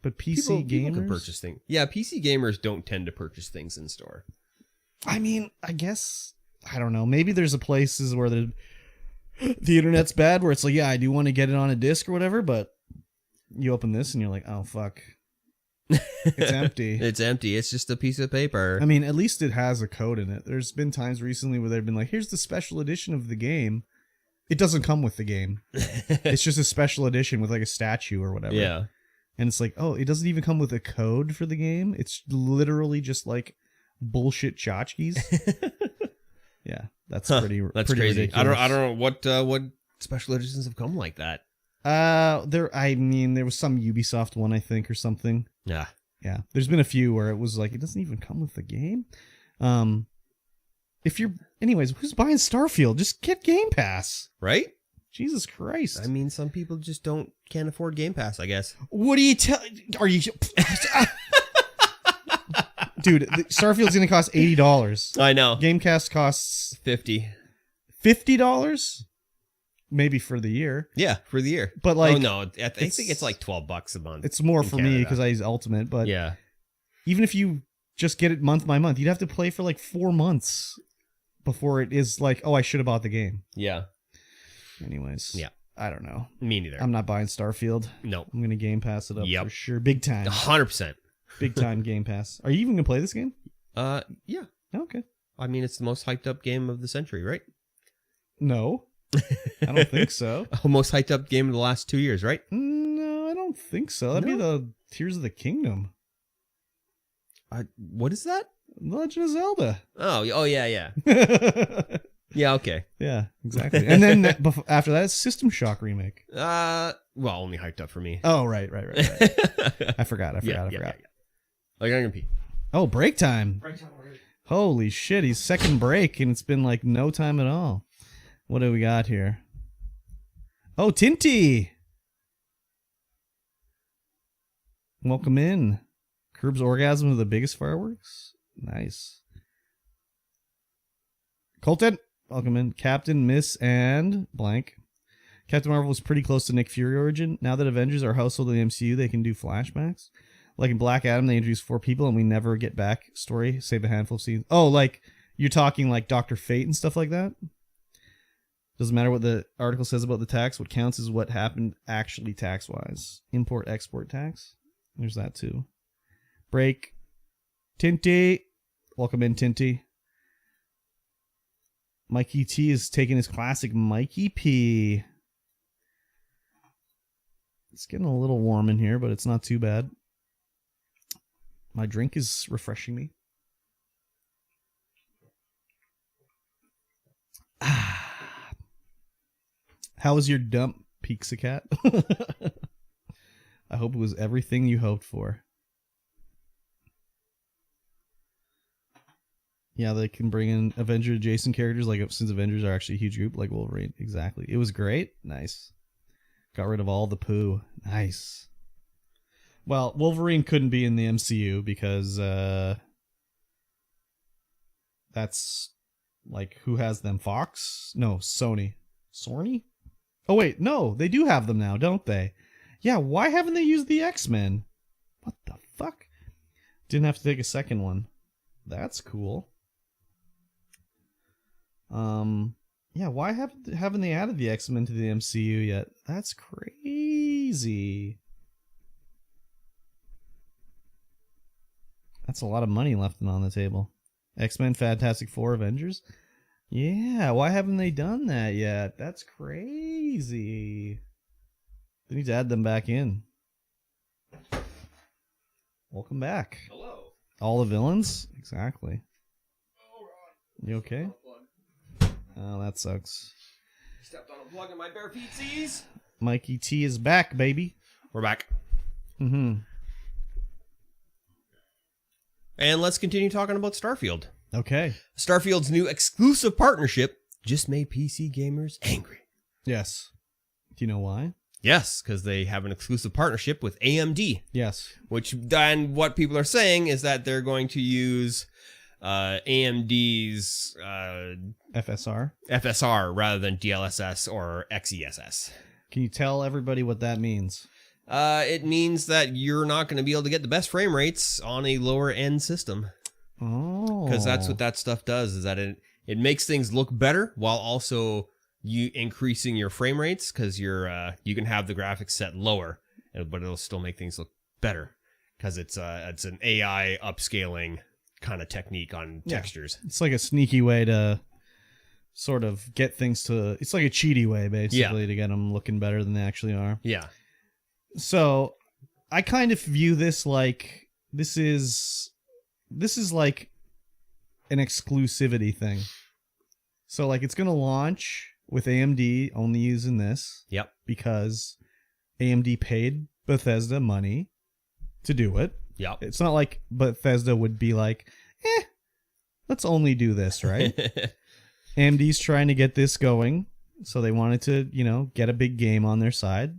But PC gamers people can purchase things. Yeah, PC gamers don't tend to purchase things in store. I mean, I guess, I don't know. Maybe there's a places where the internet's bad where it's like, yeah, I do want to get it on a disc or whatever, but you open this and you're like, oh, fuck. It's empty. It's empty. It's just a piece of paper. I mean, at least it has a code in it. There's been times recently where they've been like, here's the special edition of the game. It doesn't come with the game. It's just a special edition with like a statue or whatever. Yeah. And it's like, oh, it doesn't even come with a code for the game. It's literally just like bullshit tchotchkes. Yeah, that's pretty That's crazy. ridiculous. I don't know what special editions have come like that. There was some Ubisoft one, I think, or something. Yeah. Yeah. There's been a few where it was like, it doesn't even come with the game. Anyways, who's buying Starfield? Just get Game Pass. Right? Jesus Christ. I mean, some people just can't afford Game Pass, I guess. What do you are you Dude, Starfield's going to cost $80. I know. Game Pass costs $50. $50 maybe for the year. Yeah, for the year. But like, oh no, I think it's like $12 a month. It's more in for me Canada. because I use Ultimate, but Yeah. even if you just get it month by month, you'd have to play for like 4 months before it is like, oh, I should have bought the game. Yeah. Anyways. Yeah. I don't know. Me neither. I'm not buying Starfield. No. I'm going to Game Pass it up Yep. for sure. Big time. 100%. Big time Game Pass. Are you even going to play this game? Yeah. Okay. I mean, it's the most hyped up game of the century, right? No. I don't think so. Most hyped up game of the last 2 years, right? No, I don't think so. That'd be the Tears of the Kingdom. What is that? Legend of Zelda. Oh yeah, yeah. Yeah, okay. Yeah, exactly. And then after that, it's System Shock remake. Well, only hyped up for me. Oh, right. I forgot. I forgot. Like, I'm gonna pee. Oh, break time. Holy shit, he's second break, and it's been like no time at all. What do we got here? Oh, Tinty. Welcome in. Curb's orgasm of the biggest fireworks. Nice. Colton, welcome in. Captain, Miss, and blank. Captain Marvel was pretty close to Nick Fury origin. Now that Avengers are household in the MCU, they can do flashbacks. Like in Black Adam, they introduce 4 people and we never get back story, save a handful of scenes. Oh, like you're talking like Dr. Fate and stuff like that? Doesn't matter what the article says about the tax. What counts is what happened actually tax-wise. Import-export tax. There's that too. Break. Tinty. Welcome in, Tinty. Mikey T is taking his classic Mikey P. It's getting a little warm in here, but it's not too bad. My drink is refreshing me. How was your dump, Pixacat? I hope it was everything you hoped for. Yeah, they can bring in Avenger adjacent characters, like since Avengers are actually a huge group, like Wolverine. Exactly. It was great. Nice. Got rid of all the poo. Nice. Well, Wolverine couldn't be in the MCU because that's like, who has them? Fox? No, Sony. Sony? Oh wait, no, they do have them now, don't they? Yeah, why haven't they used the X-Men? What the fuck? Didn't have to take a second one. That's cool. Yeah, why haven't they added the X-Men to the MCU yet? That's crazy. That's a lot of money left on the table. X-Men, Fantastic Four, Avengers? Yeah, why haven't they done that yet? That's crazy. They need to add them back in. Welcome back. Hello. All the villains? Exactly. You okay? Oh, that sucks. Stepped on a plug in my bare feetsies. Mikey T is back, baby. We're back. Mm-hmm. And let's continue talking about Starfield. Okay. Starfield's new exclusive partnership just made PC gamers angry. Yes. Do you know why? Yes, because they have an exclusive partnership with AMD. Yes. Which then what people are saying is that they're going to use AMD's FSR rather than DLSS or XESS. Can you tell everybody what that means? It means that you're not going to be able to get the best frame rates on a lower end system. Oh. Because that's what that stuff does, is that it makes things look better while also you increasing your frame rates, because you can have the graphics set lower, but it'll still make things look better because it's an AI upscaling kind of technique on textures. It's like a sneaky way to sort of get things to... It's like a cheaty way, basically, to get them looking better than they actually are. Yeah. So, I kind of view this like... This is like an exclusivity thing. So, like, it's going to launch with AMD only using this. Yep. Because AMD paid Bethesda money to do it. Yep. It's not like Bethesda would be like, let's only do this, right? AMD's trying to get this going, so they wanted to, get a big game on their side.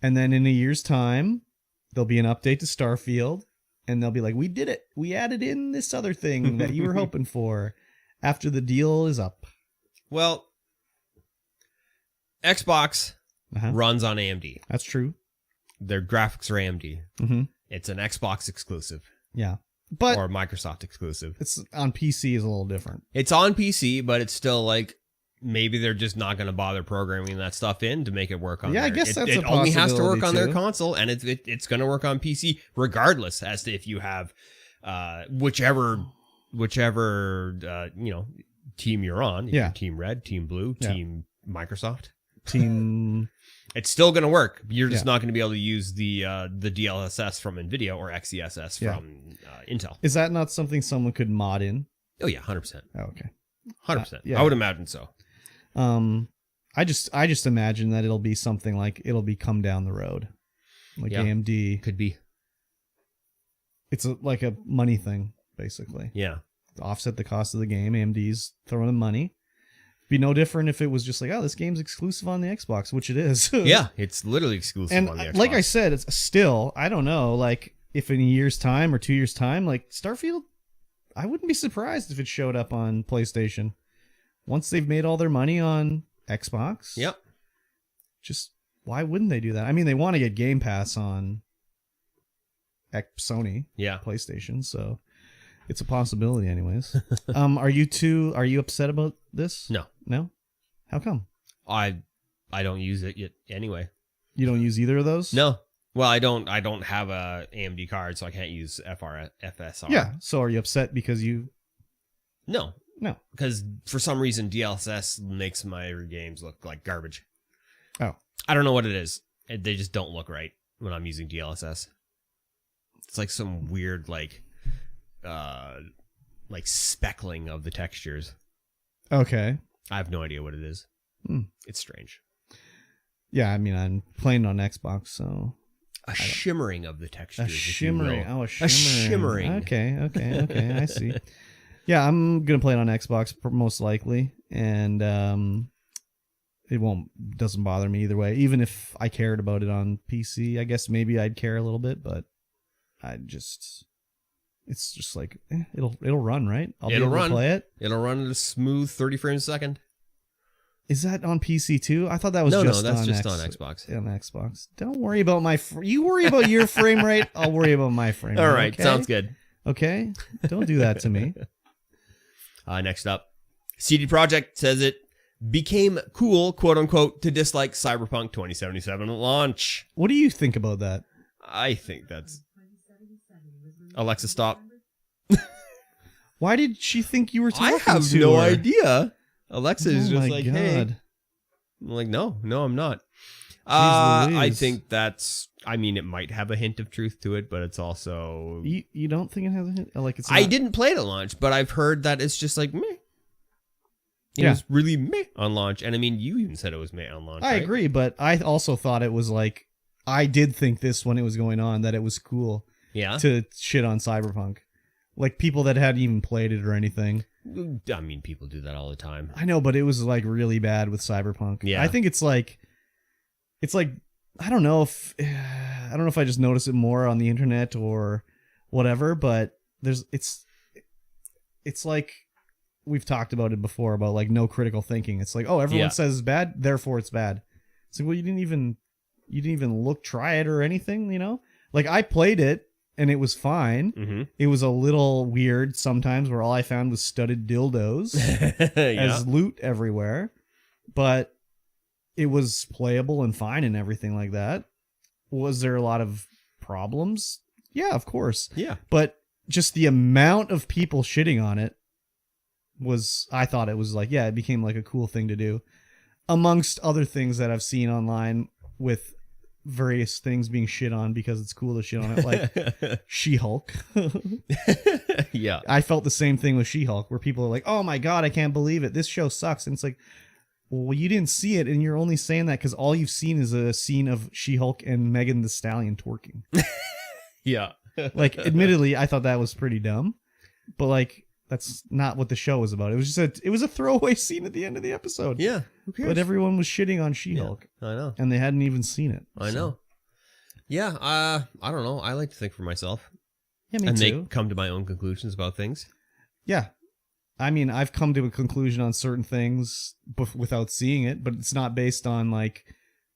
And then in a year's time, there'll be an update to Starfield, and they'll be like, we did it. We added in this other thing that you were hoping for after the deal is up. Well, Xbox runs on AMD. That's true. Their graphics are AMD. Mm-hmm. It's an Xbox exclusive. Yeah. But or Microsoft exclusive. It's on PC is a little different. It's on PC, but it's still like maybe they're just not going to bother programming that stuff in to make it work on. Yeah, there. I guess that's it a possibility. only has to work on their too. console, and it's going to work on PC regardless as to if you have whichever team you're on. Yeah. Team Red, Team Blue, Team Microsoft. Team. It's still going to work. You're just not going to be able to use the DLSS from NVIDIA or XESS from Intel. Is that not something someone could mod in? Oh yeah, 100%. Oh, okay. 100%. Yeah. I would imagine so. I just imagine that it'll be something like it'll be come down the road, like AMD. Could be. It's like a money thing, basically. Yeah. To offset the cost of the game, AMD's throwing in money. Be no different if it was just like, oh, this game's exclusive on the Xbox, which it is. Yeah, it's literally exclusive and on the Xbox. Like I said, it's still, I don't know, like if in a year's time or 2 years' time, like Starfield, I wouldn't be surprised if it showed up on PlayStation. Once they've made all their money on Xbox. Yep. Just, why wouldn't they do that? I mean, they want to get Game Pass on Sony. Yeah. PlayStation, so it's a possibility anyways. Are you upset about this? No. No? How come? I don't use it yet anyway. You don't use either of those? No. Well, I don't have a AMD card, so I can't use FSR. Yeah. So are you upset because you... No. No. Because for some reason, DLSS makes my games look like garbage. Oh. I don't know what it is. They just don't look right when I'm using DLSS. It's like some weird, like speckling of the textures. Okay. I have no idea what it is. Hmm. It's strange. Yeah, I mean, I'm playing on Xbox, so A shimmering of the textures. a shimmering. If you will. Oh, a shimmering. Okay. I see. Yeah, I'm gonna play it on Xbox most likely, and it doesn't bother me either way. Even if I cared about it on PC, I guess maybe I'd care a little bit, but it's just like it'll run, right? I'll be able to play it. It'll run at a smooth 30 frames a second. Is that on PC too? I thought that was that's just on Xbox. On Xbox. Don't worry about you worry about your frame rate. I'll worry about my frame rate. All right, okay? sounds good. Okay, don't do that to me. Next up, CD Projekt says it became cool, quote unquote, to dislike Cyberpunk 2077 at launch. What do you think about that? I think that's... Alexa, stop. Why did she think you were talking to her? I have no idea. Alexa is just like, God. hey. I'm like, no, I'm not. Jeez I Louise. think that's... I mean, it might have a hint of truth to it, but it's also... You don't think it has a hint? Like it's I not... didn't play it at launch, but I've heard that it's just like, meh. It Yeah. was really meh on launch. And I mean, you even said it was meh on launch, I right? agree, but I also thought it was like... I did think this when it was going on, that it was cool Yeah? to shit on Cyberpunk. Like people that hadn't even played it or anything. I mean, people do that all the time. I know, but it was like really bad with Cyberpunk. Yeah. I think it's like I don't know if I just notice it more on the internet or whatever, but it's like we've talked about it before about like no critical thinking. It's like, oh, everyone says it's bad, therefore it's bad. It's like, well, you didn't even try it or anything, you know? Like I played it and it was fine. Mm-hmm. It was a little weird sometimes where all I found was studded dildos as loot everywhere, but it was playable and fine and everything like that. Was there a lot of problems? Yeah, of course. Yeah. But just the amount of people shitting on it I thought it was like, yeah, it became like a cool thing to do. Amongst other things that I've seen online with various things being shit on because it's cool to shit on it, like She-Hulk. Yeah. I felt the same thing with She-Hulk, where people are like, oh my God, I can't believe it. This show sucks. And it's like, well, you didn't see it, and you're only saying that because all you've seen is a scene of She-Hulk and Megan Thee Stallion twerking. Yeah. Like, admittedly, I thought that was pretty dumb, but like, that's not what the show was about. It was just it was a throwaway scene at the end of the episode. Yeah. Who cares? But everyone was shitting on She-Hulk. Yeah, I know. And they hadn't even seen it. I know. Yeah. I don't know. I like to think for myself. Yeah, me and too. make come to my own conclusions about things. Yeah. I mean, I've come to a conclusion on certain things without seeing it, but it's not based on like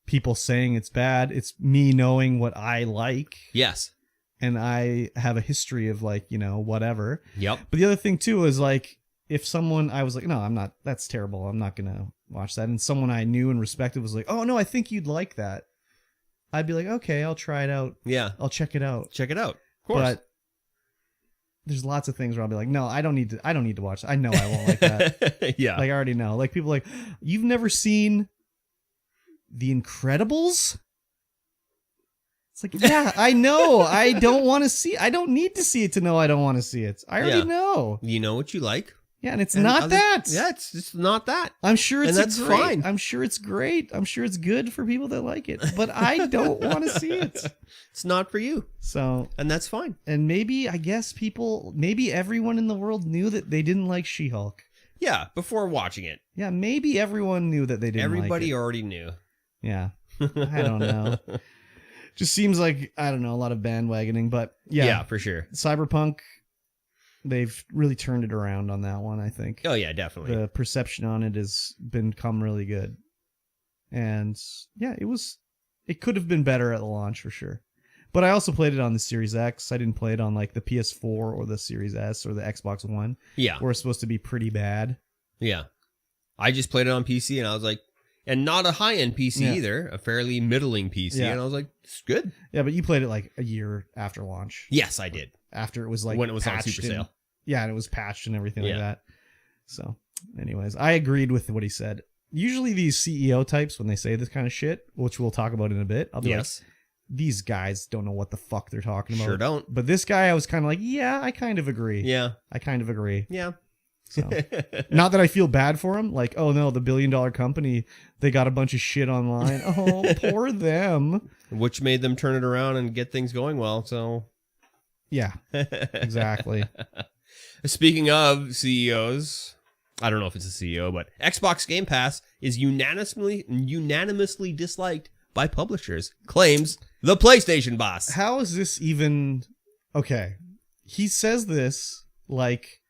people saying it's bad. It's me knowing what I like. Yes. And I have a history of like, you know, whatever. Yep. But the other thing too is like, if someone, I was like, no, I'm not, that's terrible. I'm not going to watch that. And someone I knew and respected was like, oh no, I think you'd like that. I'd be like, okay, I'll try it out. Yeah. I'll check it out. Check it out. Of course. But there's lots of things where I'll be like, no, I don't need to watch it. I know I won't like that. Yeah. Like I already know. Like people are like, you've never seen The Incredibles? It's like, yeah, I know. I don't want to see. I don't need to see it to know I don't want to see it. I already know. You know what you like. Yeah, and it's not that. Yeah, it's not that. I'm sure it's and that's great. fine. I'm sure it's great. I'm sure it's good for people that like it. But I don't want to see it. It's not for you. So, and that's fine. And maybe, I guess maybe everyone in the world knew that they didn't like She-Hulk. Yeah, before watching it. Yeah, maybe everyone knew that they didn't like it. Everybody already knew. Yeah. I don't know. Just seems like, I don't know, a lot of bandwagoning, but yeah, for sure. Cyberpunk, they've really turned it around on that one, I think. Oh yeah, definitely. The perception on it has become really good. And yeah, it could have been better at the launch for sure. But I also played it on the Series X. I didn't play it on like the PS4 or the Series S or the Xbox One. Yeah. Where it's supposed to be pretty bad. Yeah. I just played it on PC and I was like, and not a high-end PC either, a fairly middling PC. Yeah. And I was like, it's good. Yeah, but you played it like a year after launch. Yes, I did. After it was like when it was on super sale. Yeah, and it was patched and everything like that. So, anyways, I agreed with what he said. Usually these CEO types, when they say this kind of shit, which we'll talk about in a bit, I'll be like, these guys don't know what the fuck they're talking about. Sure don't. But this guy, I was kind of like, yeah, I kind of agree. Yeah. I kind of agree. Yeah. So, not that I feel bad for them. Like, oh no, the $1 billion company, they got a bunch of shit online. Oh, poor them. Which made them turn it around and get things going well. So, yeah, exactly. Speaking of CEOs, I don't know if it's a CEO, but Xbox Game Pass is unanimously disliked by publishers, claims the PlayStation boss. How is this even okay? He says this like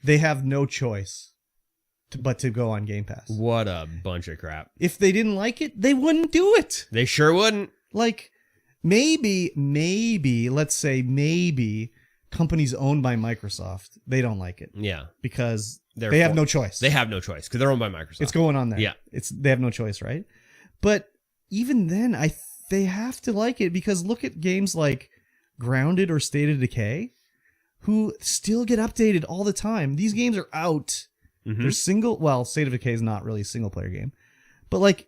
they have no choice but to go on Game Pass. What a bunch of crap. If they didn't like it, they wouldn't do it. They sure wouldn't. Like, maybe, let's say maybe companies owned by Microsoft, they don't like it. Yeah. Because they have no choice. They have no choice because they're owned by Microsoft. It's going on there. Yeah. They have no choice, right? But even then, they have to like it because look at games like Grounded or State of Decay, who still get updated all the time. These games are out. Mm-hmm. They're State of Decay is not really a single player game. But like,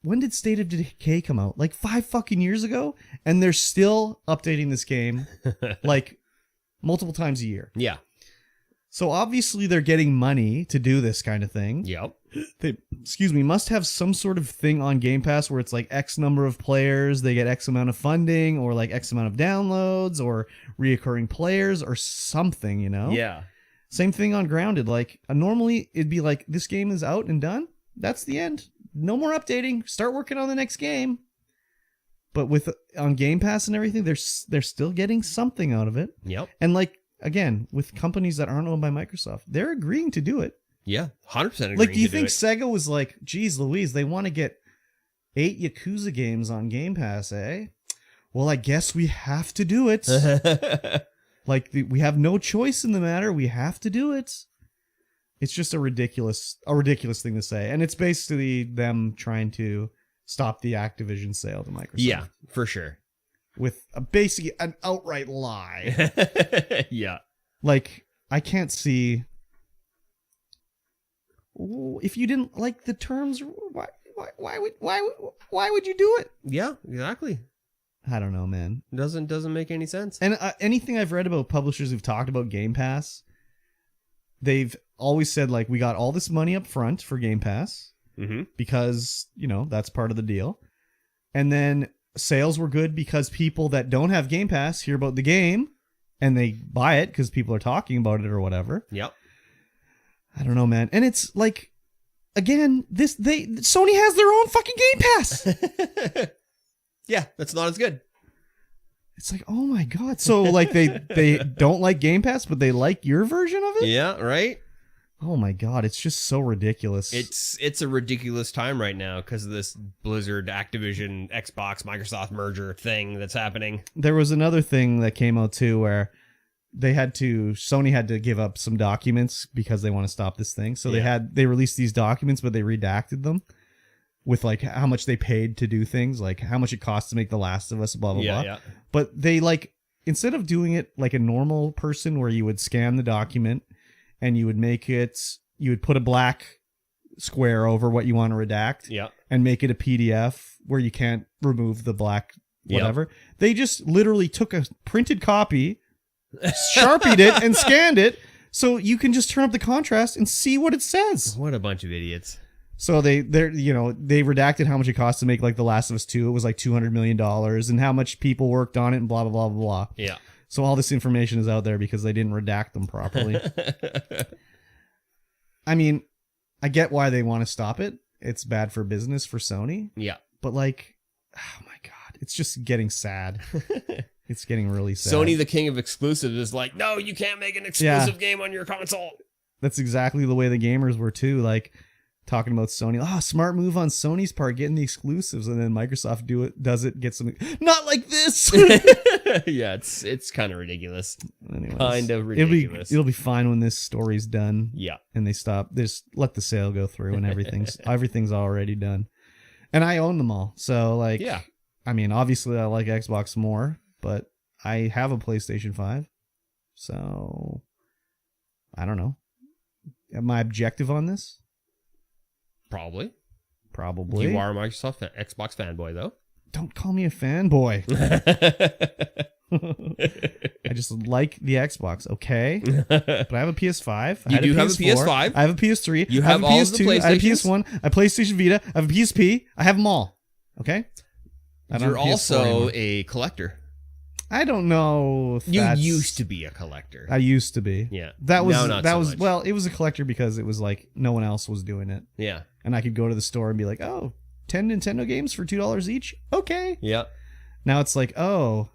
when did State of Decay come out? Like 5 fucking years ago? And they're still updating this game like multiple times a year. Yeah. So obviously they're getting money to do this kind of thing. Yep. They, must have some sort of thing on Game Pass where it's like X number of players, they get X amount of funding, or like X amount of downloads, or reoccurring players, or something, you know? Yeah. Same thing on Grounded. Like, normally it'd be like, this game is out and done. That's the end. No more updating. Start working on the next game. But on Game Pass and everything, they're still getting something out of it. Yep. And like, again, with companies that aren't owned by Microsoft, they're agreeing to do it. Yeah, 100% agreeing. Like, do you think Sega was like, geez Louise, they want to get 8 Yakuza games on Game Pass, eh? Well, I guess we have to do it. Like, we have no choice in the matter. We have to do it. It's just a ridiculous thing to say. And it's basically them trying to stop the Activision sale to Microsoft. Yeah, for sure. With basically an outright lie. Yeah. Like, I can't see... If you didn't like the terms, why would you do it? Yeah, exactly. I don't know, man. Doesn't make any sense. And anything I've read about publishers who've talked about Game Pass, they've always said, like, we got all this money up front for Game Pass because, you know, that's part of the deal. And then sales were good because people that don't have Game Pass hear about the game and they buy it because people are talking about it or whatever. Yep. I don't know, man. And it's like, again, Sony has their own fucking Game Pass. Yeah, that's not as good. It's like, oh my God. So like they don't like Game Pass, but they like your version of it? Yeah, right? Oh my God, it's just so ridiculous. It's a ridiculous time right now because of this Blizzard, Activision, Xbox, Microsoft merger thing that's happening. There was another thing that came out too where Sony had to give up some documents because they want to stop this thing. So they released these documents, but they redacted them with like how much they paid to do things, like how much it costs to make The Last of Us, blah, blah, blah. Yeah. But they like, instead of doing it like a normal person where you would scan the document and you would put a black square over what you want to redact and make it a PDF where you can't remove the black whatever. They just literally took a printed copy, Sharpied it and scanned it so you can just turn up the contrast and see what it says. What a bunch of idiots. So they redacted how much it cost to make like The Last of Us 2. It was like $200 million and how much people worked on it and blah, blah, blah, blah, blah. Yeah. So all this information is out there because they didn't redact them properly. I mean, I get why they want to stop it. It's bad for business for Sony. Yeah. But like, oh my God, it's just getting sad. It's getting really sad. Sony, the king of exclusives, is like, no, you can't make an exclusive game on your console. That's exactly the way the gamers were too. Like, talking about Sony. Smart move on Sony's part, getting the exclusives, and then Microsoft does it, get something not like this. Yeah, it's kind of ridiculous. Anyways, kind of ridiculous. It'll be fine when this story's done. Yeah, and they stop. Just let the sale go through, and everything's already done. And I own them all, so like, yeah. I mean, obviously, I like Xbox more, but I have a PlayStation 5, so I don't know. Am I objective on this? Probably. You are a Xbox fanboy, though. Don't call me a fanboy. I just like the Xbox. Okay, but I have a PS5. You do have a PS5. I have a PS3. You I have a all PS2. the PlayStations? I have a PS1. I have PlayStation Vita. I have a PSP. I have them all. Okay. I don't You're have a PS4 also anymore. a collector. I don't know. If You that's- used to be a collector. I used to be. Yeah. That was Now not that so was much. well. It was a collector because it was like no one else was doing it, Yeah. and I could go to the store and be like, "Oh, 10 Nintendo games for $2 each." Okay. Yeah. Now it's like, oh,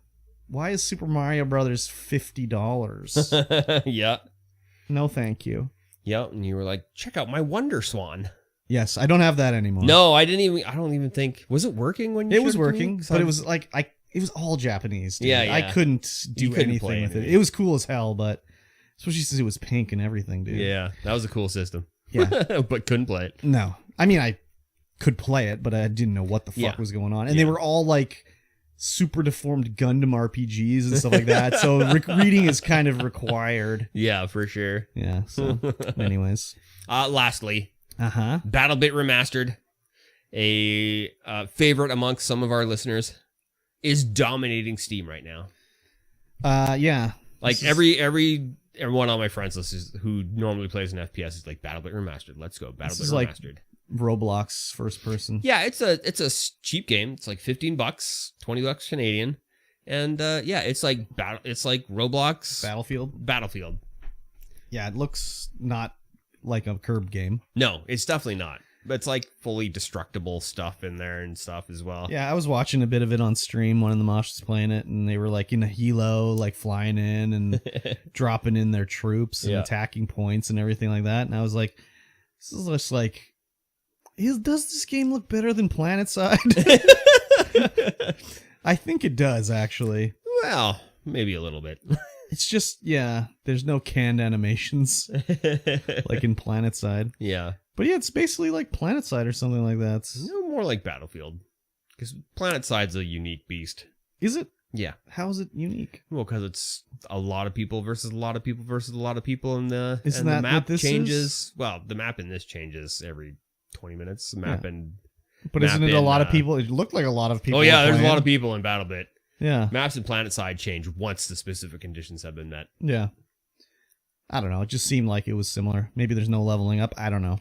why is Super Mario Brothers $50? Yeah. No, thank you. Yeah. And you were like, check out my Wonder Swan. Yes, I don't have that anymore. No, I don't even think. Was it working when you it was showed to me? working, 'Cause but I- it was like it was all Japanese. Dude. Yeah, I yeah. couldn't do You couldn't play anything with it. anything. It was cool as hell, but especially since it was pink and everything, dude. Yeah. That was a cool system. Yeah. But couldn't play it. No, I mean I could play it, but I didn't know what the fuck Yeah. was going on, and Yeah. they were all like super deformed Gundam RPGs and stuff like that. So reading is kind of required. Yeah, for sure. Yeah. So, anyways, Lastly, uh-huh. BattleBit Remastered, a favorite amongst some of our listeners, is dominating Steam right now. Yeah. Like This is- everyone on my friends list who normally plays an FPS is like BattleBit Remastered. Let's go This BattleBit is like- Remastered. Roblox first person. Yeah, it's a cheap game. It's like $15, $20 Canadian, and yeah, it's like Roblox Battlefield. Yeah, it looks not like a curb game. No, it's definitely not. But it's like fully destructible stuff in there and stuff as well. Yeah, I was watching a bit of it on stream. One of the mosh was playing it, and they were like in a helo, like flying in and dropping in their troops and Yeah. attacking points and everything like that. And I was like, this is just like, does this game look better than PlanetSide? I think it does, actually. Well, maybe a little bit. It's just, yeah, there's no canned animations like in PlanetSide. Yeah. But yeah, it's basically like PlanetSide or something like that. No, more like Battlefield. Because PlanetSide's a unique beast. Is it? Yeah. How is it unique? Well, because it's a lot of people versus a lot of people versus a lot of people, and the Isn't and the that map what this changes. is? Well, the map in this changes every 20 minutes. The map Yeah. and But map isn't it a in, lot of people? It looked like a lot of people. oh yeah, were there's a playing. lot of people in BattleBit. Yeah. Maps in PlanetSide change once the specific conditions have been met. Yeah. I don't know. It just seemed like it was similar. Maybe there's no leveling up. I don't know.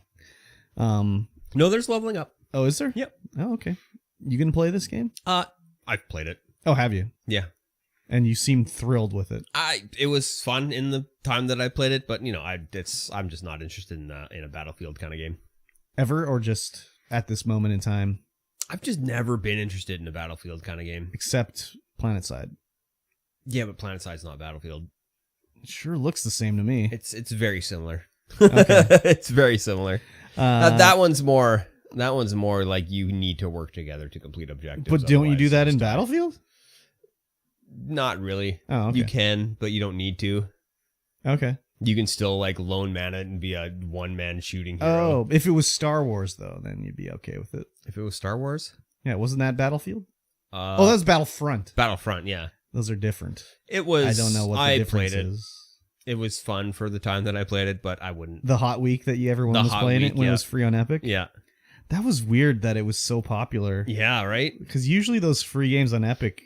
No, there's leveling up. Oh, is there? Yep. Oh, okay. You gonna play this game? I've played it. Oh, have you? Yeah. And you seem thrilled with it. It was fun in the time that I played it, but I'm just not interested in a Battlefield kind of game. Ever or just at this moment in time? I've just never been interested in a Battlefield kind of game. Except PlanetSide. Yeah, but PlanetSide's not Battlefield. It sure looks the same to me. It's very similar. Okay. It's very similar. That one's more like you need to work together to complete objectives. But don't you otherwise do that it's in tough. Battlefield? Not really. Oh, okay. You can, but you don't need to. Okay. You can still like lone man it and be a one-man shooting hero. Oh, if it was Star Wars though, then you'd be okay with it. If it was Star Wars? Yeah, wasn't that Battlefield? Oh, Oh, that's Battlefront. Battlefront, yeah. Those are different. It was. I don't know what the I difference played it. is. It was fun for the time that I played it, but I wouldn't. The hot week that everyone The was hot playing week, it when yeah. it was free on Epic. Yeah. That was weird that it was so popular. Yeah, right? Because usually those free games on Epic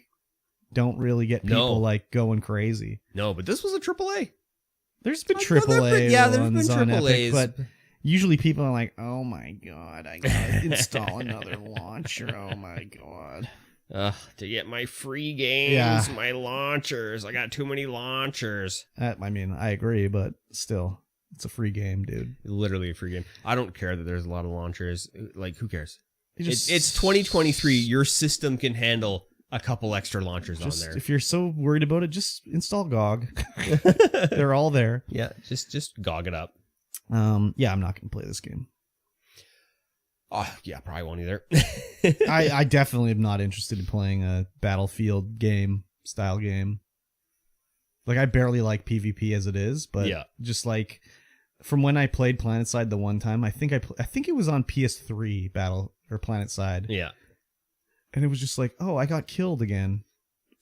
don't really get people No. like going crazy. No, but this was a AAA. There's been Like, well, AAA yeah, there's ones been on Epic, AAAs. but usually people are like, "Oh my god, I gotta install another launcher. Oh my god." To get my free games, Yeah. my launchers. I got too many launchers. I mean, I agree, but still, it's a free game, dude. Literally a free game. I don't care that there's a lot of launchers. Like, who cares? You just- It's 2023. Your system can handle a couple extra launchers Just, on there. if you're so worried about it, just install GOG. They're all there. Yeah, just gog it up. Yeah, I'm not gonna play this game. Oh, yeah, probably won't either. I definitely am not interested in playing a Battlefield style game. Like, I barely like PvP as it is, but Yeah. just like from when I played PlanetSide the one time, I think it was on PS3 PlanetSide, Yeah. and it was just like, oh, I got killed again.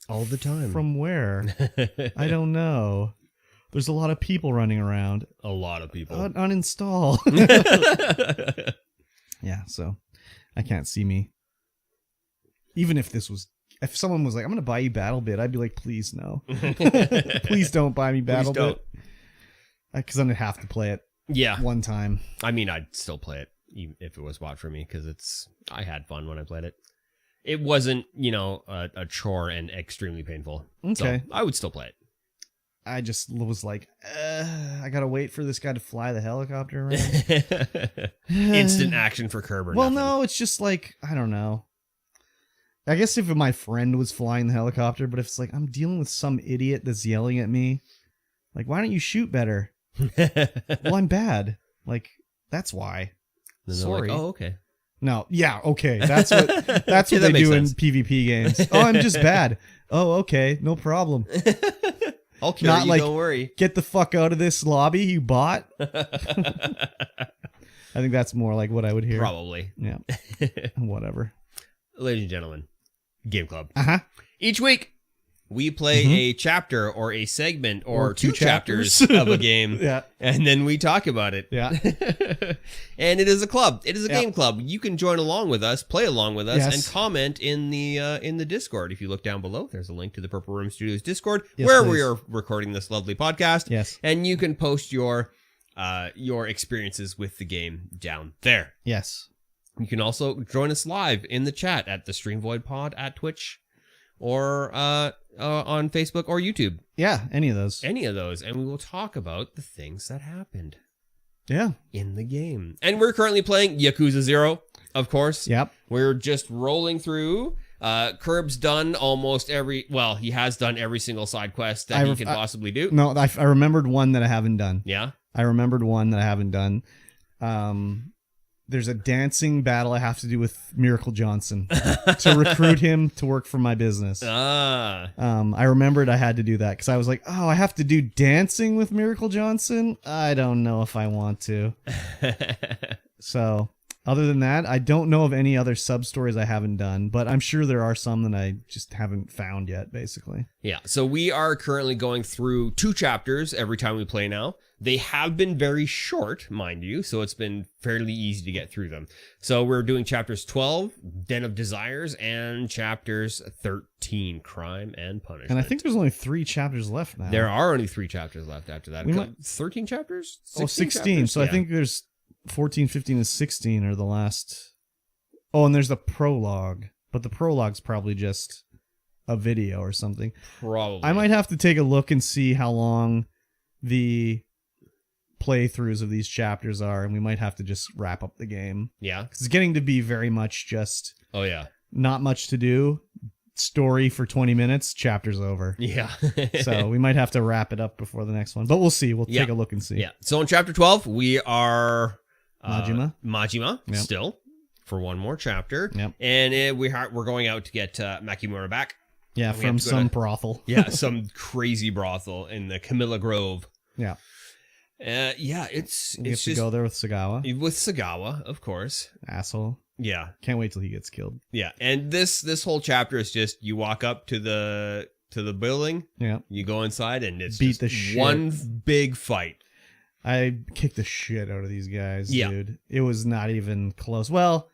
All the time. From where? I don't know. There's a lot of people running around. A lot of people. Uninstall. Yeah, so I can't see me. Even if this was if someone was like, I'm going to buy you BattleBit, I'd be like, please no. Please don't buy me BattleBit. Because I'm going to have to play it one time. I mean, I'd still play it even if it was bought for me because I had fun when I played it. It wasn't, a chore and extremely painful. Okay. So I would still play it. I just was like, I got to wait for this guy to fly the helicopter around. Instant action for Kerber. Well, no, it's just like, I don't know. I guess if my friend was flying the helicopter, but if it's like, I'm dealing with some idiot that's yelling at me, like, why don't you shoot better? Well, I'm bad. Like, that's why. Sorry. Like, oh, okay. No, yeah, okay. That's what they do in PvP games. Oh, I'm just bad. Oh, okay, no problem. I'll kill you, don't worry. Get the fuck out of this lobby, you bot. I think that's more like what I would hear. Probably. Yeah. Whatever. Ladies and gentlemen, Game Club. Uh-huh. Each week, we play a chapter or a segment or two chapters of a game. Yeah. And then we talk about it. Yeah. And it is a club. It is a game club. You can join along with us, play along with us, and comment in the Discord. If you look down below, there's a link to the Purple Room Studios Discord, where we are recording this lovely podcast. Yes. And you can post your experiences with the game down there. Yes. You can also join us live in the chat at the Streamvoid Pod at Twitch or on Facebook or YouTube. Yeah, any of those. Any of those. And we will talk about the things that happened. Yeah. In the game. And we're currently playing Yakuza 0, of course. Yep. We're just rolling through. Curb's done he has done every single side quest that he can possibly do. No, I remembered one that I haven't done. Yeah? I remembered one that I haven't done. There's a dancing battle I have to do with Miracle Johnson to recruit him to work for my business. I remembered I had to do that because I was like, oh, I have to do dancing with Miracle Johnson? I don't know if I want to. So, other than that, I don't know of any other sub-stories I haven't done, but I'm sure there are some that I just haven't found yet, basically. Yeah, so we are currently going through 2 chapters every time we play now. They have been very short, mind you, so it's been fairly easy to get through them. So we're doing chapters 12, Den of Desires, and chapters 13, Crime and Punishment. And I think there's only 3 chapters left now. There are only 3 chapters left after that. 13 chapters? 16. Chapters? So I think there's 14, 15, and 16 are the last. Oh, and there's the prologue. But the prologue's probably just a video or something. Probably. I might have to take a look and see how long the playthroughs of these chapters are, and we might have to just wrap up the game. Yeah. It's getting to be very much just not much to do. Story for 20 minutes, chapter's over. Yeah. So we might have to wrap it up before the next one. But we'll see. We'll take a look and see. Yeah. So in chapter 12, we are Majima still for one more chapter. Yep. And we're going out to get Makimura back. Yeah, from some brothel. Yeah, some crazy brothel in the Camilla Grove. Yeah. It's just to go there with Sagawa. With Sagawa, of course. Asshole. Yeah. Can't wait till he gets killed. Yeah. And this whole chapter is just you walk up to the building. Yeah. You go inside and it's beat just the shit. One big fight. I kicked the shit out of these guys, dude. It was not even close. Well,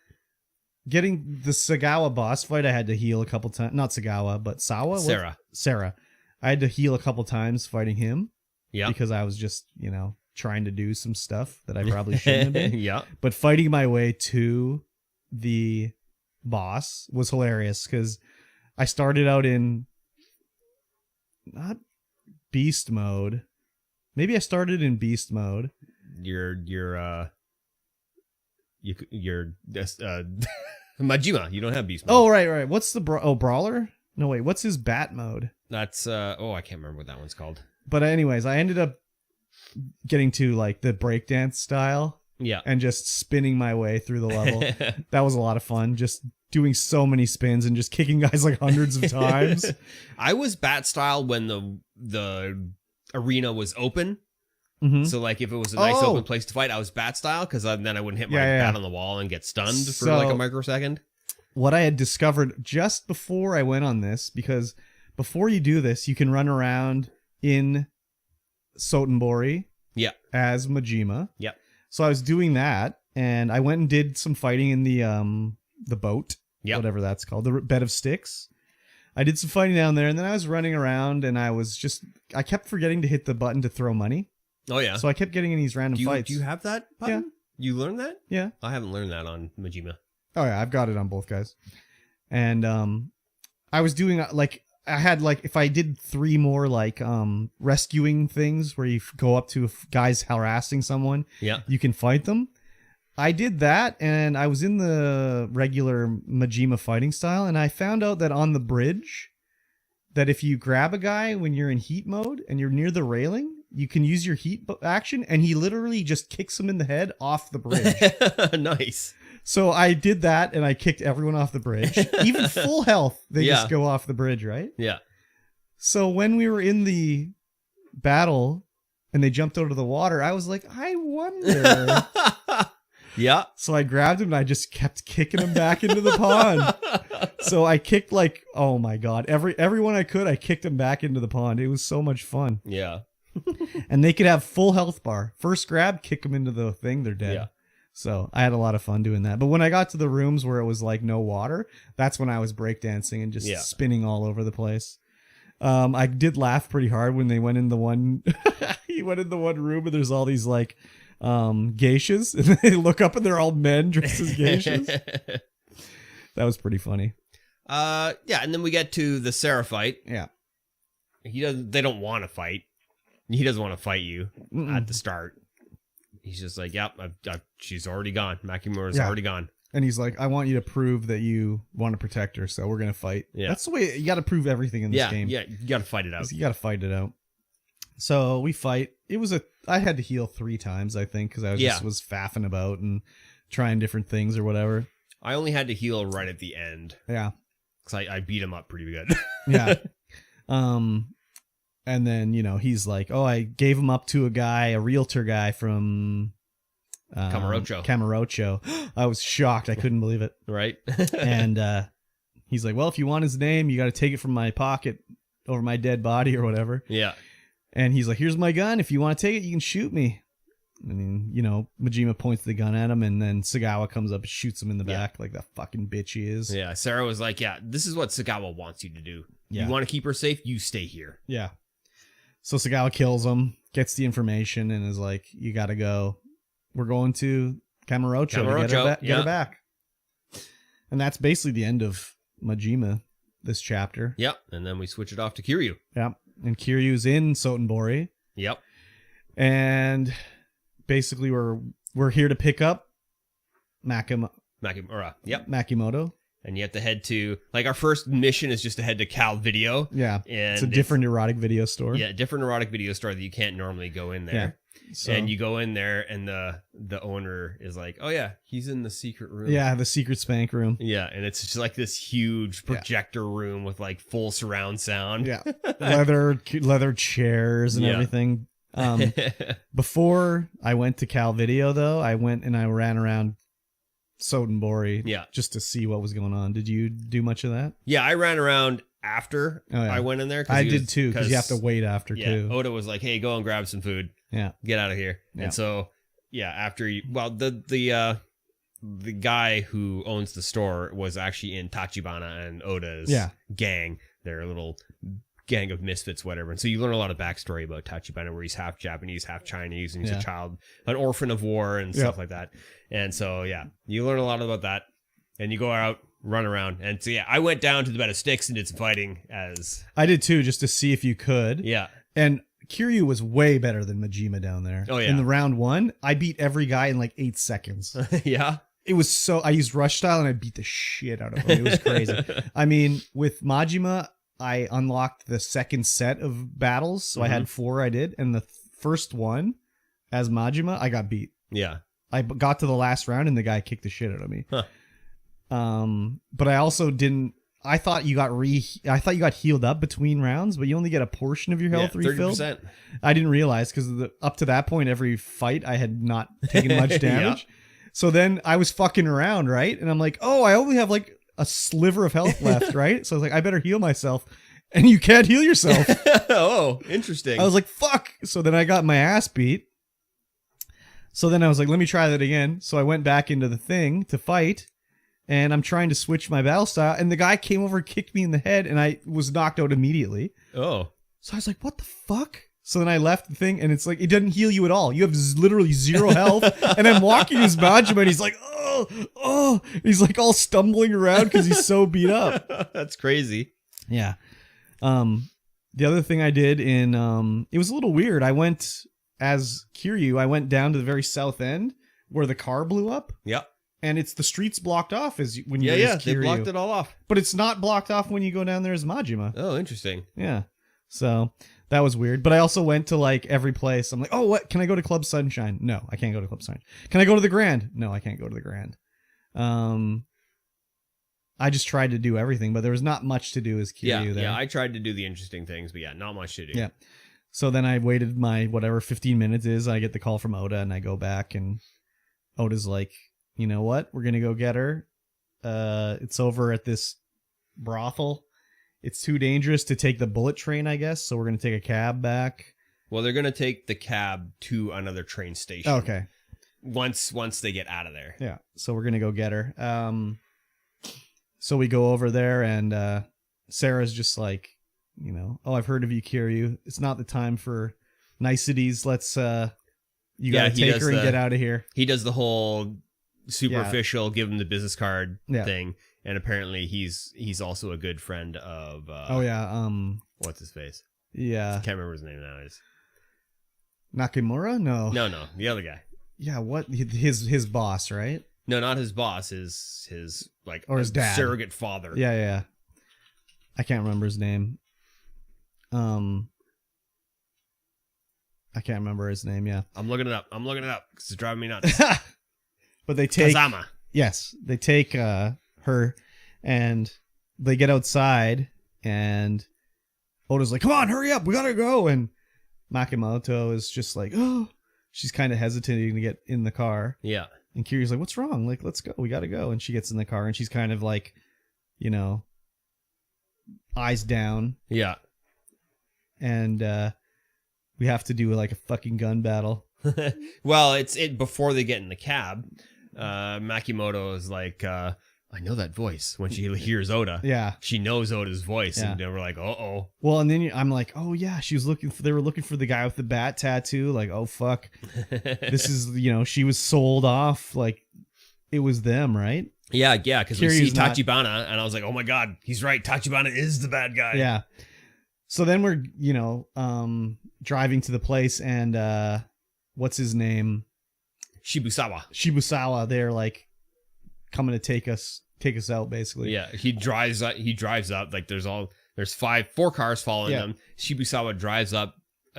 getting the Sagawa boss fight, I had to heal a couple times. Not Sagawa, but Sarah. I had to heal a couple times fighting him. Yeah. Because I was just, trying to do some stuff that I probably shouldn't have been. Yeah. But fighting my way to the boss was hilarious because I started out in not beast mode. Maybe I started in beast mode. You're Majima. You don't have beast mode. Oh, right. What's the brawler? No, wait. What's his bat mode? That's I can't remember what that one's called. But anyways, I ended up getting to like the breakdance style. Yeah. And just spinning my way through the level. That was a lot of fun. Just doing so many spins and just kicking guys like hundreds of times. I was bat style when the arena was open. Mm-hmm. So like if it was a nice open place to fight, I was bat style because then I wouldn't hit my bat on the wall and get stunned for like a microsecond. What I had discovered just before I went on this, because before you do this, you can run around in Sotenbori as Majima. Yeah. So I was doing that, and I went and did some fighting in the boat, whatever that's called, the bed of sticks. I did some fighting down there, and then I was running around, and I kept forgetting to hit the button to throw money. Oh, yeah. So I kept getting in these random fights. Do you have that button? Yeah. You learned that? Yeah. I haven't learned that on Majima. Oh, yeah, I've got it on both guys. And I was doing, I had, if I did 3 more, rescuing things where you go up to guys harassing someone, you can fight them. I did that, and I was in the regular Majima fighting style, and I found out that on the bridge, that if you grab a guy when you're in heat mode and you're near the railing, you can use your heat action, and he literally just kicks him in the head off the bridge. Nice. So I did that, and I kicked everyone off the bridge. Even full health, they just go off the bridge, right? Yeah. So when we were in the battle, and they jumped out of the water, I was like, I wonder... Yeah. So I grabbed him and I just kept kicking him back into the pond. So I kicked oh my God, everyone I could, I kicked him back into the pond. It was so much fun. Yeah. And they could have full health bar. First grab, kick them into the thing, they're dead. Yeah. So I had a lot of fun doing that. But when I got to the rooms where it was no water, that's when I was breakdancing and just spinning all over the place. I did laugh pretty hard when they went in the one, he went in the one room and there's all these geishas, and they look up and they're all men dressed as geishas. That was pretty funny. Yeah, and then we get to the Sarah fight. Yeah. They don't want to fight. He doesn't want to fight you at the start. He's just like, yep, she's already gone. Makimura's already gone. And he's like, I want you to prove that you want to protect her, so we're going to fight. Yeah. That's the way, you got to prove everything in this game. Yeah, you got to fight it out. You got to fight it out. So we fight. I had to heal 3 times, I think, because I was faffing about and trying different things or whatever. I only had to heal right at the end. Yeah. Because I beat him up pretty good. Yeah. And then, he's like, oh, I gave him up to a realtor guy from Kamurocho. I was shocked. I couldn't believe it. Right. And he's like, well, if you want his name, you got to take it from my pocket over my dead body or whatever. Yeah. And he's like, here's my gun. If you want to take it, you can shoot me. And then, Majima points the gun at him, and then Sagawa comes up and shoots him in the back like that fucking bitch he is. Yeah, Sarah was like, yeah, this is what Sagawa wants you to do. Yeah. You want to keep her safe? You stay here. Yeah. So Sagawa kills him, gets the information, and is like, you got to go. We're going to Kamurocho to get her back. And that's basically the end of Majima, this chapter. Yep. And then we switch it off to Kiryu. Yep. And Kiryu's in Sotenbori. Yep. And basically we're here to pick up Makimoto. And you have to head to, our first mission is just to head to Cal Video. Yeah. And it's a different erotic video store. Yeah, different erotic video store that you can't normally go in there. Yeah. So, and you go in there and the owner is like, oh yeah, he's in the secret room. Yeah, the secret spank room. Yeah, and it's just like this huge projector room with full surround sound. Yeah. leather chairs and everything. Before I went to Cal Video though, I went and I ran around Sotenbori just to see what was going on. Did you do much of that? Yeah, I ran around after I went in there. I did too, because you have to wait after too. Oda was like, hey, go and grab some food. Yeah. Get out of here. Yeah. And so, after the guy who owns the store was actually in Tachibana and Oda's gang. They're a little gang of misfits, whatever. And so you learn a lot of backstory about Tachibana, where he's half Japanese, half Chinese, and he's a child, an orphan of war and stuff like that. And so, you learn a lot about that. And you go out, run around. And so, I went down to the bed of sticks and did some fighting as... I did too, just to see if you could. Yeah. And Kiryu was way better than Majima down there. Oh, yeah. In the round 1, I beat every guy in 8 seconds. Yeah? It was so... I used rush style and I beat the shit out of him. It was crazy. I mean, with Majima, I unlocked the second set of battles. So I had 4 I did. And the first one, as Majima, I got beat. Yeah. I got to the last round and the guy kicked the shit out of me. Huh. But I also didn't... I thought you got healed up between rounds, but you only get a portion of your health refilled. 30%. I didn't realize because up to that point, every fight I had not taken much damage. So then I was fucking around, right? And I'm like, oh, I only have a sliver of health left, right? So I was like, I better heal myself. And you can't heal yourself. Oh, interesting. I was like, fuck. So then I got my ass beat. So then I was like, let me try that again. So I went back into the thing to fight. and I'm trying to switch my battle style, and the guy came over and kicked me in the head, and I was knocked out immediately. Oh. So I was like, what the fuck? So then I left the thing, and it's like, it doesn't heal you at all. You have literally 0 health, and I'm walking his Majima, and he's like, oh. He's like all stumbling around because he's so beat up. That's crazy. Yeah. The other thing I did it was a little weird. I went, as Kiryu, I went down to the very south end where the car blew up. Yep. And it's the streets blocked off when you Yeah, they blocked it all off. But it's not blocked off when you go down there as Majima. Oh, interesting. Yeah. So that was weird. But I also went to like every place. I'm like, oh, what? Can I go to Club Sunshine? No, I can't go to Club Sunshine. Can I go to the Grand? No, I can't go to the Grand. I just tried to do everything, but there was not much to do as Kiryu there. Yeah, I tried to do the interesting things, but yeah, not much to do. Yeah. So then I waited my whatever 15 minutes is. I get the call from Oda, and I go back, and Oda's like, you know what? We're going to go get her. It's over at this brothel. It's too dangerous to take the bullet train, I guess, so we're going to take a cab back. Well, they're going to take the cab to another train station. Okay. Once they get out of there. Yeah, so we're going to go get her. So we go over there, and Sarah's just like, you know, oh, I've heard of you, Kiryu. It's not the time for niceties. Let's, you got to take her and get out of here. He does the whole superficial, give him the business card thing. And apparently he's also a good friend of, what's his face? Yeah. I can't remember his name now. Nakimura? No. No, the other guy. Yeah, what? His boss, right? No, not his boss. His like, or his dad, surrogate father. Yeah. I can't remember his name. I can't remember his name. Yeah, I'm looking it up because it's driving me nuts. But they take Kazama. Yes, they take her, and they get outside, and Oda's like, "Come on, hurry up, we gotta go." And Makimoto is just like, "Oh," she's kind of hesitating to get in the car. Yeah. And Kiryu's like, what's wrong? Like, let's go. We got to go. And she gets in the car, and she's kind of like, you know, eyes down. Yeah. And we have to do like a fucking gun battle. Well, it's before they get in the cab. Makimoto is like, I know that voice when she hears Oda. Yeah. She knows Oda's voice. Yeah. And we're like, uh-oh. Well, and then I'm like, oh, yeah, they were looking for the guy with the bat tattoo. Like, oh, fuck. This is, you know, she was sold off. Like, it was them, right? Yeah, because we see Tachibana, and I was like, oh, my God, he's right. Tachibana is the bad guy. Yeah. So then we're, you know, driving to the place, and what's his name? Shibusawa. They're like coming to take us out, basically. Yeah, he drives up like there's 4 cars following them. Shibusawa drives up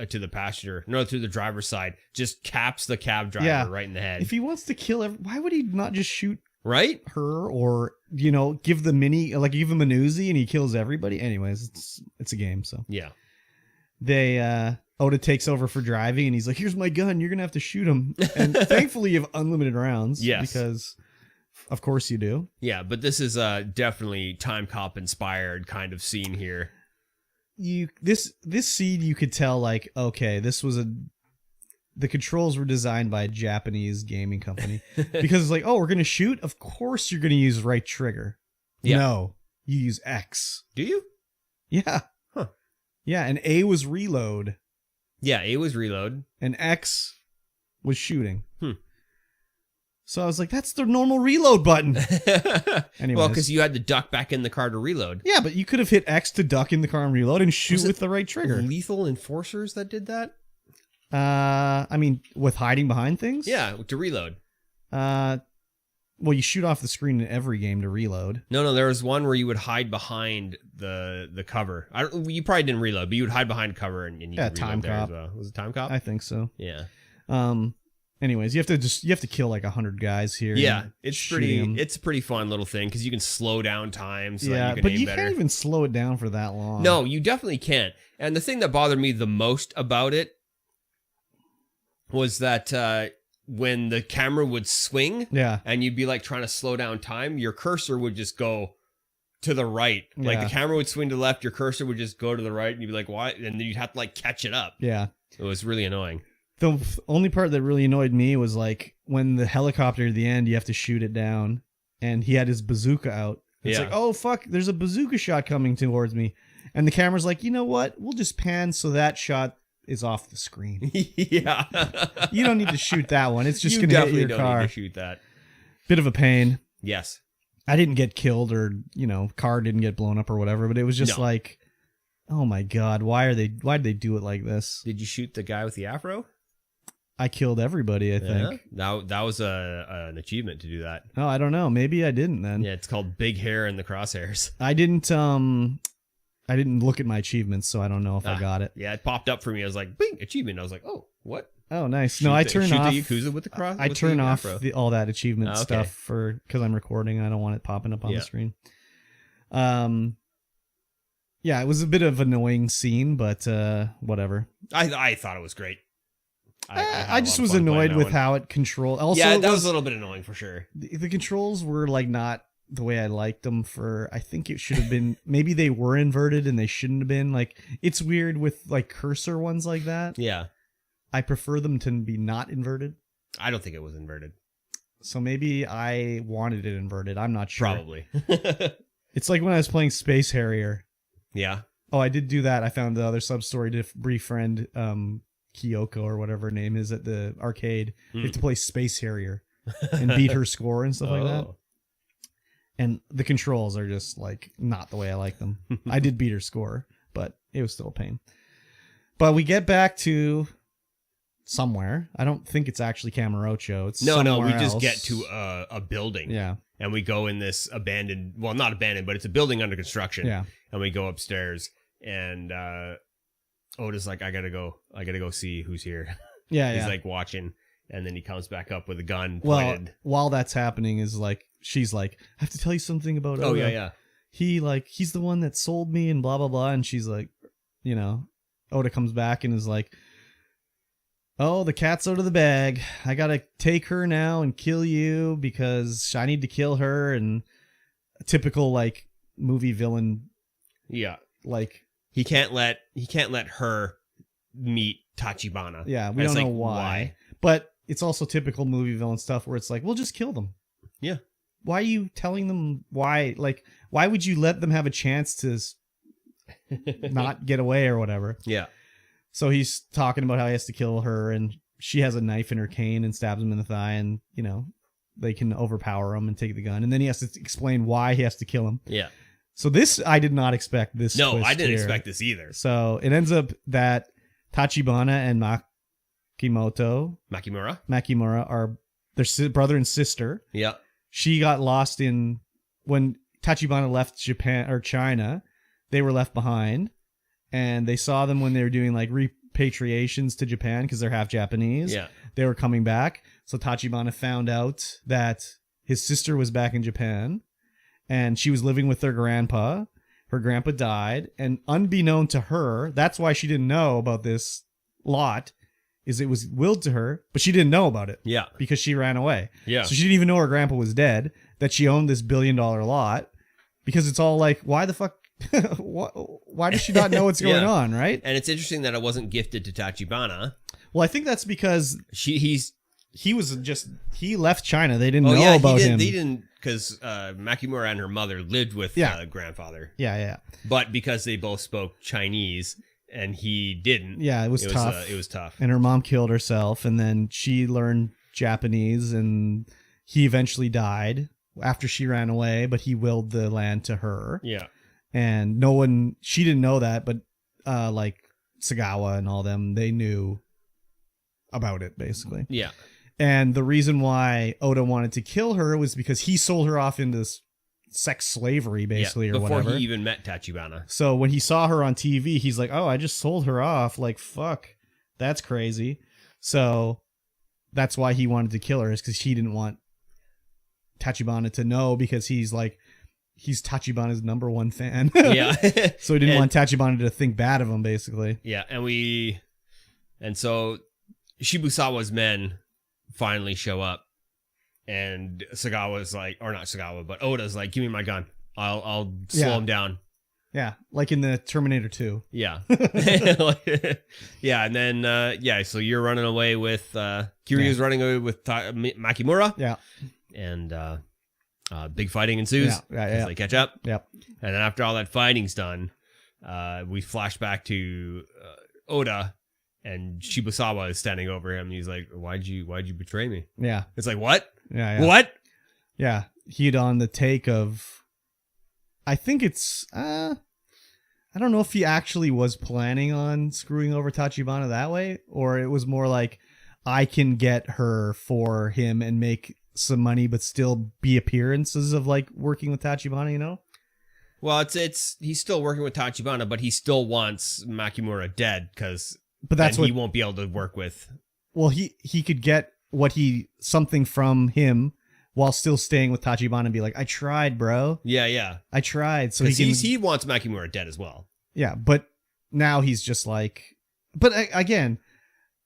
to the driver's side, just caps the cab driver right in the head. If he wants to kill why would he not just shoot her, or, you know, give him an Uzi and he kills everybody? Anyways, it's a game, so. Yeah. They Oda takes over for driving, and he's like, here's my gun, you're gonna have to shoot him. And thankfully you have unlimited rounds. Yes. Because of course you do. Yeah, but this is definitely Time Cop inspired kind of scene here. This scene, you could tell, like, okay, the controls were designed by a Japanese gaming company. Because it's like, oh, we're gonna shoot? Of course you're gonna use right trigger. Yeah. No, you use X. Do you? Yeah. Huh. Yeah, and A was reload. Yeah, A was reload. And X was shooting. So I was like, that's the normal reload button. Anyways. Well, because you had to duck back in the car to reload. Yeah, but you could have hit X to duck in the car and reload and shoot with the right trigger. Lethal Enforcers that did that? I mean, with hiding behind things? Yeah, to reload. Well, you shoot off the screen in every game to reload. No, there was one where you would hide behind the cover. You probably didn't reload, but you would hide behind cover and you could reload Time there Cop. as well. Was it Time Cop? I think so. Yeah. Anyways, you have to kill like 100 guys here. Yeah, it's a pretty fun little thing because you can slow down time so that you can aim better. Can't even slow it down for that long. No, you definitely can't. And the thing that bothered me the most about it was that when the camera would swing, and you'd be like trying to slow down time, your cursor would just go to the right. Like the camera would swing to the left, your cursor would just go to the right, and you'd be like, "What?" And then you'd have to like catch it up. Yeah, it was really annoying. The only part that really annoyed me was like when the helicopter at the end, you have to shoot it down. and he had his bazooka out. It's like, oh fuck, there's a bazooka shot coming towards me, and the camera's like, you know what? We'll just pan so that shot is off the screen. Yeah. You don't need to shoot that one. It's just you going to hit definitely your don't car. need to shoot that. Bit of a pain. Yes. I didn't get killed or, car didn't get blown up or whatever, but it was just like, oh my God, why did they do it like this? Did you shoot the guy with the afro? I killed everybody, I think. That was an achievement to do that. Oh, I don't know. Maybe I didn't then. Yeah, it's called Big Hair in the Crosshairs. I didn't look at my achievements, so I don't know if I got it. Yeah, it popped up for me. I was like, bing, achievement. I was like, oh, what? Oh, nice. I turn off the Yakuza with the cross. I turn off all that achievement stuff because I'm recording. I don't want it popping up on the screen. Yeah, it was a bit of an annoying scene, but whatever. I thought it was great. I just was annoyed with how it controlled. Also, yeah, that was a little bit annoying for sure. The controls were like not the way I liked them. I think it should have been. Maybe they were inverted and they shouldn't have been. Like, it's weird with like cursor ones like that. Yeah, I prefer them to be not inverted. I don't think it was inverted. So maybe I wanted it inverted. I'm not sure. Probably. It's like when I was playing Space Harrier. Yeah. Oh, I did do that. I found the other sub-story to befriend Kyoko or whatever her name is at the arcade. You have to play Space Harrier and beat her score and stuff like that. And the controls are just like not the way I like them. I did beat her score, but it was still a pain. But we get back to somewhere. I don't think it's actually Kamurocho. It's no. We else. just get to a building. Yeah. And we go in this abandoned, well, not abandoned, but it's a building under construction. Yeah. And we go upstairs, and Oda's like, I gotta go see who's here. Yeah, He's like watching, and then he comes back up with a gun pointed. Well, while that's happening, she's like, I have to tell you something about Oda. Oh yeah. He's the one that sold me and blah blah blah. And she's like, Oda comes back and is like, oh, the cat's out of the bag. I gotta take her now and kill you because I need to kill her. And a typical like movie villain. Yeah. Like he can't let her meet Tachibana. Yeah, we don't know why. But it's also typical movie villain stuff where it's like, we'll just kill them. Yeah. Why are you telling them why? Like, why would you let them have a chance to not get away or whatever? Yeah. So he's talking about how he has to kill her, and she has a knife in her cane and stabs him in the thigh, and, they can overpower him and take the gun. And then he has to explain why he has to kill him. Yeah. So this, I did not expect this. No, I didn't here. expect this either. So it ends up that Tachibana and Makimura are their brother and sister. Yeah. She got lost when Tachibana left Japan or China, they were left behind, and they saw them when they were doing like repatriations to Japan because they're half Japanese. Yeah. They were coming back. So Tachibana found out that his sister was back in Japan and she was living with their grandpa. Her grandpa died, and unbeknown to her, that's why she didn't know about this lot, is it was willed to her, but she didn't know about it. Yeah. Because she ran away. Yeah. So she didn't even know her grandpa was dead, that she owned this $1 billion lot, because it's all like, why the fuck? Why does she not know what's going on, right? And it's interesting that it wasn't gifted to Tachibana. Well, I think that's because he left China. They didn't know about him. They didn't, because Makimura and her mother lived with grandfather. Yeah. But because they both spoke Chinese and he didn't. Yeah, it was tough. It was tough. And her mom killed herself, and then she learned Japanese, and he eventually died after she ran away, but he willed the land to her. Yeah. And she didn't know that, but like Sagawa and all them, they knew about it, basically. Yeah. And the reason why Oda wanted to kill her was because he sold her off into sex slavery, basically, or whatever. Before he even met Tachibana. So when he saw her on TV, he's like, oh, I just sold her off. Like, fuck, that's crazy. So that's why he wanted to kill her, is because he didn't want Tachibana to know, because he's Tachibana's #1 fan. Yeah. So he didn't want Tachibana to think bad of him, basically. Yeah, and so Shibusawa's men finally show up, and Sagawa's like, or not Sagawa, but Oda's like, give me my gun. I'll slow him down. Yeah, like in the Terminator 2. Yeah. Yeah, and then, so you're running away with, Kiryu's running away with Makimura. Yeah. And Big fighting ensues. Yeah. As they catch up. Yep. And then after all that fighting's done, we flash back to Oda, and Shibusawa is standing over him. And he's like, "Why'd you betray me?" Yeah. It's like, what? Yeah. What? Yeah. He'd on the take of, I think it's, I don't know if he actually was planning on screwing over Tachibana that way, or it was more like, I can get her for him and make some money, but still be appearances of like working with Tachibana, you know? Well, it's he's still working with Tachibana, but he still wants Makimura dead because he won't be able to work with. Well, he could get something from him while still staying with Tachibana and be like, I tried, bro. Yeah. I tried. So he wants Makimura dead as well. Yeah, but now he's just like, but again,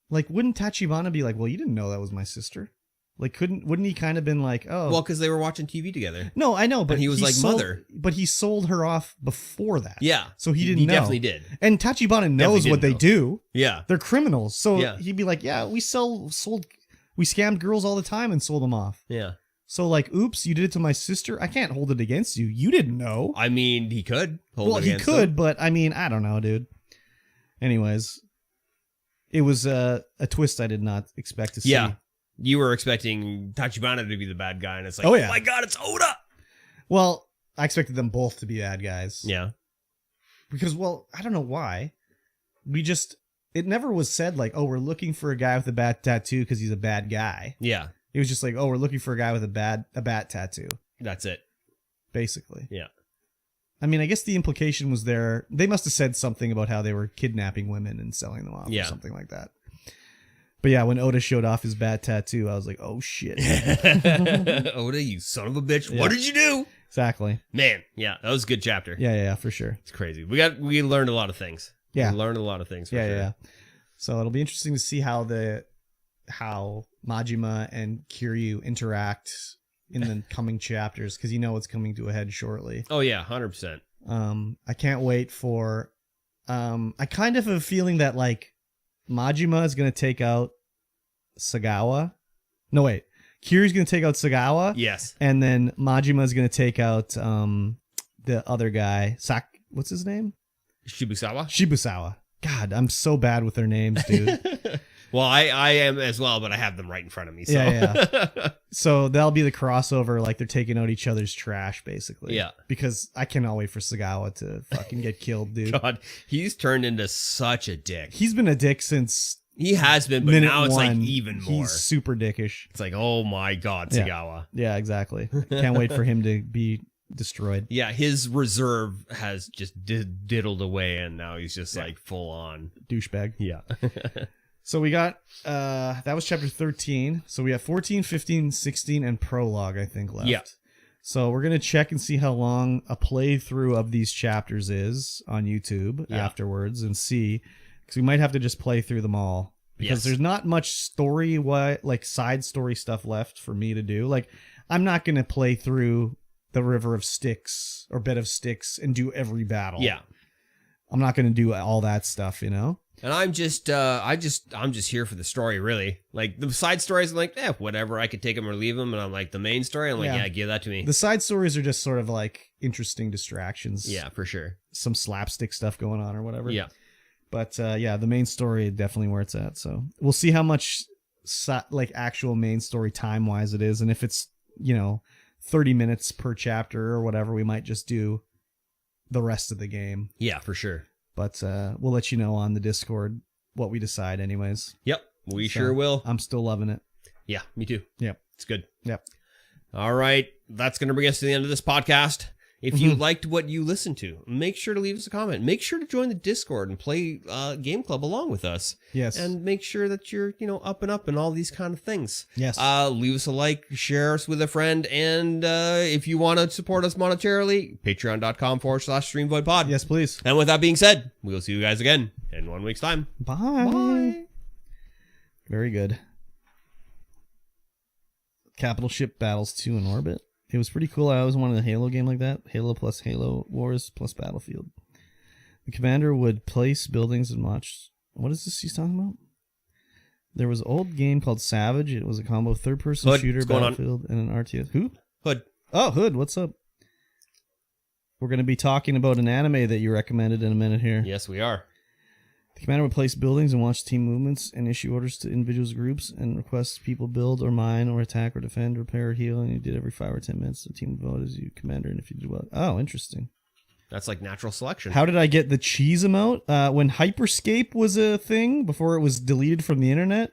like, wouldn't Tachibana be like, well, you didn't know that was my sister? Like, wouldn't he kind of been like, oh. Well, because they were watching TV together. No, I know, but and he was like, mother. But he sold her off before that. Yeah. So he didn't know. He definitely did. And Tachibana knows what they do. Yeah. They're criminals. So he'd be like, yeah, we scammed girls all the time and sold them off. Yeah. So, like, oops, you did it to my sister? I can't hold it against you. You didn't know. I mean, he could hold it against him. But, I mean, I don't know, dude. Anyways, it was a twist I did not expect to see. Yeah. You were expecting Tachibana to be the bad guy, and it's like, oh my God, it's Oda! Well, I expected them both to be bad guys. Yeah. Because, well, I don't know why. It never was said, like, oh, we're looking for a guy with a bat tattoo because he's a bad guy. Yeah. It was just like, oh, we're looking for a guy with a bat tattoo. That's it. Basically. Yeah. I mean, I guess the implication was there. They must have said something about how they were kidnapping women and selling them off or something like that. But yeah, when Oda showed off his bat tattoo, I was like, oh, shit. Oda, you son of a bitch. Yeah. What did you do? Exactly. Man, yeah, that was a good chapter. Yeah, for sure. It's crazy. We learned a lot of things. Yeah. We learned a lot of things. Yeah. So it'll be interesting to see how Majima and Kiryu interact in the coming chapters, because it's coming to a head shortly. Oh, yeah, 100%. I can't wait for... I kind of have a feeling that, like, Majima is going to take out Sagawa. No, wait. Kiryu's going to take out Sagawa. Yes. And then Majima is going to take out the other guy. What's his name? Shibusawa. God, I'm so bad with their names, dude. Well, I am as well, but I have them right in front of me. So. Yeah. So that'll be the crossover, like they're taking out each other's trash, basically. Yeah. Because I cannot wait for Sagawa to fucking get killed, dude. God, he's turned into such a dick. He's been a dick since... He has been, but now it's like even more. He's super dickish. It's like, oh my God, Sagawa. Yeah, exactly. Can't wait for him to be destroyed. Yeah, his reserve has just diddled away, and now he's just like full on douchebag. Yeah. So we got, that was chapter 13. So we have 14, 15, 16, and prologue, I think, left. Yeah. So we're going to check and see how long a playthrough of these chapters is on YouTube afterwards and see, because we might have to just play through them all. Because there's not much story, like side story stuff left for me to do. Like, I'm not going to play through the River of Styx or Bed of Styx and do every battle. Yeah. I'm not going to do all that stuff, And I'm just here for the story, really. Like, the side stories, I'm like, whatever. I could take them or leave them. And I'm like, the main story, I'm like, give that to me. The side stories are just sort of like interesting distractions. Yeah, for sure. Some slapstick stuff going on or whatever. Yeah. But the main story definitely where it's at. So we'll see how much like actual main story time wise it is. And if it's, 30 minutes per chapter or whatever, we might just do the rest of the game. Yeah, for sure. But we'll let you know on the Discord what we decide anyways. Yep, we sure will. I'm still loving it. Yeah, me too. Yep. It's good. Yep. All right, that's going to bring us to the end of this podcast. If you liked what you listened to, make sure to leave us a comment. Make sure to join the Discord and play Game Club along with us. Yes. And make sure that you're, up and up and all these kind of things. Yes. Leave us a like, share us with a friend, and if you want to support us monetarily, patreon.com/Streamvoid Pod. Yes, please. And with that being said, we'll see you guys again in 1 week's time. Bye. Bye. Very good. Capital Ship Battles 2 in orbit. It was pretty cool. I always wanted a Halo game like that. Halo plus Halo Wars plus Battlefield. The commander would place buildings and watch... What is this he's talking about? There was an old game called Savage. It was a combo third-person shooter, Battlefield, and an RTS. Who? Hood. Oh, Hood, what's up? We're going to be talking about an anime that you recommended in a minute here. Yes, we are. The commander would place buildings and watch team movements and issue orders to individuals, groups, and request people build or mine or attack or defend, repair or heal. And you did every 5 or 10 minutes. The team would vote as you commander, and if you did well. Oh, interesting. That's like natural selection. How did I get the cheese emote? When Hyperscape was a thing, before it was deleted from the internet,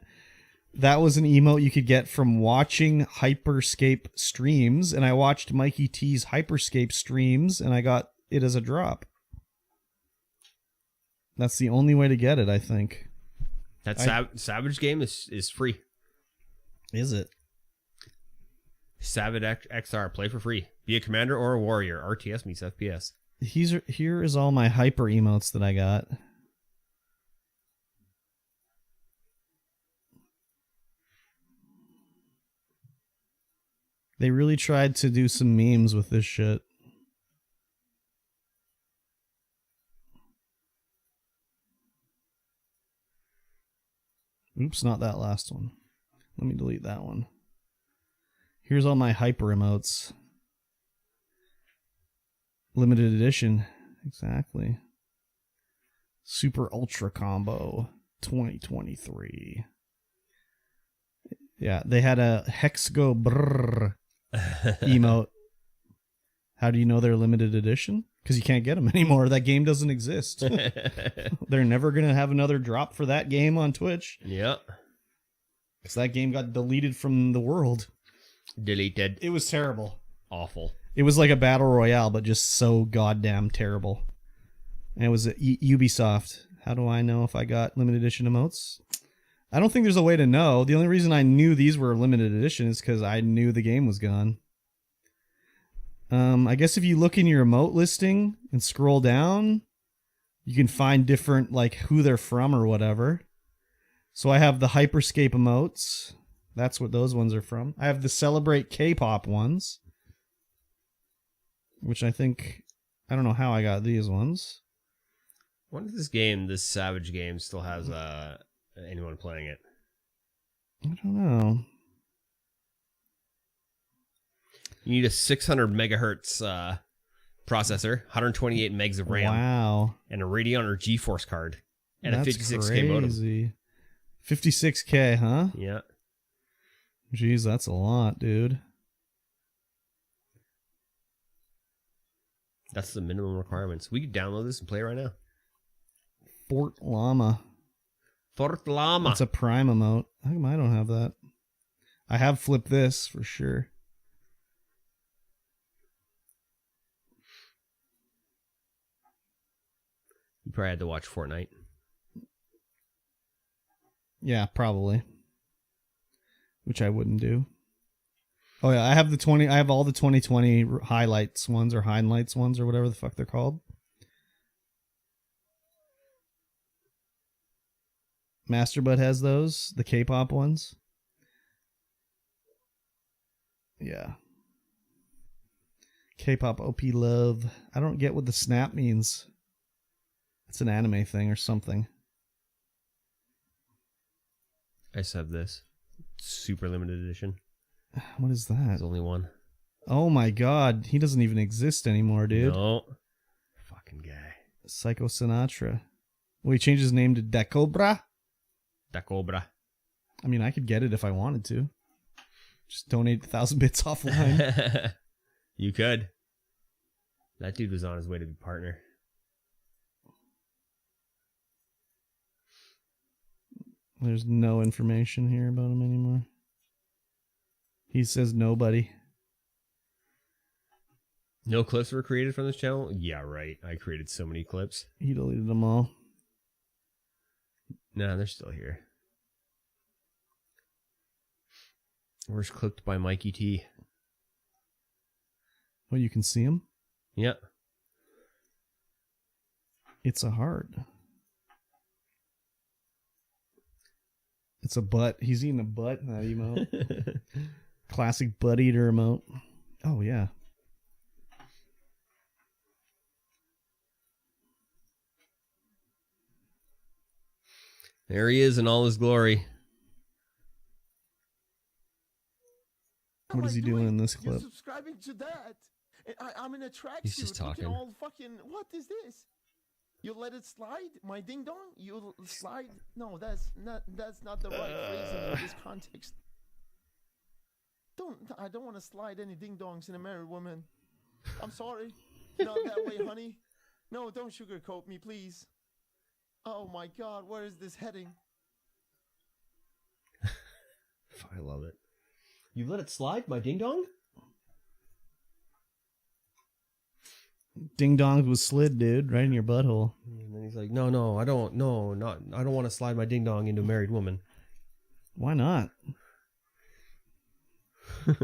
that was an emote you could get from watching Hyperscape streams, and I watched Mikey T's Hyperscape streams, and I got it as a drop. That's the only way to get it, I think. That Savage game is free. Is it? Savage XR, play for free. Be a commander or a warrior. RTS meets FPS. Here is all my hyper emotes that I got. They really tried to do some memes with this shit. Oops, not that last one. Let me delete that one. Here's all my hyper emotes. Limited edition. Exactly. Super Ultra Combo 2023. Yeah, they had a Hexgo Brrr emote. How do you know they're limited edition? Because you can't get them anymore. That game doesn't exist. They're never going to have another drop for that game on Twitch. Yep. Because that game got deleted from the world. Deleted. It was terrible. Awful. It was like a battle royale, but just so goddamn terrible. And it was Ubisoft. How do I know if I got limited edition emotes? I don't think there's a way to know. The only reason I knew these were limited edition is because I knew the game was gone. I guess if you look in your emote listing and scroll down, you can find different, like, who they're from or whatever. So I have the Hyperscape emotes. That's what those ones are from. I have the Celebrate K-pop ones, which I think, I don't know how I got these ones. I wonder if this Savage game, still has anyone playing it. I don't know. You need a 600 megahertz processor, 128 megs of RAM. Wow. And a Radeon or GeForce card. And That's a 56K modem. crazy. 56K, huh? Yeah. Jeez, that's a lot, dude. That's the minimum requirements. We could download this and play it right now. Fort Llama. Fort Llama. That's a Prime emote. How come I don't have that? I have flipped this for sure. You probably had to watch Fortnite. Yeah, probably. Which I wouldn't do. Oh yeah, I have all the 2020 highlights ones or highlights ones or whatever the fuck they're called. Masterbud has those, the K-pop ones. Yeah. K-pop OP love. I don't get what the snap means. It's an anime thing or something. I just have this. Super limited edition. What is that? There's only one. Oh my god, he doesn't even exist anymore, dude. No. Fucking guy. Psycho Sinatra. Well, he changed his name to Decobra. Da Cobra. I mean, I could get it if I wanted to. Just donate 1,000 bits offline. You could. That dude was on his way to be partner. There's no information here about him anymore. He says nobody. No clips were created from this channel? Yeah, right. I created so many clips. He deleted them all. Nah, they're still here. Where's clipped by Mikey T? Oh, you can see him? Yep. It's a heart. It's a butt. He's eating a butt in that emote. Classic butt eater emote. Oh, yeah. There he is in all his glory. What is he doing in this clip? You're subscribing to that. I'm in a tracksuit. He's just talking. All fucking. What is this? You let it slide, my ding dong. You slide. No, that's not the right phrasing in this context. I don't want to slide any ding dongs in a married woman. I'm sorry. Not that way, honey. No, don't sugarcoat me, please. Oh my God, where is this heading? I love it. You let it slide, my ding dong? Ding dong was slid, dude, right in your butthole. And then he's like, no, I don't want to slide my ding dong into a married woman. Why not? What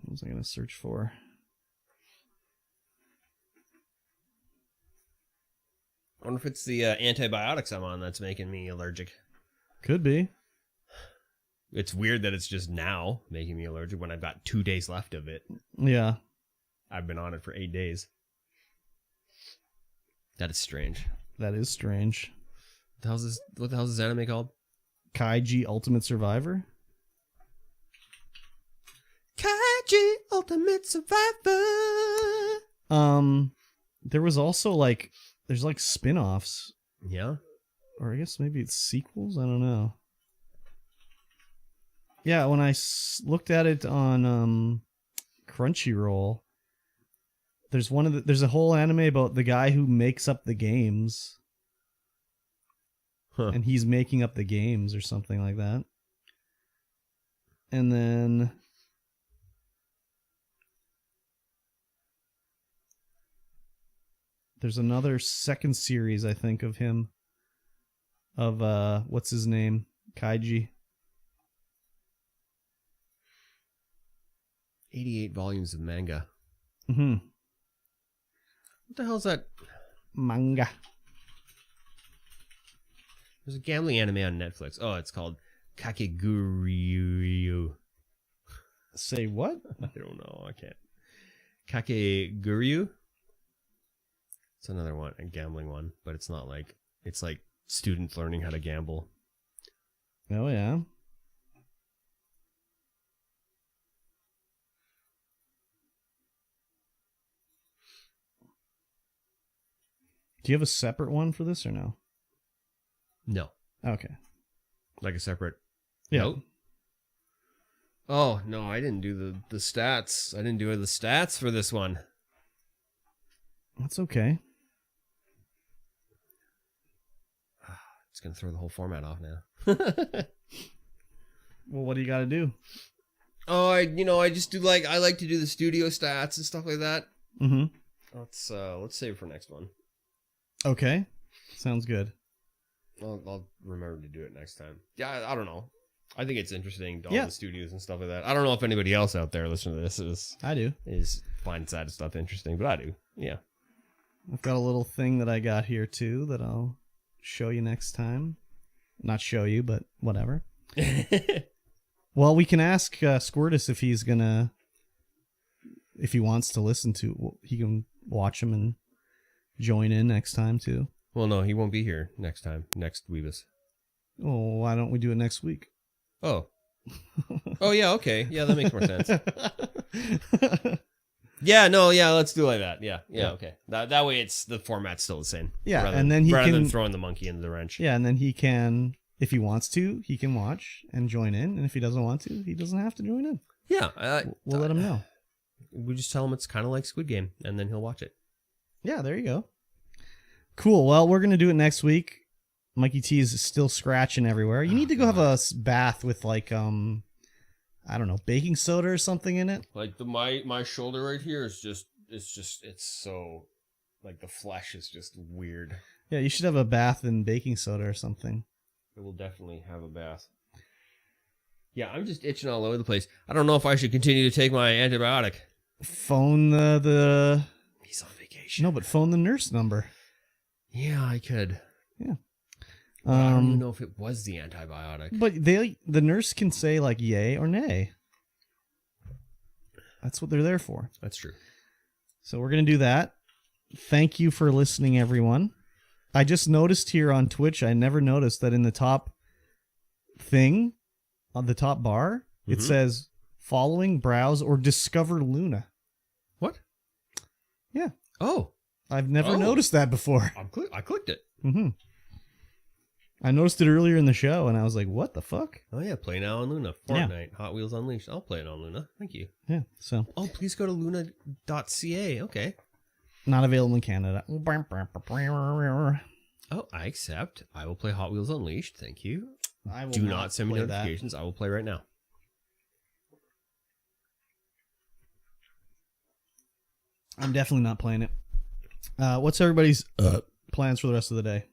was I gonna search for? I wonder if it's the antibiotics I'm on that's making me allergic. Could be. It's weird that it's just now making me allergic when I've got 2 days left of it. Yeah. I've been on it for 8 days. That is strange. That is strange. What the hell is this anime called? Kaiji Ultimate Survivor? Kaiji Ultimate Survivor. There was also there's spin-offs. Yeah. Or I guess maybe it's sequels? I don't know. Yeah, when I looked at it on Crunchyroll, there's a whole anime about the guy who makes up the games. Huh. And he's making up the games or something like that. And then there's another second series, I think, of him. Of what's his name? Kaiji. 88 volumes of manga. Mm-hmm. What the hell is that? Manga. There's a gambling anime on Netflix. Oh, it's called Kakeguryu. Say what? I don't know. I can't. Kakeguryu? It's another one, a gambling one, but it's not it's like students learning how to gamble. Oh, yeah. Do you have a separate one for this or no? No. Okay. Like a separate Yeah. note? Oh, no, I didn't do the stats. I didn't do the stats for this one. That's okay. It's going to throw the whole format off now. Well, what do you got to do? Oh, I just do I like to do the studio stats and stuff like that. Mm-hmm. Let's save it for next one. Okay. Sounds good. I'll remember to do it next time. Yeah, I don't know. I think it's interesting, all Yeah. the studios and stuff like that. I don't know if anybody else out there listening to this I do. finds that stuff interesting, but I do. Yeah. I've got a little thing that I got here too that I'll show you next time. Not show you, but whatever. Well, we can ask Squirtus if he wants to listen to. He can watch him and join in next time too. Well, no, he won't be here next time. Next Weebus. Oh, why don't we do it next week? Oh. Oh, yeah, okay. Yeah, that makes more sense. Yeah, no, yeah, let's do it like that. Yeah, okay. That way the format's still the same. Yeah, rather and then rather than throwing the monkey into the wrench. Yeah, and then he can, if he wants to, he can watch and join in. And if he doesn't want to, he doesn't have to join in. Yeah. We'll let him know. We just tell him it's kind of like Squid Game, and then he'll watch it. Yeah, there you go. Cool. Well, we're going to do it next week. Mikey T is still scratching everywhere. You need to go have a bath with I don't know, baking soda or something in it. Like my shoulder right here is it's so the flesh is just weird. Yeah, you should have a bath in baking soda or something. It will definitely have a bath. Yeah, I'm just itching all over the place. I don't know if I should continue to take my antibiotic. Phone the He's on vacation. No, but phone the nurse number. Yeah, I could. Yeah. I don't even know if it was the antibiotic. But the nurse can say yay or nay. That's what they're there for. That's true. So we're going to do that. Thank you for listening, everyone. I just noticed here on Twitch, I never noticed that in the top thing, on the top bar, it says following, browse, or discover Luna. What? Yeah. Oh. I've never Oh. noticed that before. I clicked it. Mm-hmm. I noticed it earlier in the show, and I was like, what the fuck? Oh, yeah. Play now on Luna. Fortnite. Hot Wheels Unleashed. I'll play it on Luna. Thank you. Yeah, so Oh, please go to luna.ca. Okay. not available in Canada. Oh, I accept. I will play Hot Wheels Unleashed. Thank you. I will Do not send me play that. notifications. I will play right now. I'm definitely not playing it. What's everybody's plans for the rest of the day?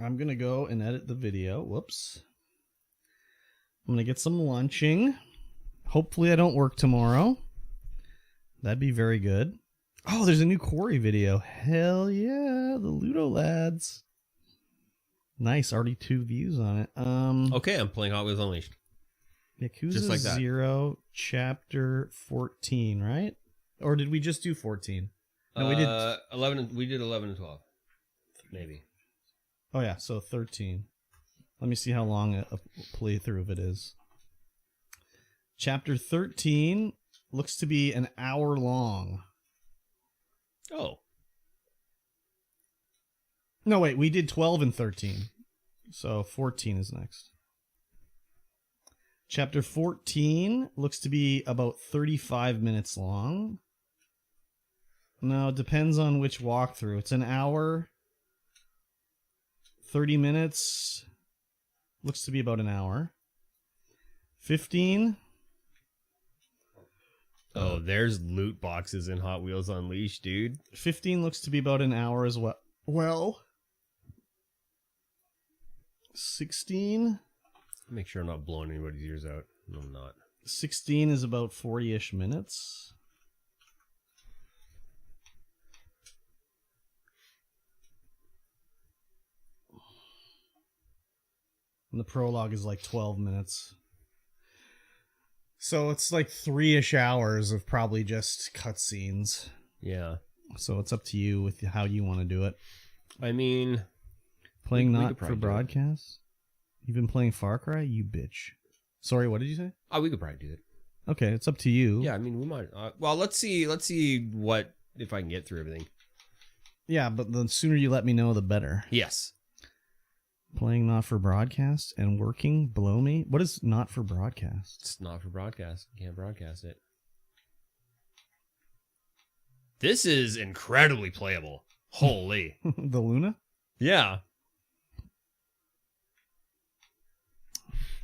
I'm going to go and edit the video. Whoops. I'm going to get some lunching. Hopefully I don't work tomorrow. That'd be very good. Oh, there's a new Quarry video. Hell yeah, the Ludo lads. Nice, already 2 views on it. Okay, I'm playing Hot Wheels Unleashed. Yakuza Just like that. 0, chapter 14, right? Or did we just do 14? No, we did. 11. We did 11 and 12. Maybe. Oh, yeah, so 13. Let me see how long a playthrough of it is. Chapter 13 looks to be an hour long. Oh. No, wait, we did 12 and 13. So 14 is next. Chapter 14 looks to be about 35 minutes long. No, it depends on which walkthrough. It's an hour, 30 minutes. Looks to be about an hour. 15. Oh, there's loot boxes in Hot Wheels Unleashed, dude. 15 looks to be about an hour as well. Well. 16. Make sure I'm not blowing anybody's ears out. No, I'm not. 16 is about 40-ish minutes. And the prologue is like 12 minutes. So it's like 3-ish hours of probably just cutscenes. Yeah. So it's up to you with how you want to do it. I mean... Playing we not could for probably do it. broadcast? You've been playing Far Cry? You bitch. Sorry, what did you say? Oh, we could probably do it. Okay, it's up to you. Yeah, I mean, we might. Well, let's see what, if I can get through everything. Yeah, but the sooner you let me know, the better. Yes. Playing not for broadcast and working below me? What is not for broadcast? It's not for broadcast. You can't broadcast it. This is incredibly playable. Holy. The Luna? Yeah.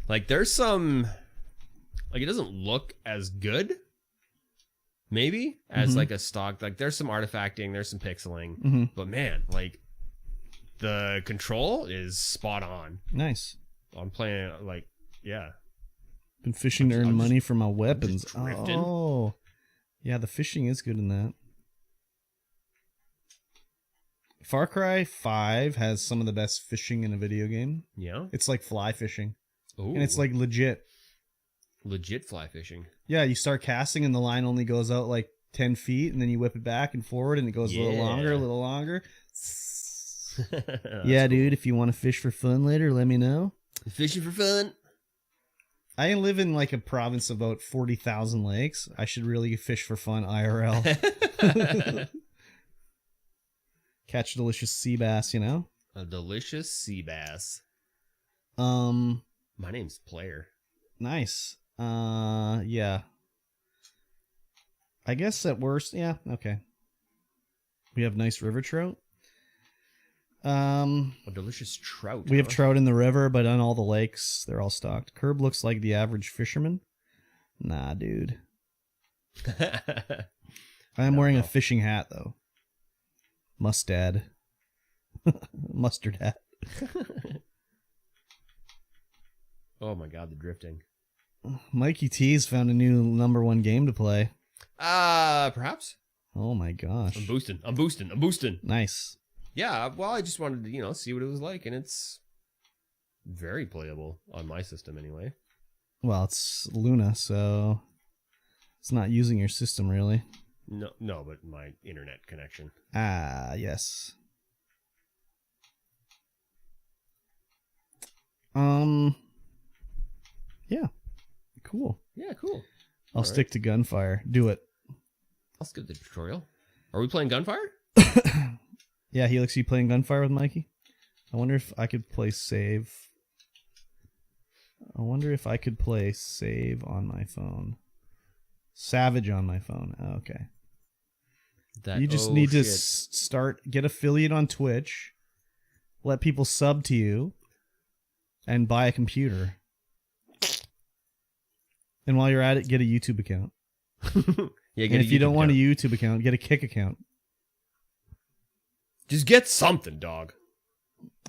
Like, there's some... Like, it doesn't look as good, maybe, as, like, a stock. Like, there's some artifacting, there's some pixeling. But, man, like, the control is spot on. Nice. I'm playing, like, yeah. Been fishing to earn I'm money for my weapons. just drifting. Oh. Yeah, the fishing is good in that. Far Cry 5 has some of the best fishing in a video game. Yeah? It's like fly fishing. Ooh. And it's like legit. Legit fly fishing. Yeah, you start casting and the line only goes out like 10 feet and then you whip it back and forward and it goes a little longer, a Yeah. little longer. That's Yeah, cool. dude, if you want to fish for fun later, let me know. Fishing for fun. I live in like a province of about 40,000 lakes. I should really fish for fun IRL. Catch delicious sea bass, you know? A delicious sea bass. Um, My name's Player. nice. Yeah. I guess at worst, yeah, okay. We have nice river trout. A delicious trout. We have huh? trout in the river, but on all the lakes, they're all stocked. Curb looks like the average fisherman. Nah, dude. I am wearing a fishing hat, though. Mustard. Mustard hat. Oh my god, the drifting. Mikey T's found a new #1 game to play. Perhaps? Oh my gosh. I'm boosting. Nice. Yeah, well, I just wanted to, see what it was like, and it's very playable on my system anyway. Well, it's Luna, so it's not using your system really. No, but my internet connection. Ah, yes. Yeah. Cool. Yeah, cool. I'll stick to gunfire. Do it. I'll skip the tutorial. Are we playing Gunfire? Yeah, Helix, you playing gunfire with Mikey? I wonder if I could play save. I wonder if I could play save on my phone. Savage on my phone. Oh, okay. You just need to get affiliate on Twitch, let people sub to you, and buy a computer. And while you're at it, get a YouTube account. Yeah, and if you don't want a YouTube account, get a Kick account. Just get something, dog.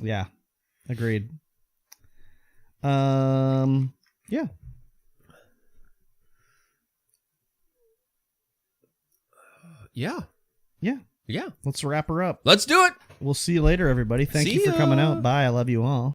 Yeah, agreed. Yeah. Yeah. Yeah. Yeah. Let's wrap her up. Let's do it. We'll see you later, everybody. Thank See you for coming ya. out. Bye. I love you all.